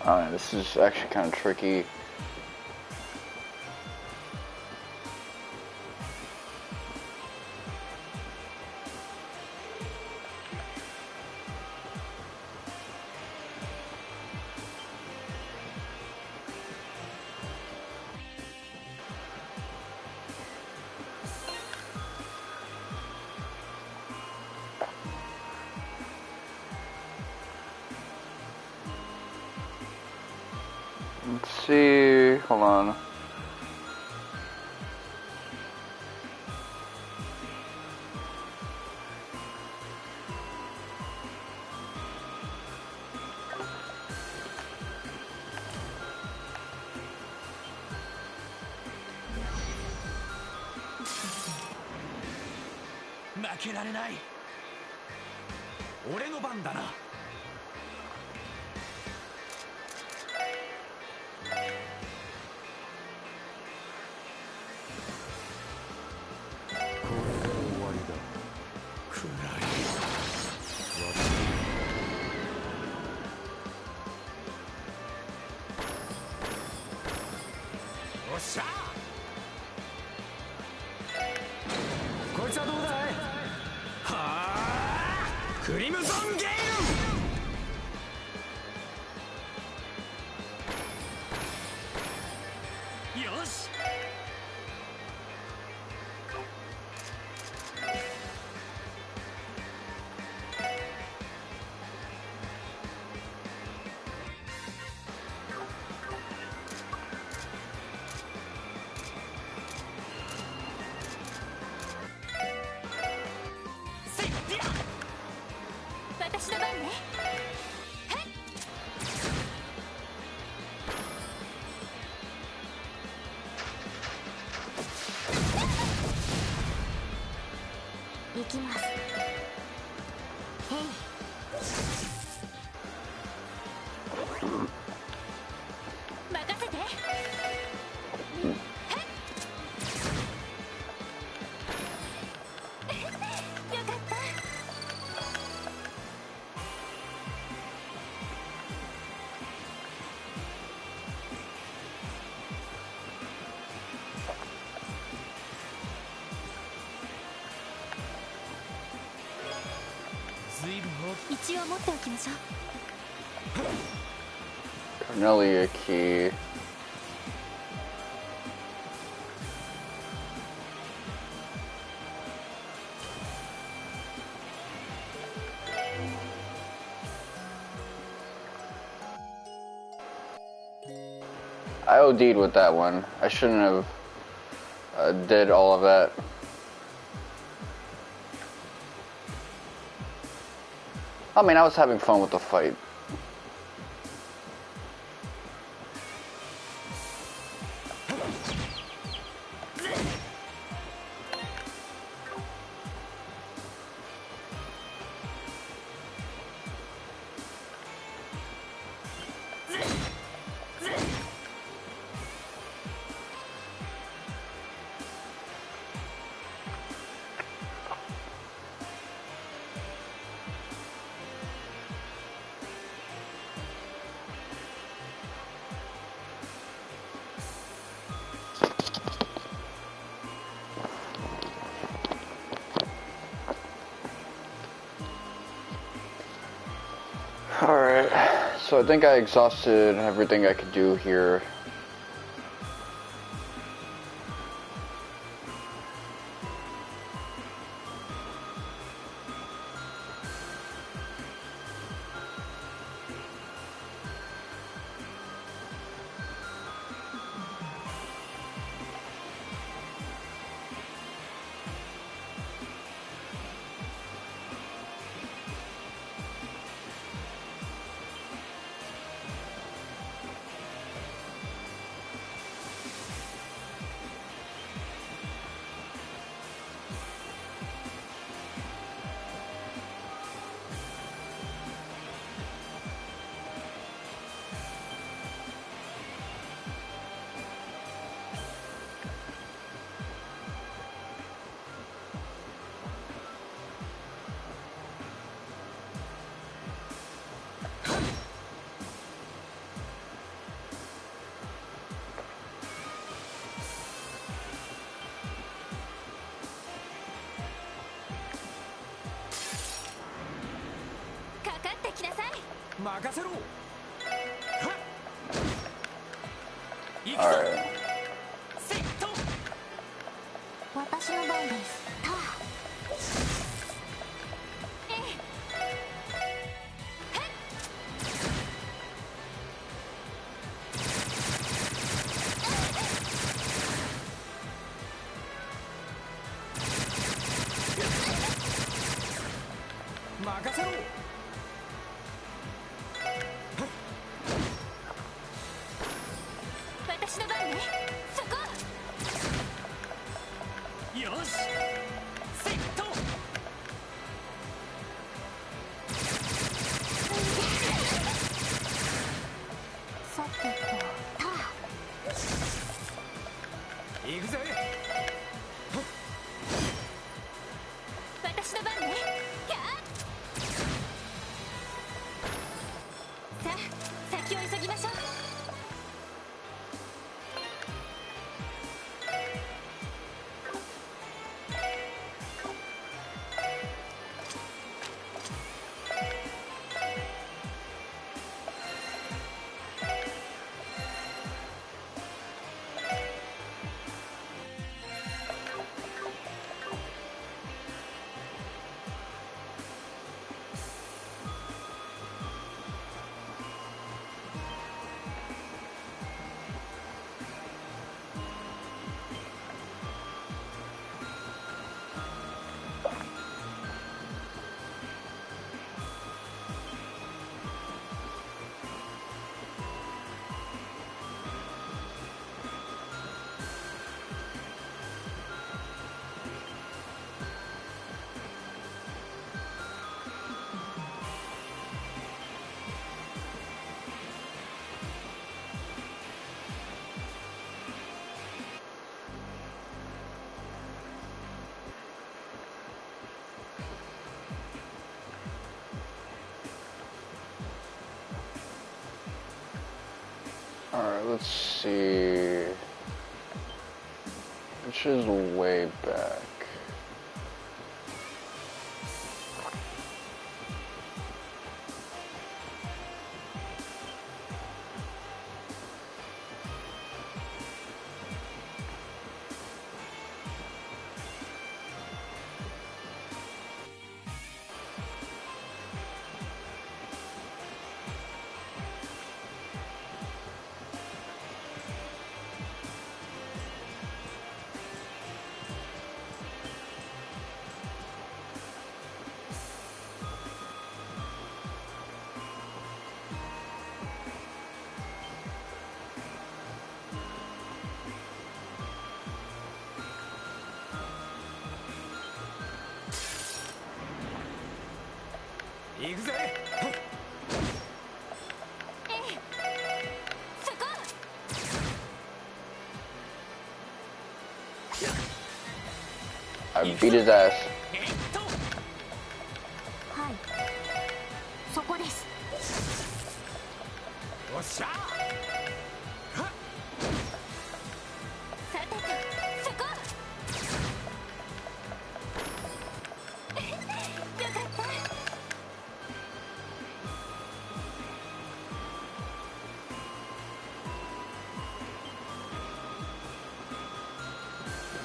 I don't know, this is actually kind of tricky. Let's see, hold on.行きます。任せて。よかった。一応持っておきましょう。Cornelia key. I OD'd with that one. I shouldn't have did all of that. I mean, I was having fun with the fight. Alright, so I think I exhausted everything I could do here. 任せろ。 Alright. 私の番です。ター。任せろ。私の番ね。そこ。よしセット。さてと、ター。行くぜ。私の番ね。やっ。さあ、先を急ぎましょう。Alright, let's see. Which is way back.行くぜ。そこ。 I beat his ass. はい。そこです。おっしゃ。さてと、そこ。よかった。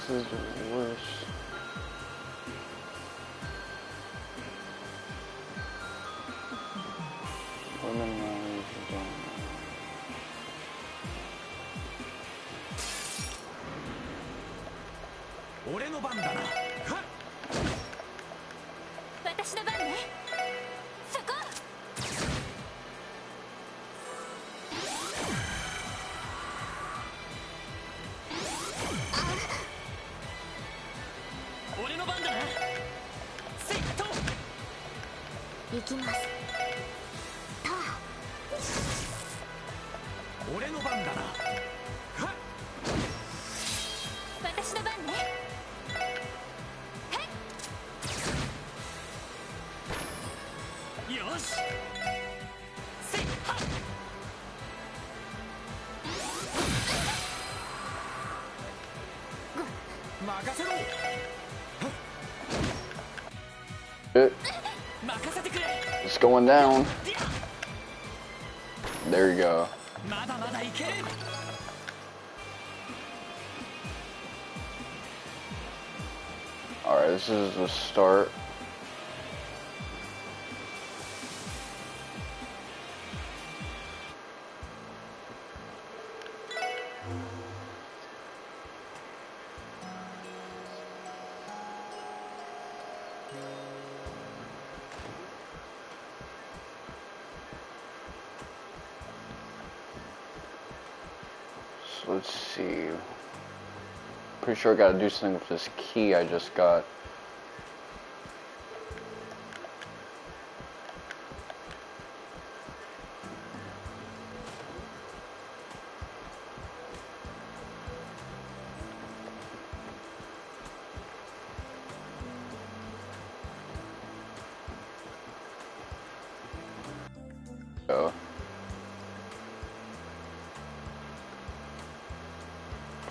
This is worse. Women 俺の番だな。私の番ね。そこ。俺の番だな。セット。行きます。ター。俺の番だな。私の番ね。よしセッハ任せろ。It. 任せてくれ。 It's going down. There you go. まだまだいける。 Alright, this is the start. So let's see. Pretty sure I gotta do something with this key I just got. Go.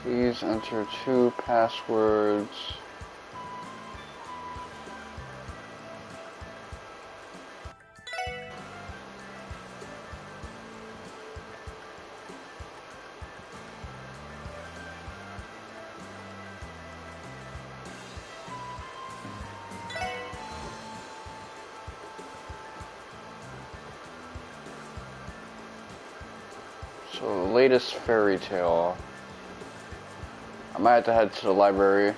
Please enter 2 passwords. So the latest fairy tale. I might have to head to the library.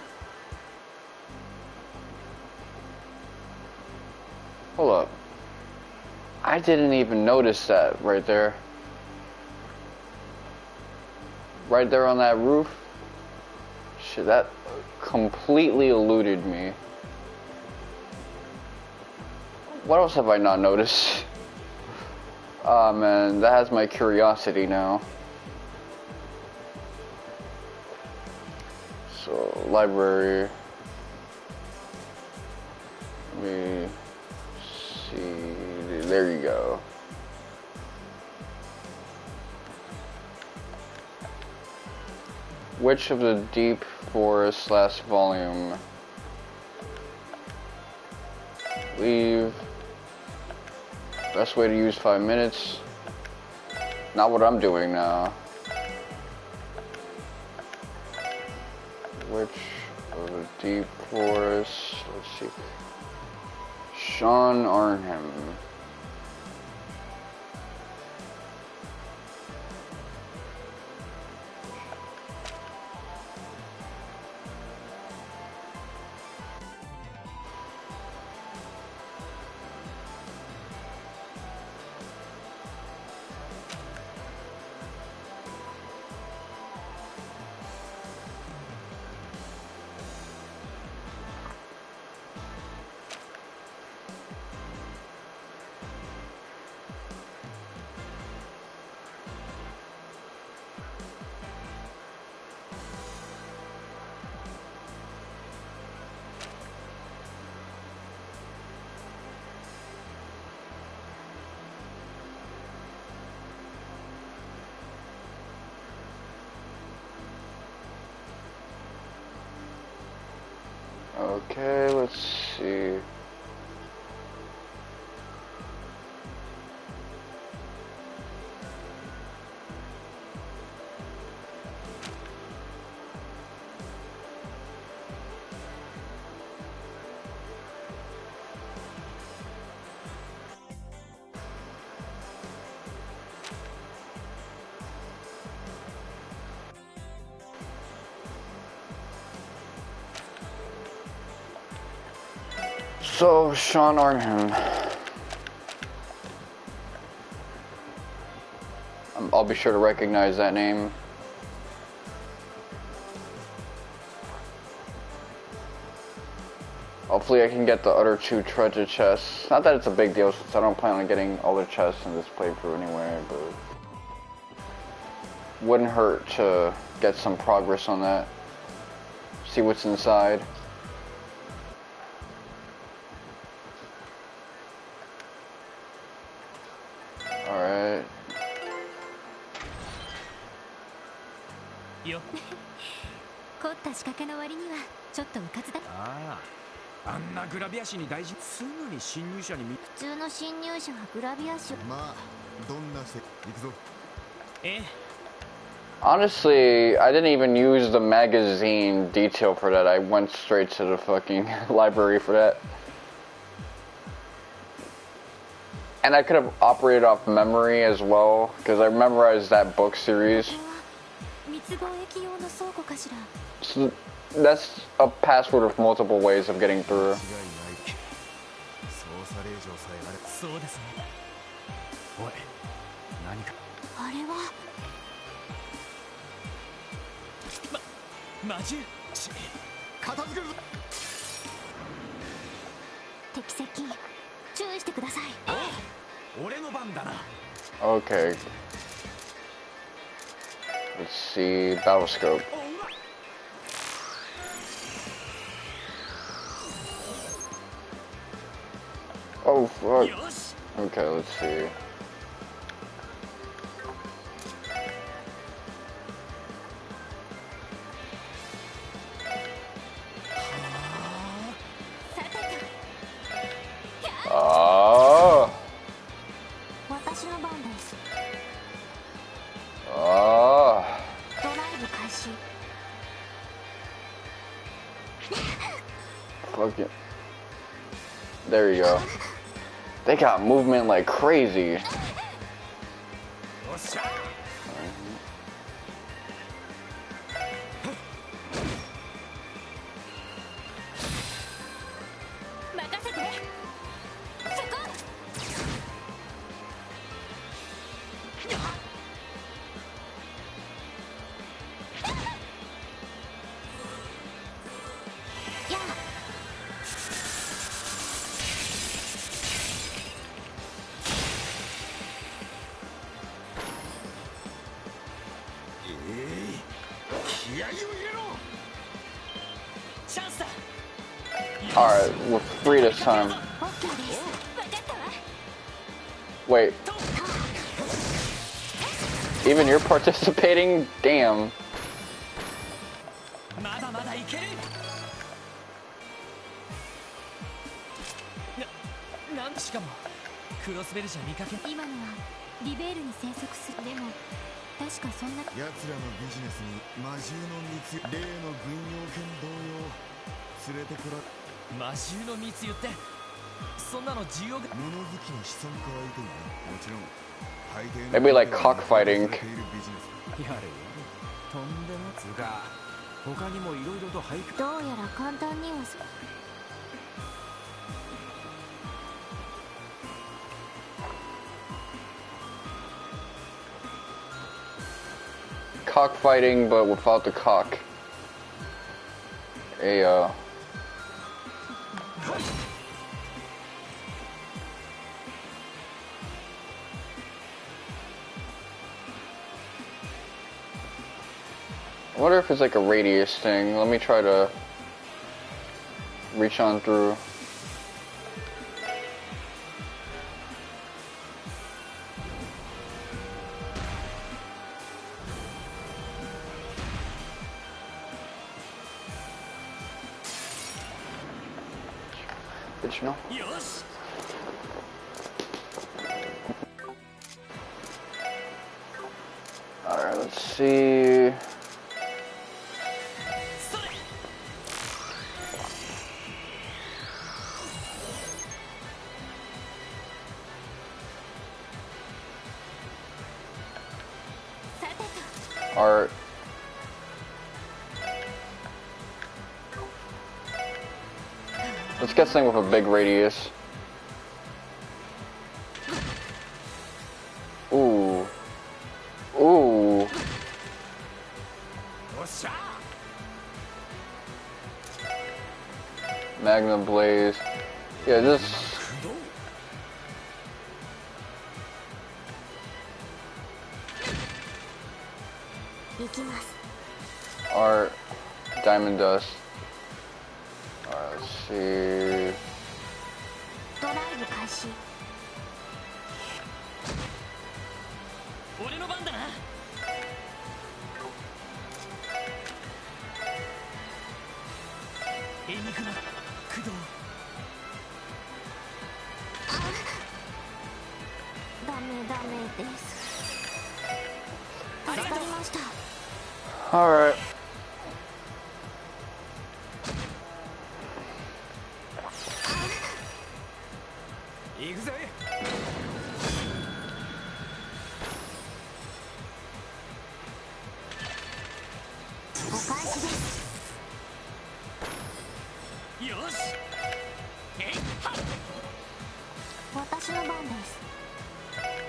Hold up. I didn't even notice that right there. Right there on that roof. Shit, that completely eluded me. What else have I not noticed? Ah, man, that has my curiosity now. So, library. Let me see. There you go. Which of the deep forest last volume? Leave. Best way to use 5 minutes. Not what I'm doing now. Which of the deep forest? Let's see. Sean Arnhem. Okay, let's see. So, Sean Arnhem. I'll be sure to recognize that name. Hopefully I can get the other 2 treasure chests. Not that it's a big deal since I don't plan on getting all the chests in this playthrough anyway, but wouldn't hurt to get some progress on that. See what's inside. Alright. 凝った仕掛けの割にはちょっとうかつだ。ああ、あんなグラビア誌に大事すぐに侵入者に見普通の侵入者がグラビア誌をまあどんなせ行くぞ。ええ Honestly, I didn't even use the magazine detail for that. I went straight to the fucking library for that. And I could have operated off memory as well, because I memorized that book series. 密貿易用の倉庫かしら。 So that's a password of multiple ways of getting through. 違いない。捜査令状さえあれば。そうですね。おい何かあれは魔獣片付けるぞ。敵接近。注意してください。俺の番だな。 Okay. Let's see. Battle scope. Oh, fuck. よし Okay, let's see. Oh. 私の番です。 Oh. ドライブ開始。 Fuck it. There you go. They got movement like crazy. おっしゃ 任せて。そこ。やあ。気合を入れろ。チャンスだ Alright, we're free this time. オッケーです。分かったわ。 Wait. Even you're participating? Damn. まだまだいけるなんしかもクロスベルじゃ見かけ今のはリベールに生息する。でも確かそんな。奴らのビジネスに魔獣の密例の軍用犬同様連れてこら魔獣の密輸ってそんなの需要が物好きな資産家相手にね。もちろん大抵の Maybe like cockfighting. 連れているビジネスやれやれとんでもつうか他にもいろいろと配下どうやら簡単には。 Cockfighting, but without the cock. A, I wonder if it's like a radius thing. Let me try to reach on through. Did you know? よし Alright, let's see. それ さてと。 Art. Let's get something with a big radius. Ooh. Ooh. おっしゃ Magna Blaze. Yeah, this. 駆動 行きます。 Art. Diamond Dust. Alright, let's see. ドライブ開始。俺の番だなエニグマ駆動です。助かりました。 Alright.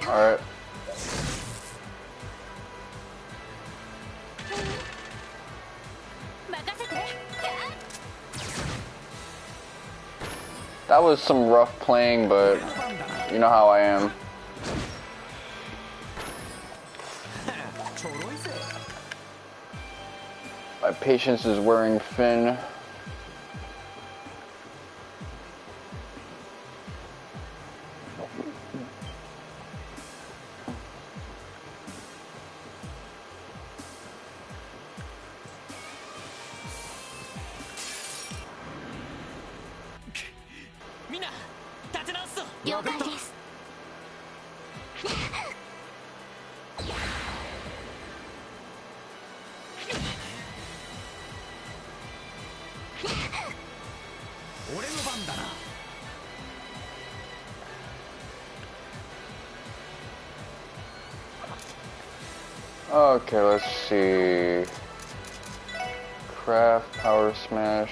Alright. That was some rough playing, but you know how I am. My patience is wearing thin. Okay, let's see. Craft, power smash.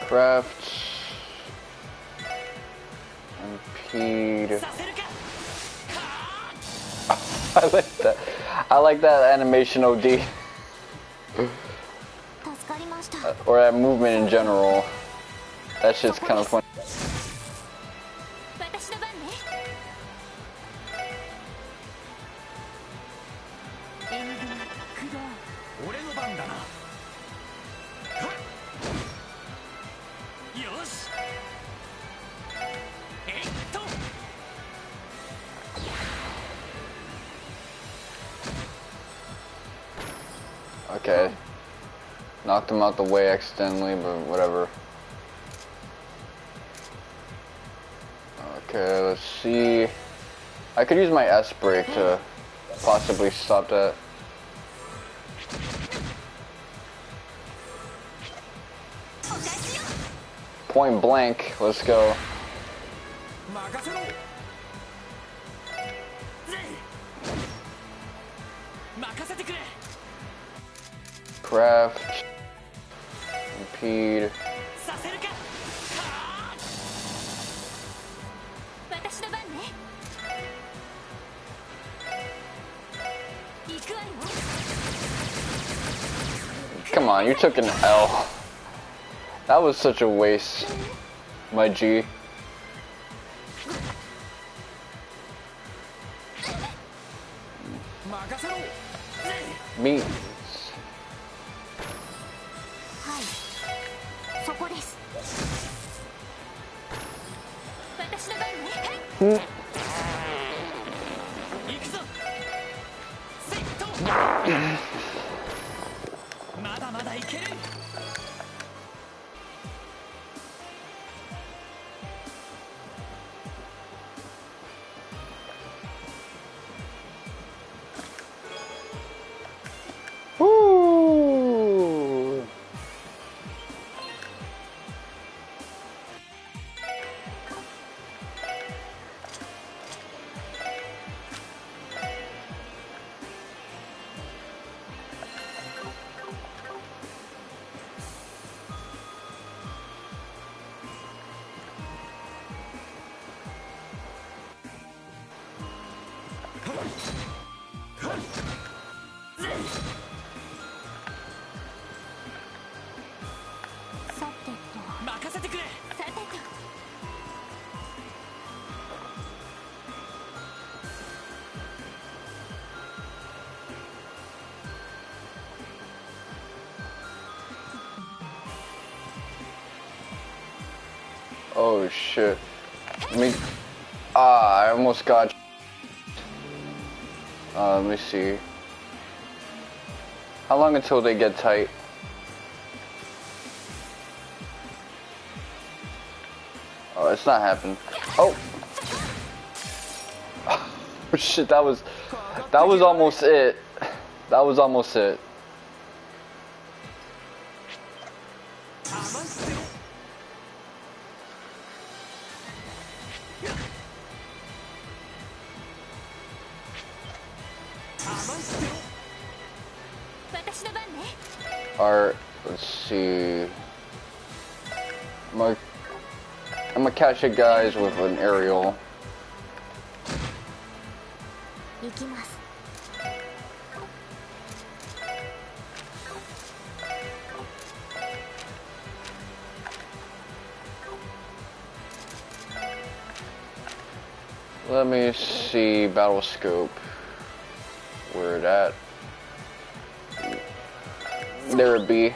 Craft. Impede. I like that. I like that animation OD. Or that movement in general. That shit's kind of funny. Okay. Knocked him out the way accidentally, but whatever. Okay, let's see. I could use my S break to possibly stop that. Point blank, let's go. Craft. Impede. Come on, you took an L. That was such a waste, my G. Meat. Oh shit. Ah, I almost got. Let me see. How long until they get tight? Oh, it's not happening. Oh. Oh shit, that was almost it. That was almost it. Alright, let's see. I'm gonna catch you guys with an aerial. Let me see battle scope. Where it at? There it be.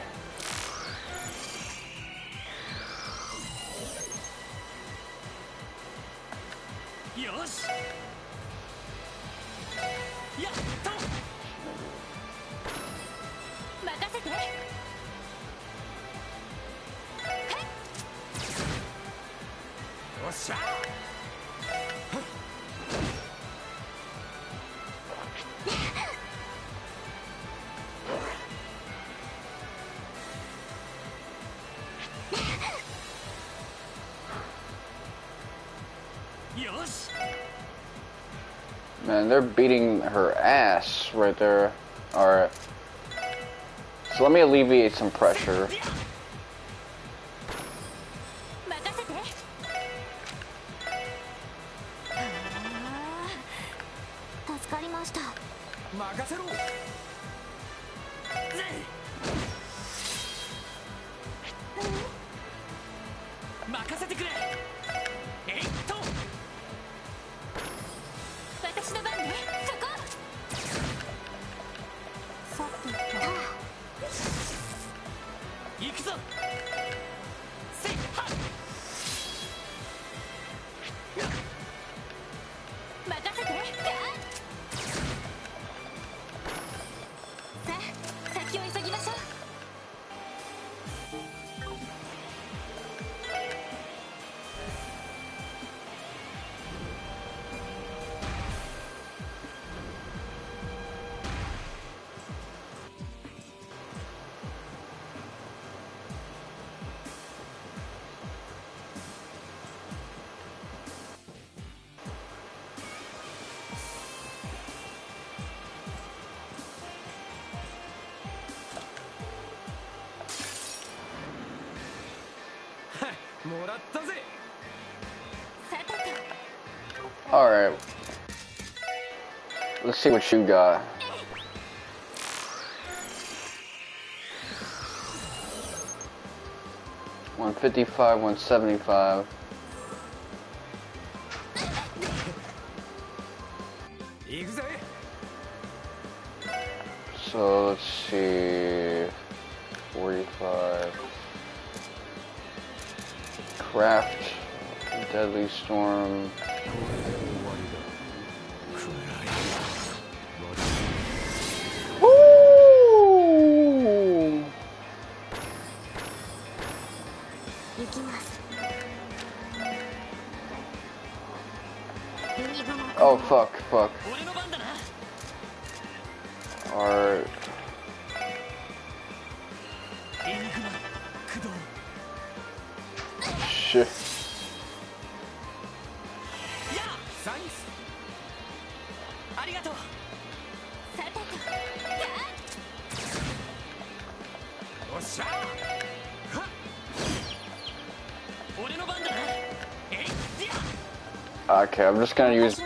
Man, they're beating her ass right there. Alright. So let me alleviate some pressure. Alright. Let's see what you got. $155, $175. So let's see. 45. Craft. Deadly Storm. Woo! Oh fuck, fuck. Alright. Shit. Okay, I'm just gonna use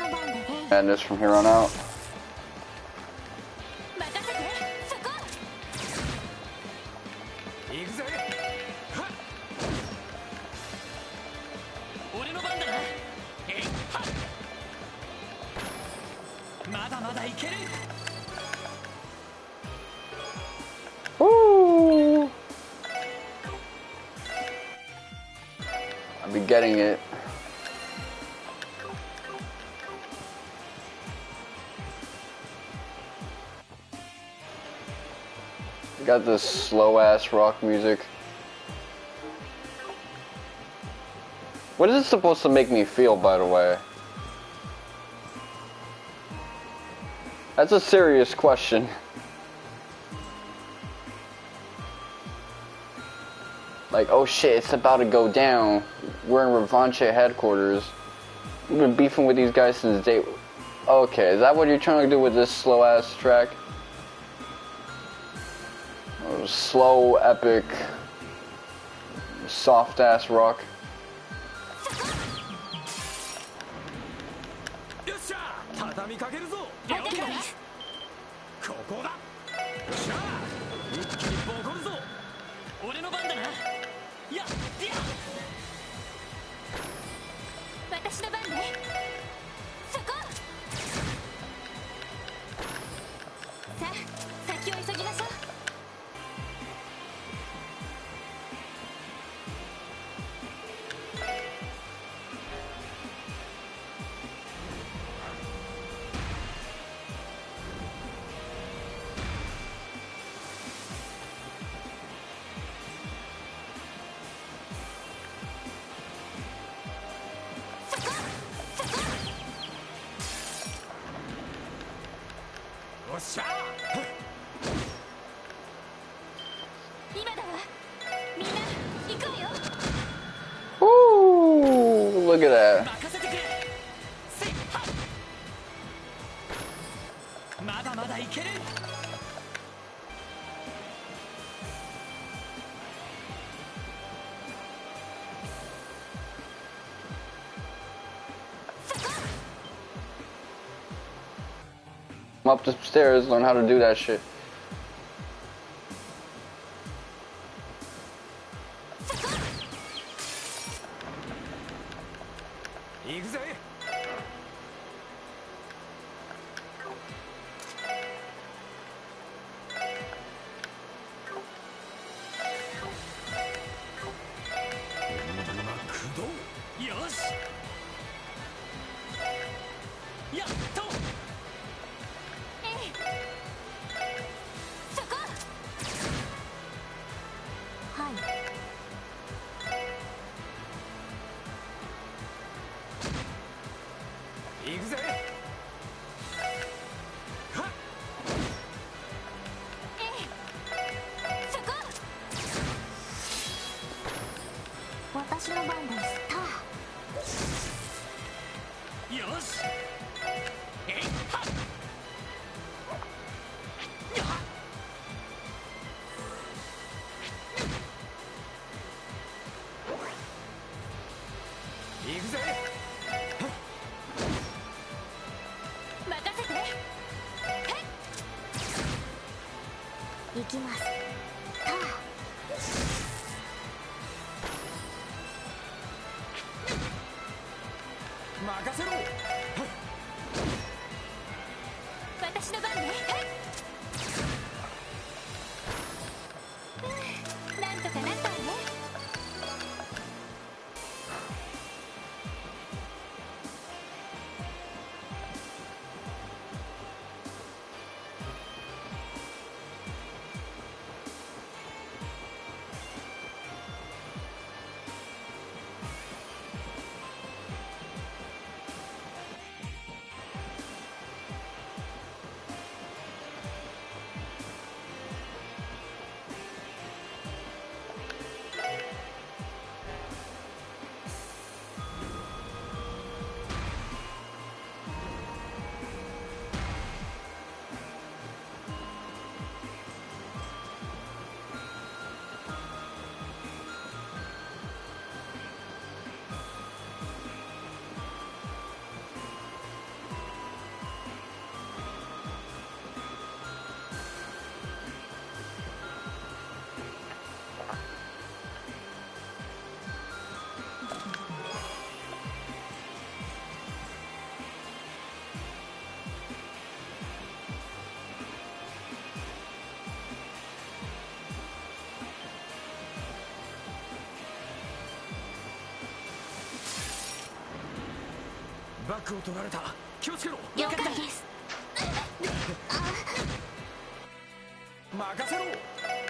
madness from here on out. Woo! I'll be getting it. Got this slow ass rock music. What is it supposed to make me feel, by the way? That's a serious question. Like, oh shit, it's about to go down. We're in Revache headquarters. We've been beefing with these guys since day... Okay, is that what you're trying to do with this slow ass track? Oh, slow, epic, soft ass rock. Ooh, look at that. I'm up the stairs, learn how to do that shit.バックを取られた。気をつけろ。了解です。任せろ。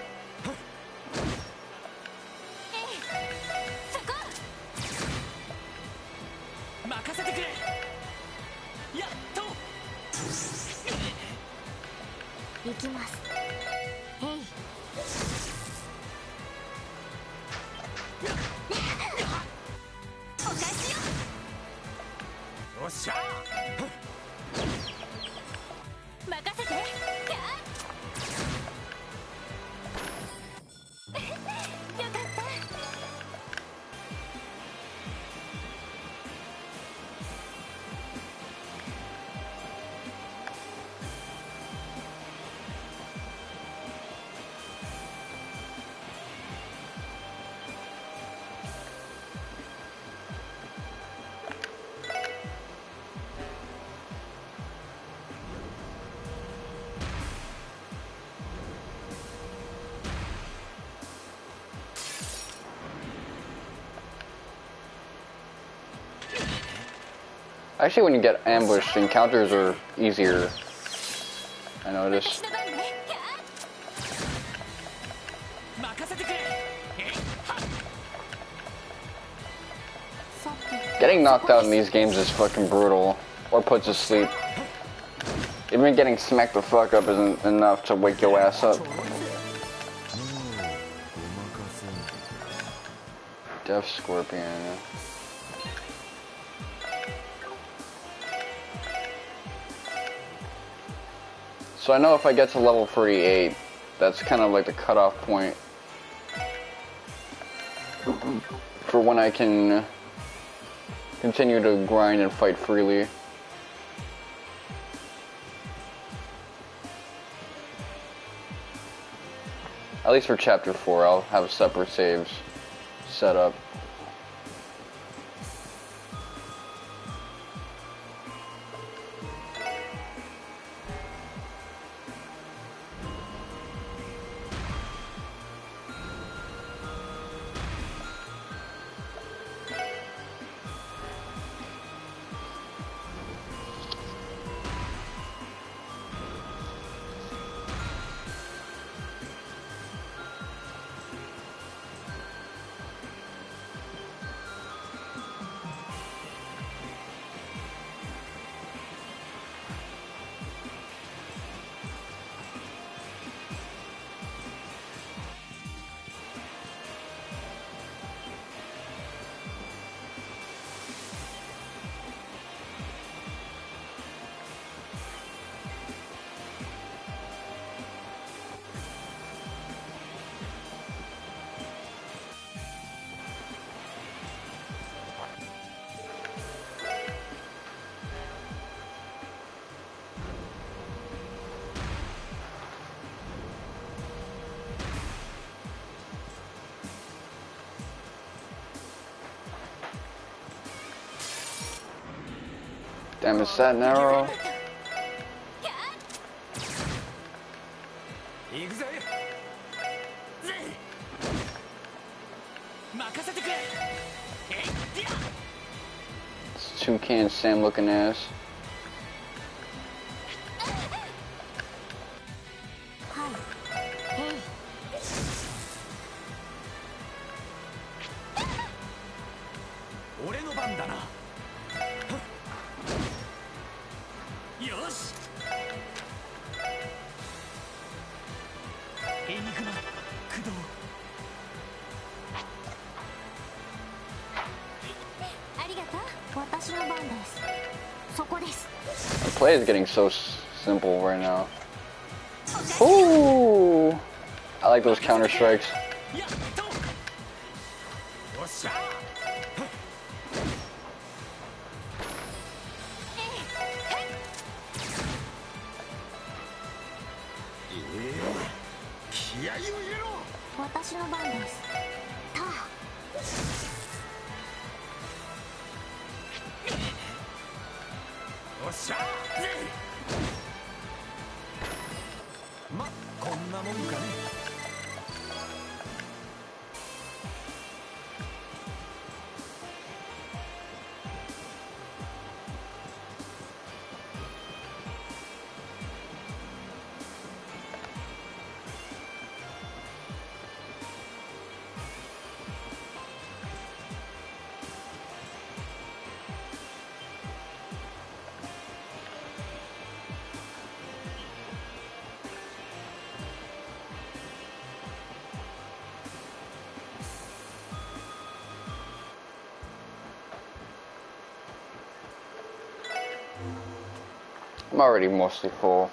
任せてくれ。やっと。行きます。へい。お返しよ。よっしゃ。任せて。よかった。Actually, when you get ambushed, encounters are easier. I noticed. 私の番ね。任せてくれ。さて。 Getting knocked out in these games is fucking brutal, or put to sleep. Even getting smacked the fuck up isn't enough to wake your ass up. もうごまかせん。 Death Scorpion. So I know if I get to level 38, that's kind of like the cutoff point for when I can continue to grind and fight freely. At least for chapter 4, I'll have separate saves set up. Damn, is that narrow? 行くぜ。任せてくれ。This toucan Sam looking ass. はい。へい。俺の番だな。よし。エニグマ駆動。ありがとう。私の番です。そこです。 The play is getting so simple right now. Ooh! I like those counter strikes. やっと。よっしゃ。気合を入れろ。私の番です。たあ。よっしゃ。ま、こんなもんかね。I'm already mostly full.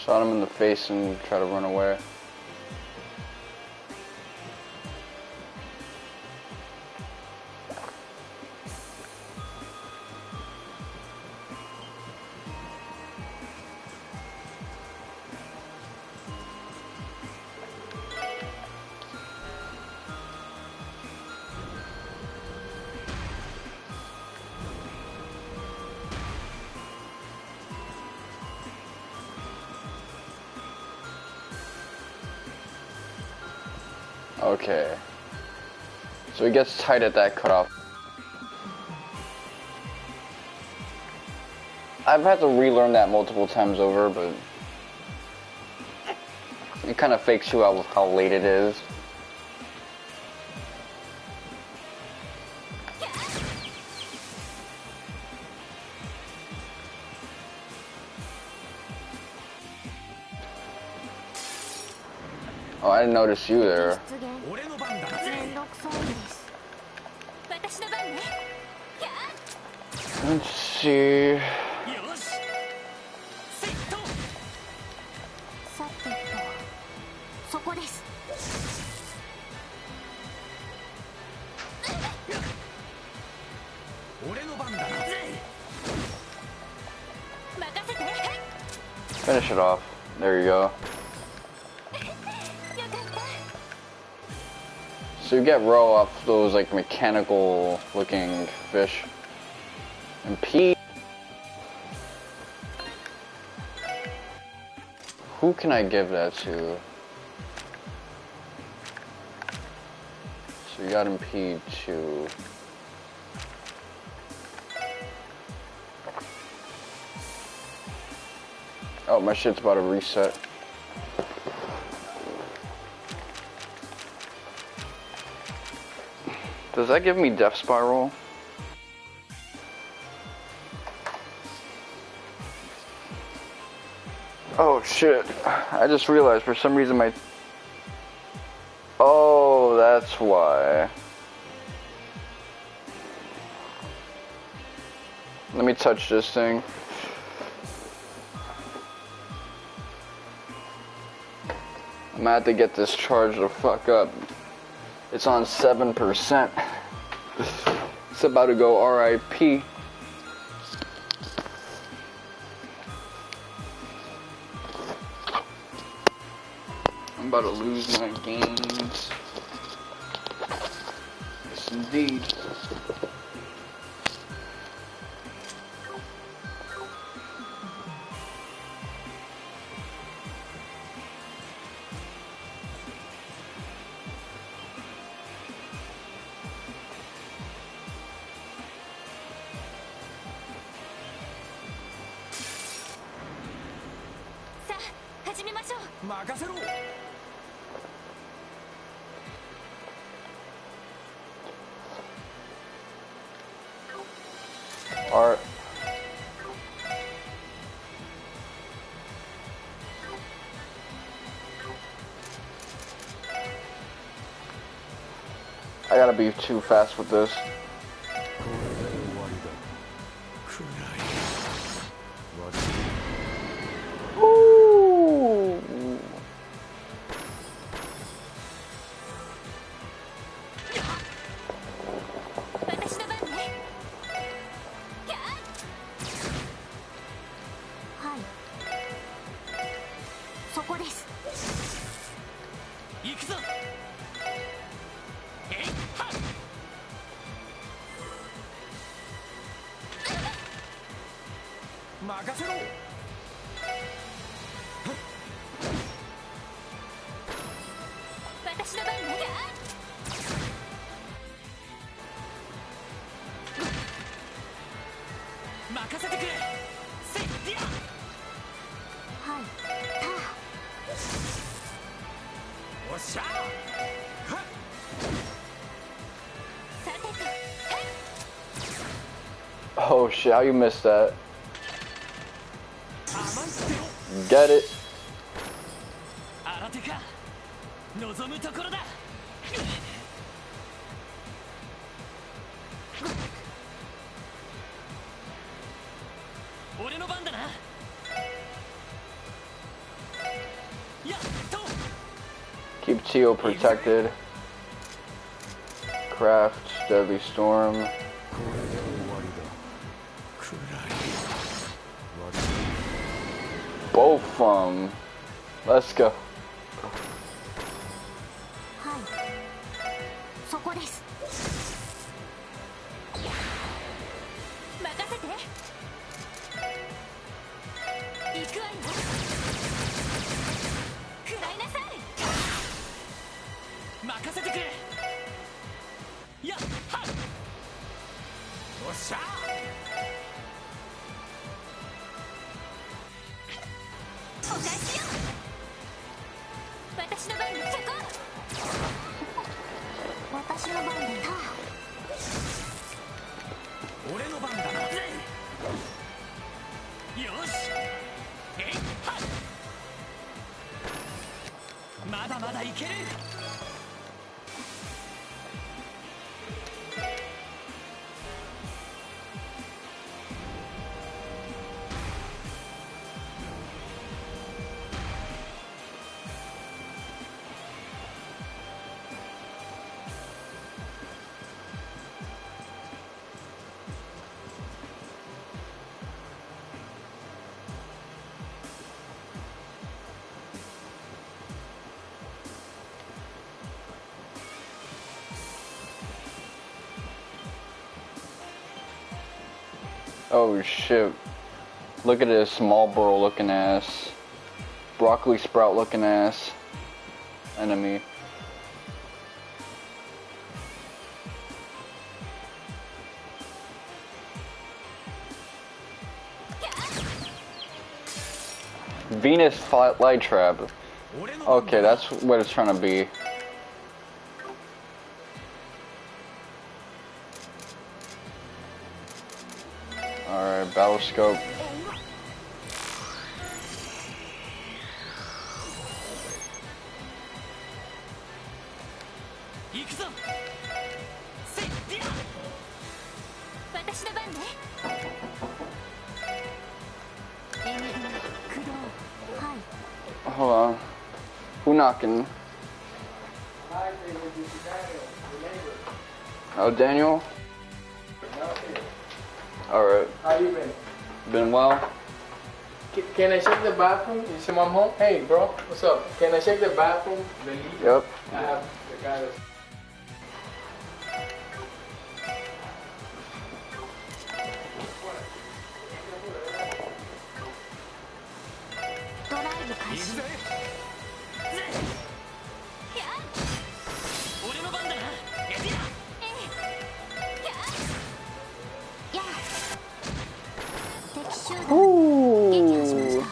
Shot him in the face and try to run away. Okay. So he gets tight at that cutoff. I've had to relearn that multiple times over, but it kind of fakes you out with how late it is. Oh, I didn't notice you there. Let's see. Finish it off. There you go. So you get row off those like mechanical looking fish. And P. Who can I give that to? So you got impede to. Oh, my shit's about to reset. Does that give me Death Spiral? Oh shit, I just realized for some reason my... Oh, that's why. Let me touch this thing. I'm gonna have to get this charged the fuck up. It's on 7%. It's about to go RIP. I'm about to lose my games. Yes, indeed. Alright. I gotta be too fast with this. Ooh. 任せろ。私の番ね。任せてくれ。せいディア。はい。おっしゃ。さてと。 Oh shit, how you missed that? 甘いってよ。 Get it? 新手か。望むところだ。俺の番だな。やっと。 Keep Tio protected. Craft, Deadly Storm. これで終わりだ。暗い。 Both let's go. はい。そこです。任せて。行くわよ。食らいなさい。任せてくれ。やっはっ。おっしゃ。お返しよ。私の番でそこ。私の番で俺の番だな。よし。えいはっ。まだまだいける。 Oh shit. Look at this Marlboro looking ass. Broccoli sprout looking ass. Enemy. Venus flytrap. Okay, that's what it's trying to be. Alright, battle scope. Hold on. Who knocking? Oh, Daniel? Alright. How you been? Been well? Can I check the bathroom? Is your mom home? Hey, bro, what's up? Can I check the bathroom? The lead? Yep. I have the guy that's... Ooh.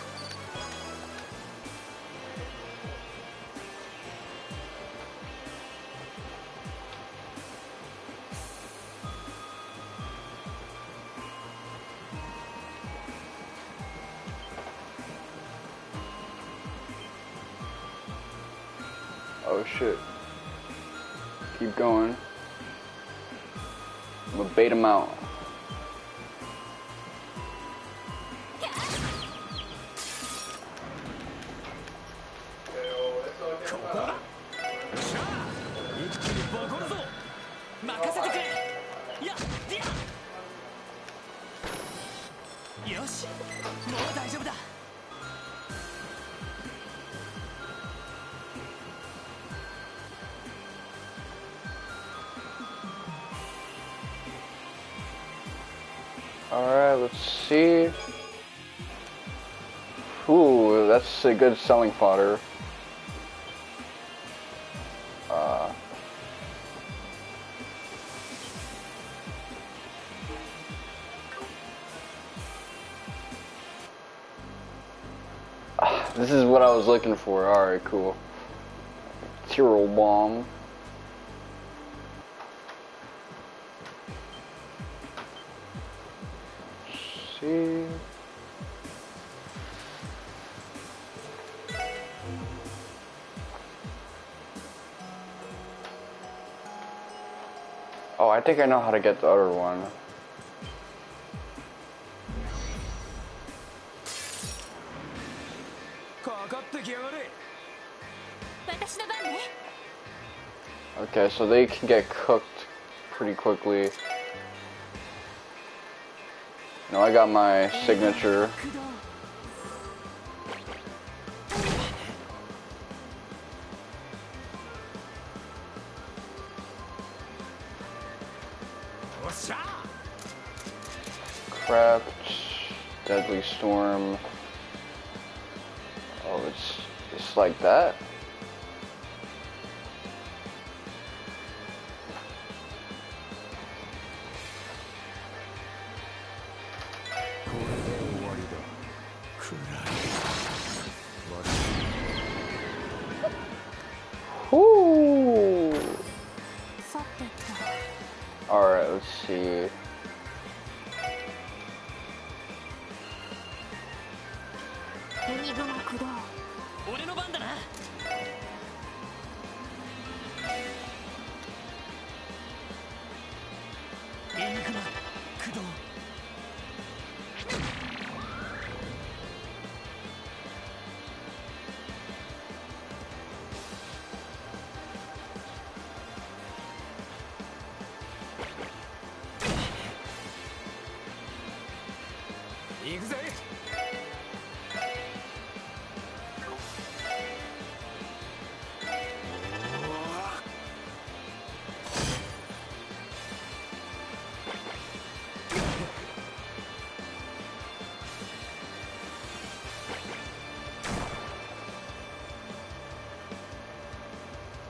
Oh shit. Keep going. I'm gonna bait him out. Alright, let's see. Ooh, that's a good selling fodder. This is what I was looking for. Alright, cool. Tyrol bomb. See. Oh, I think I know how to get the other one. Okay, so they can get cooked pretty quickly. Now I got my signature. Craft, Deadly Storm. Oh, it's like that. Whoo! Alright, let's see.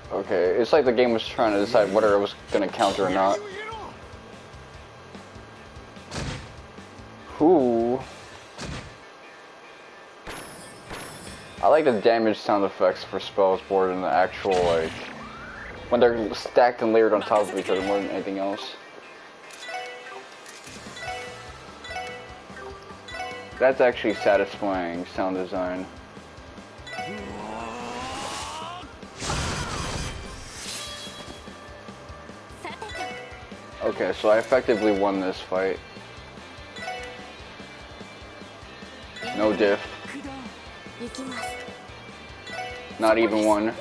Okay, it's like the game was trying to decide whether it was gonna counter or not. Ooh. I like the damage sound effects for spells more than the actual, like, when they're stacked and layered on top of each other more than anything else. That's actually satisfying sound design. Okay, so I effectively won this fight. No diff. Not even one.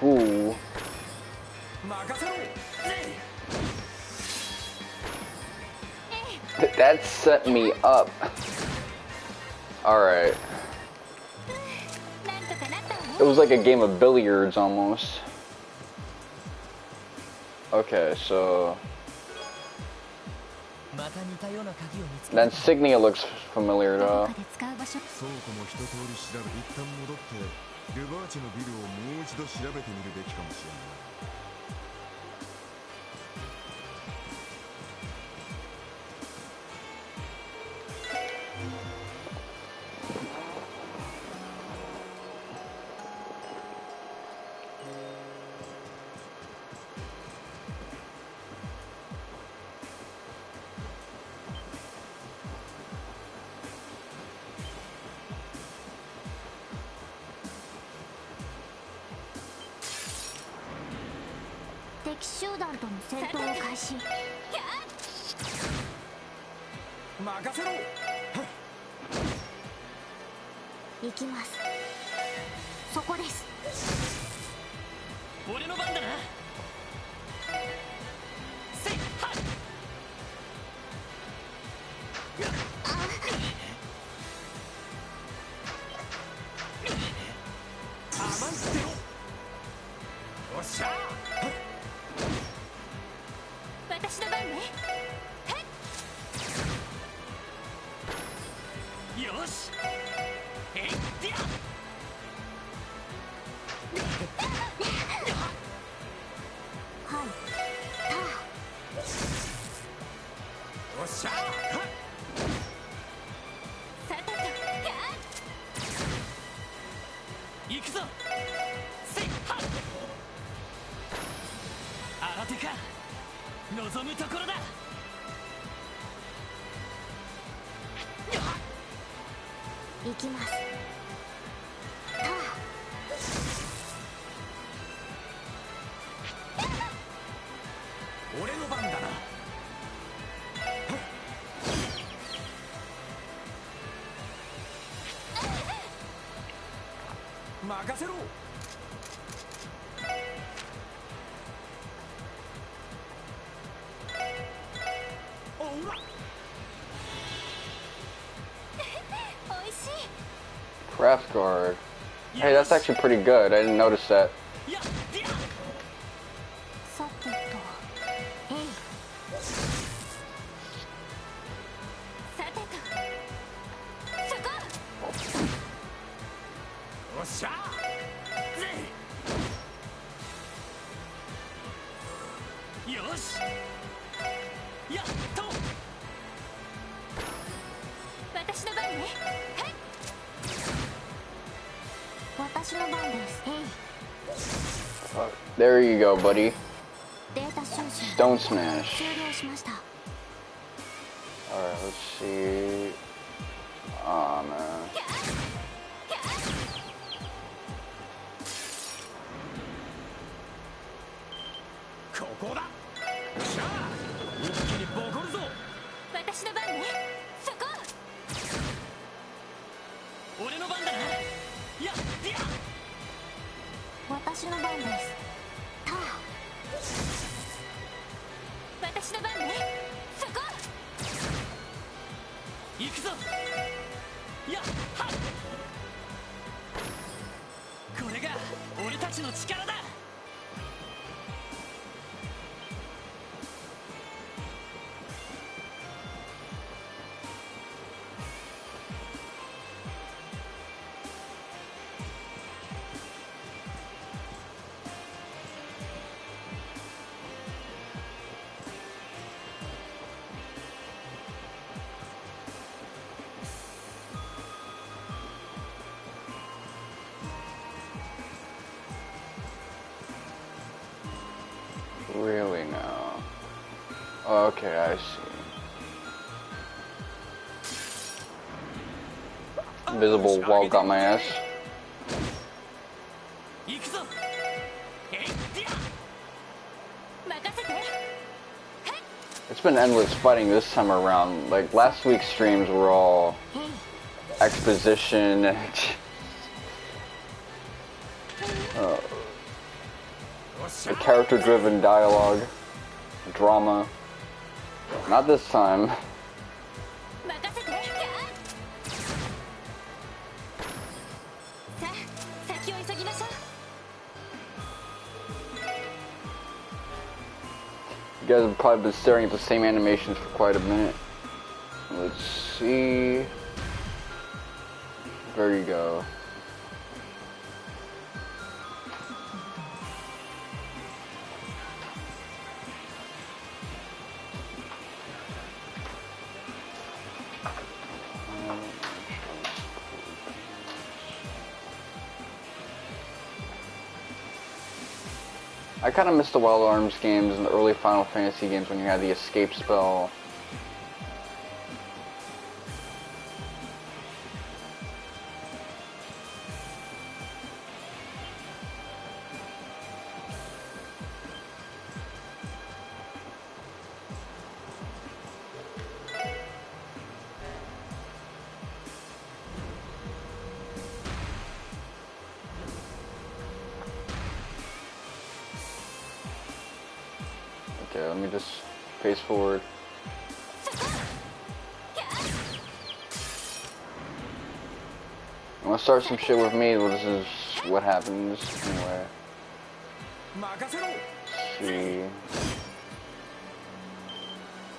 Ooh. That set me up. Alright. It was like a game of billiards almost. Okay, so that insignia looks familiar though. 倉庫も一通り調べ、一旦戻ってルバーチェのビルをもう一度調べてみるべきかもしれない。敵集団との戦闘を開始。任せろ。行きます。そこです。俺の番だな。せいはっ。甘んじてろ。おっしゃ。私の番。行くぞ。せっはっ。新手か。望むところだ。行きます。俺の番だな。任せろ。おら。おいしい。 Craft guard. Hey, that's actually pretty good. I didn't notice that. やっやっ。さてと、えい。さてと、そこ。おっしゃぜ。よし。やっと。私の番ね。はい。私の番です。えい。There you go, buddy. データ収集 Stone smash. 終了しました。 Alright, let's see. Aw, man. ここだ。しゃあ一気にボコるぞ。私の番ね。そこ。俺の番だな。やっやっ。私の番です。ター。私の番ね。そこ。行くぞ。やっはっ。これが俺たちの力だ。Really now? Okay, I see. Invisible wall got my ass. 行くぞ。えいっや。任せて。 It's been endless fighting this time around. Like, last week's streams were all exposition and the character-driven dialogue, drama. Not this time. 任せて。さあ、先を急ぎましょう。 You guys have probably been staring at the same animations for quite a minute. Let's see. There you go. I kind of miss the Wild Arms games and the early Final Fantasy games when you had the escape spell. Okay, let me just pace forward. You wanna start some shit with me? Well, this is what happens anyway. 任せろ。 See.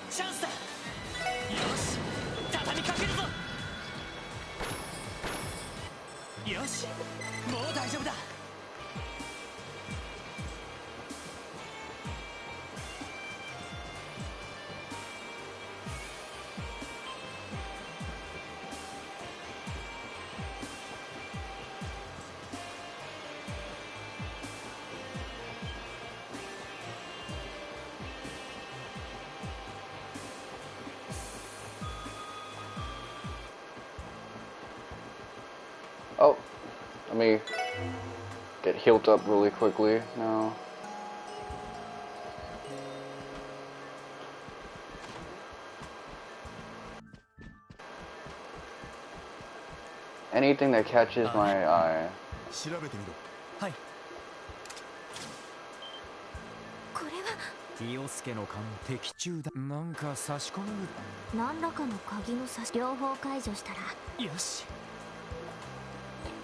チャンスだ。よし、畳みかけるぞ。よし、もう大丈夫だ。Let me get healed up really quickly now. Anything that catches my eye. 調べてみろ。はい。これは清介の勘的中だ。なんか差し込む。何らかの鍵の差し両方解除したらよし。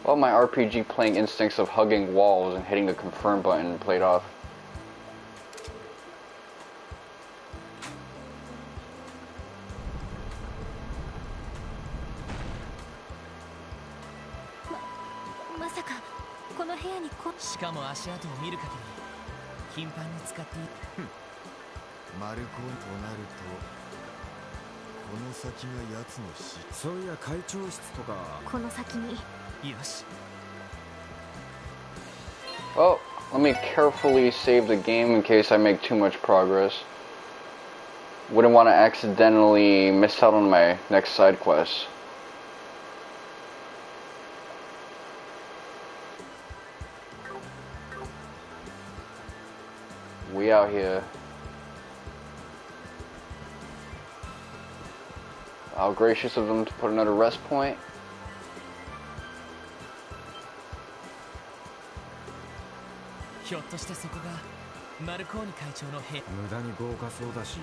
Well, my RPG playing instincts of hugging walls and hitting the confirm button played off. まさかこの部屋にしかも足跡を見る限り頻繁に使っている。マルコンとなるとこの先が奴の死。そういや会長室とか。この先に。よし。 Oh, let me carefully save the game in case I make too much progress. Wouldn't want to accidentally miss out on my next side quest. We out here. How gracious of them to put another rest point. ひょっとしてそこがマルコーニ会長の部屋。無駄に豪華そうだし、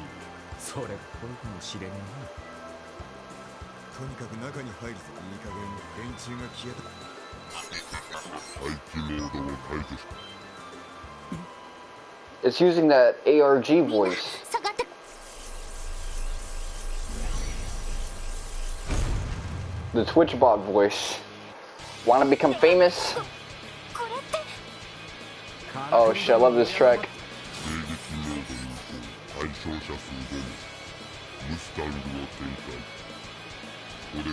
それっぽいかもしれねえな。とにかく中に入るぞ。いい加減連中が消えた。待機モードを解除し。 It's using that ARG voice. 下がって。 The Twitch bot voice. Wanna become famous? これって Oh shit, I love this track. 迎撃モード有効。対象者数5名。ムスタングを展開。これ。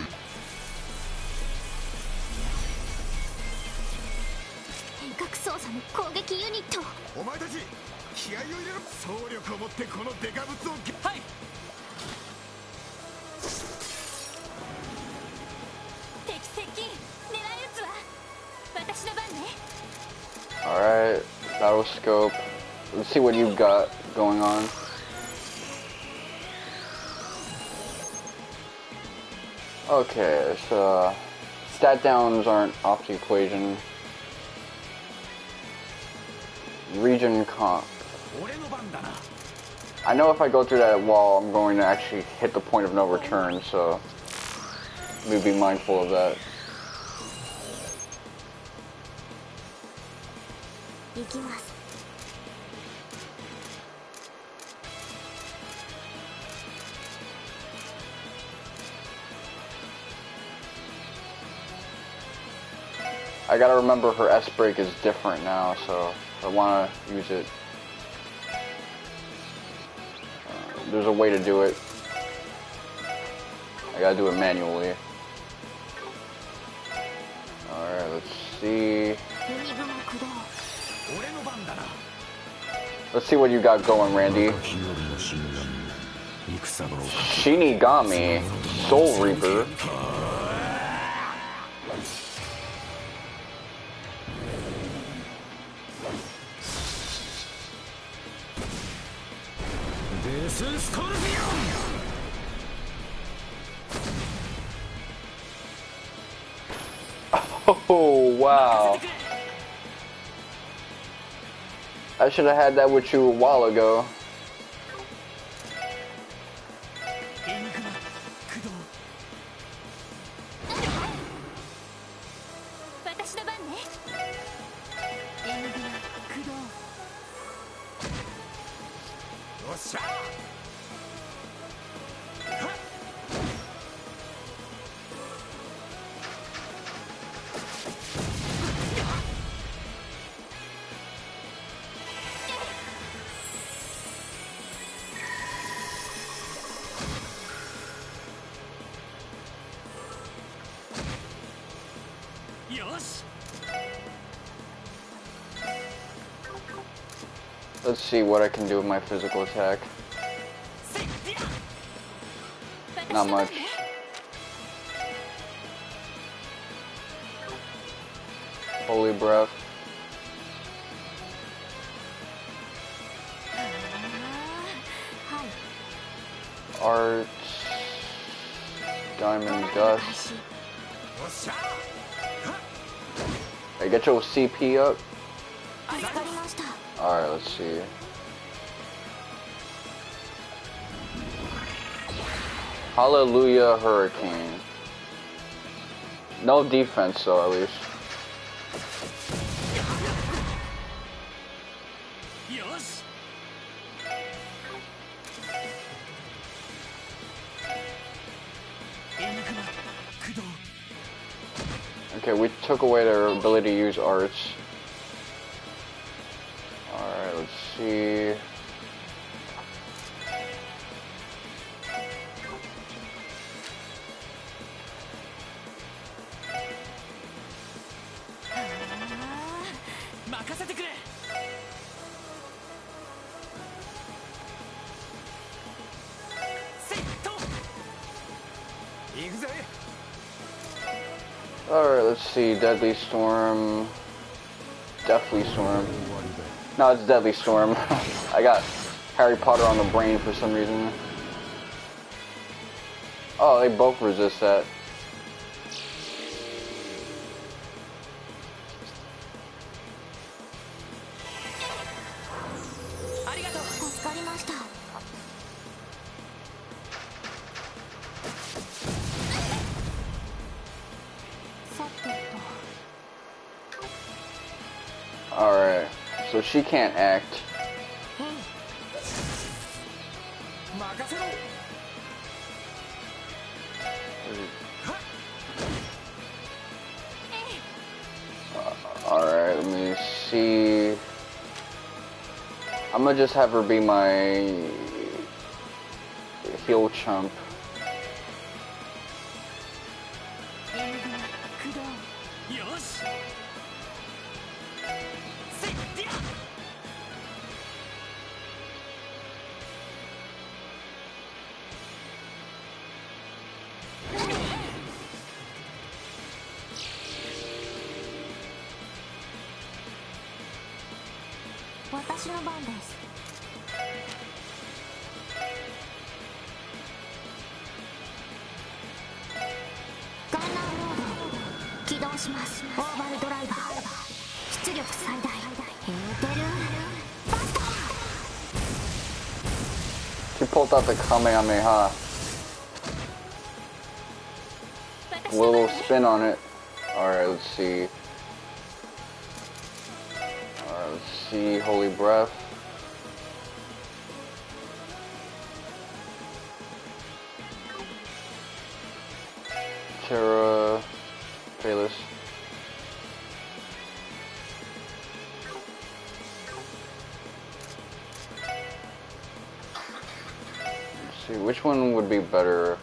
遠隔操作の攻撃ユニット。お前たち気合を入れろ。総力を持ってこのデカブツを。はい。 敵接近。狙い撃つわ。私の番ね。 Alright, battle scope. Let's see what you've got going on. Okay, so stat downs aren't off the equation. Region comp. I know if I go through that wall, I'm going to actually hit the point of no return, so let me be mindful of that. 行きます。 I gotta remember her S break is different now, so I wanna use it. There's a way to do it. I gotta do it manually. Alright, let's see. Let's see what you got going, Randy. Shinigami, Soul Reaper. Oh, wow. I should have had that with you a while ago. Let's see what I can do with my physical attack. Not much. Holy Breath. Art. Diamond Dust. Hey, get your CP up. Alright, let's see. Hallelujah Hurricane. No defense though, at least. Okay, we took away their ability to use arts. Alright, let's see. Alright, let's see. Deadly Storm. Deathly Storm. No, it's Deadly Storm. I got Harry Potter on the brain for some reason. Oh, they both resist that. Alright, so she can't act. Alright, let me see. I'm gonna just have her be my heel chump. She pulled out the Kamehameha. A little spin on it. Alright, let's see. Alright, let's see. Holy Breath. Terra. Payless. Let's see, which one would be better?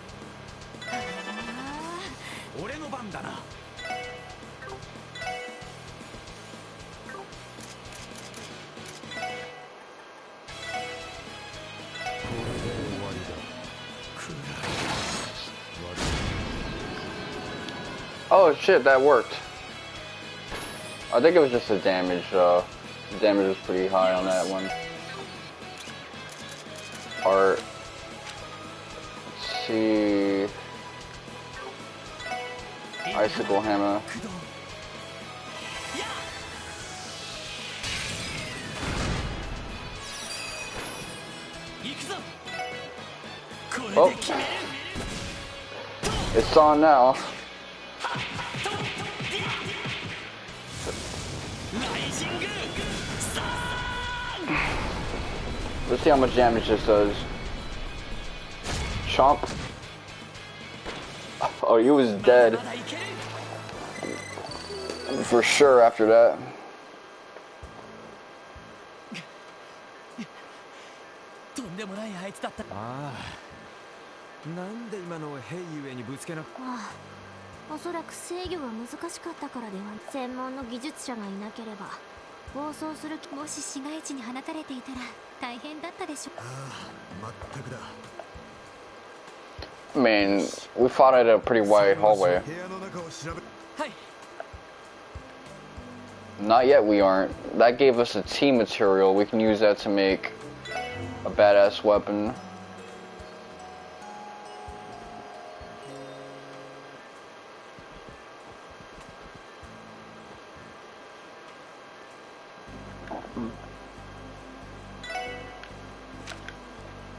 Oh shit, that worked. I think it was just the damage, the damage was pretty high on that one. Art. Let's see. Icicle Hammer. Oh. It's on now. Let's see how much damage this does. Chomp. Oh, he was dead. For sure after that. Ah. おそらく制御が難しかったからでは。専門の技術者がいなければ暴走する。もし市街地に放たれていたら大変だったでしょう。全くだ。 I mean, we fought at a pretty wide hallway. はい。Not yet, we aren't. That gave us a T material. We can use that to make a badass weapon.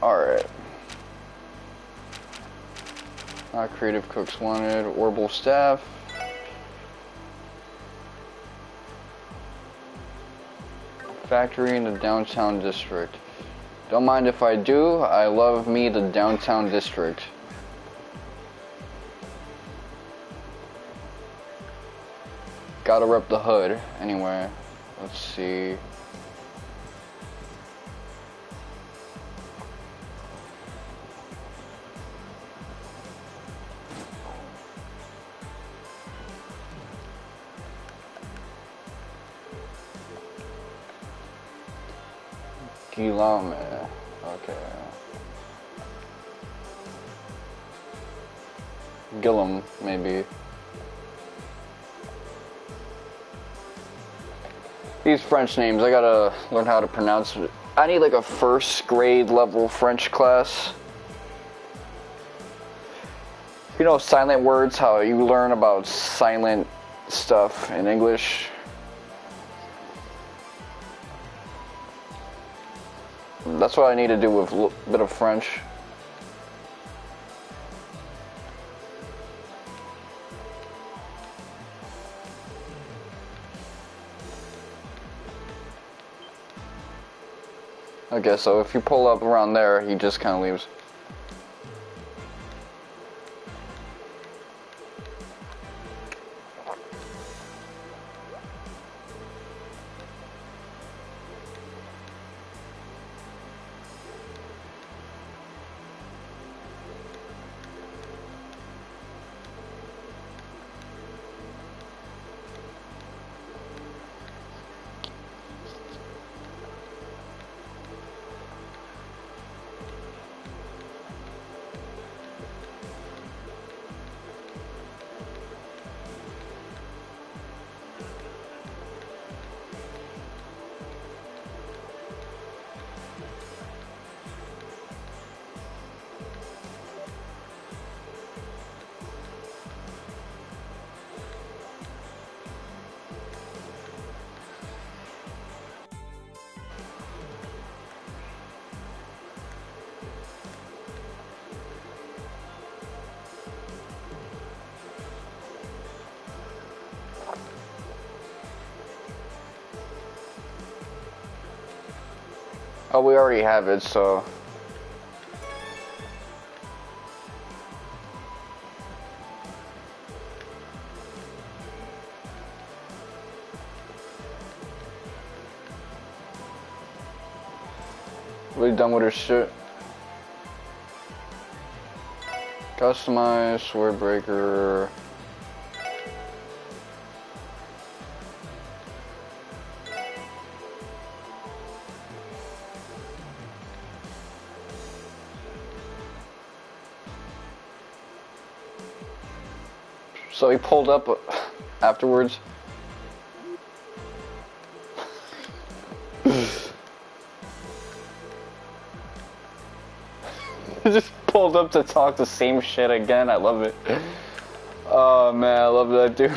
Alright. Creative cooks wanted. Orbital staff. Factory in the downtown district. Don't mind if I do. I love me the downtown district. Gotta rep the hood. Anyway, let's see. Gilame. Okay. Gillum, maybe. These French names, I gotta learn how to pronounce it. I need like a first grade level French class. You know silent words, how you learn about silent stuff in English. That's what I need to do with a bit of French. Okay, so if you pull up around there, he just kind of leaves. Oh, we already have it, so... We done with her shit. Customize, sword breaker... So he pulled up afterwards. He just pulled up to talk the same shit again. I love it. Oh man, I love that dude.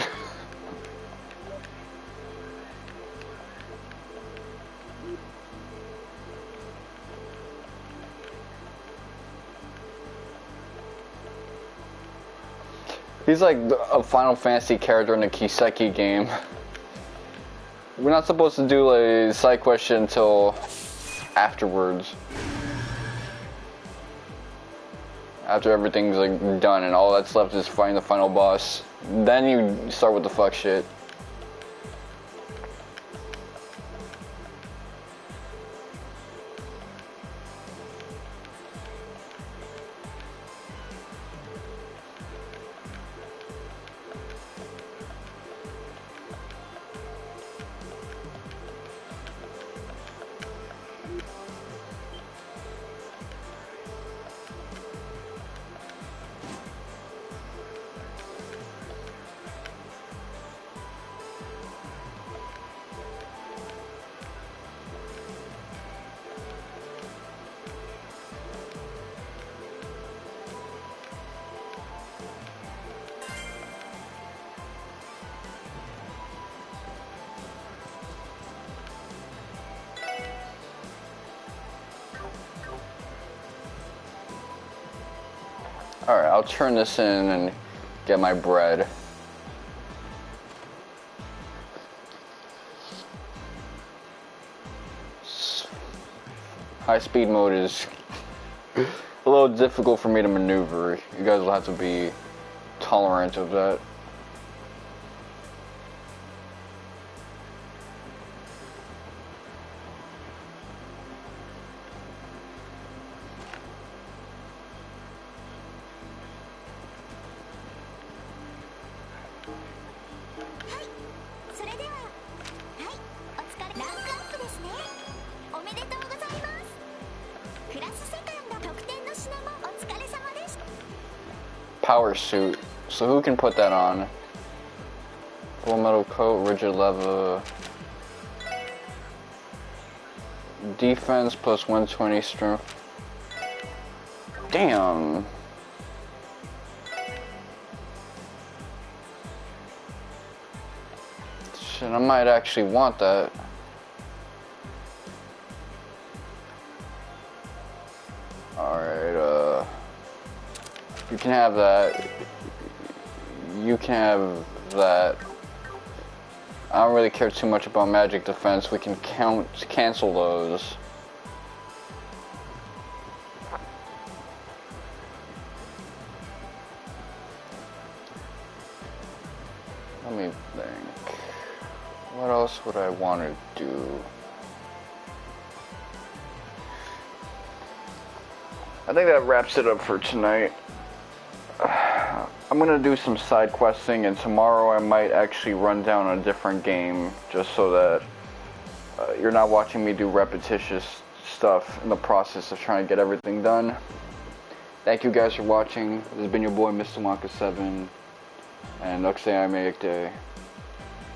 He's like a Final Fantasy character in a Kiseki game. We're not supposed to do a side question until afterwards. After everything's like done and all that's left is fighting the final boss. Then you start with the fuck shit. Alright, I'll turn this in and get my bread. High speed mode is a little difficult for me to maneuver. You guys will have to be tolerant of that. Power suit. So who can put that on? Full metal coat, rigid leather. Defense plus 120 strength. Damn. Shit, I might actually want that. Alright, you can have that. You can have that. I don't really care too much about magic defense. We can cancel those. Let me think. What else would I want to do? I think that wraps it up for tonight. I'm gonna do some side questing, and tomorrow I might actually run down a different game just so that you're not watching me do repetitious stuff in the process of trying to get everything done. Thank you guys for watching. This has been your boy Mr. Wonka 7, and Uxay Day.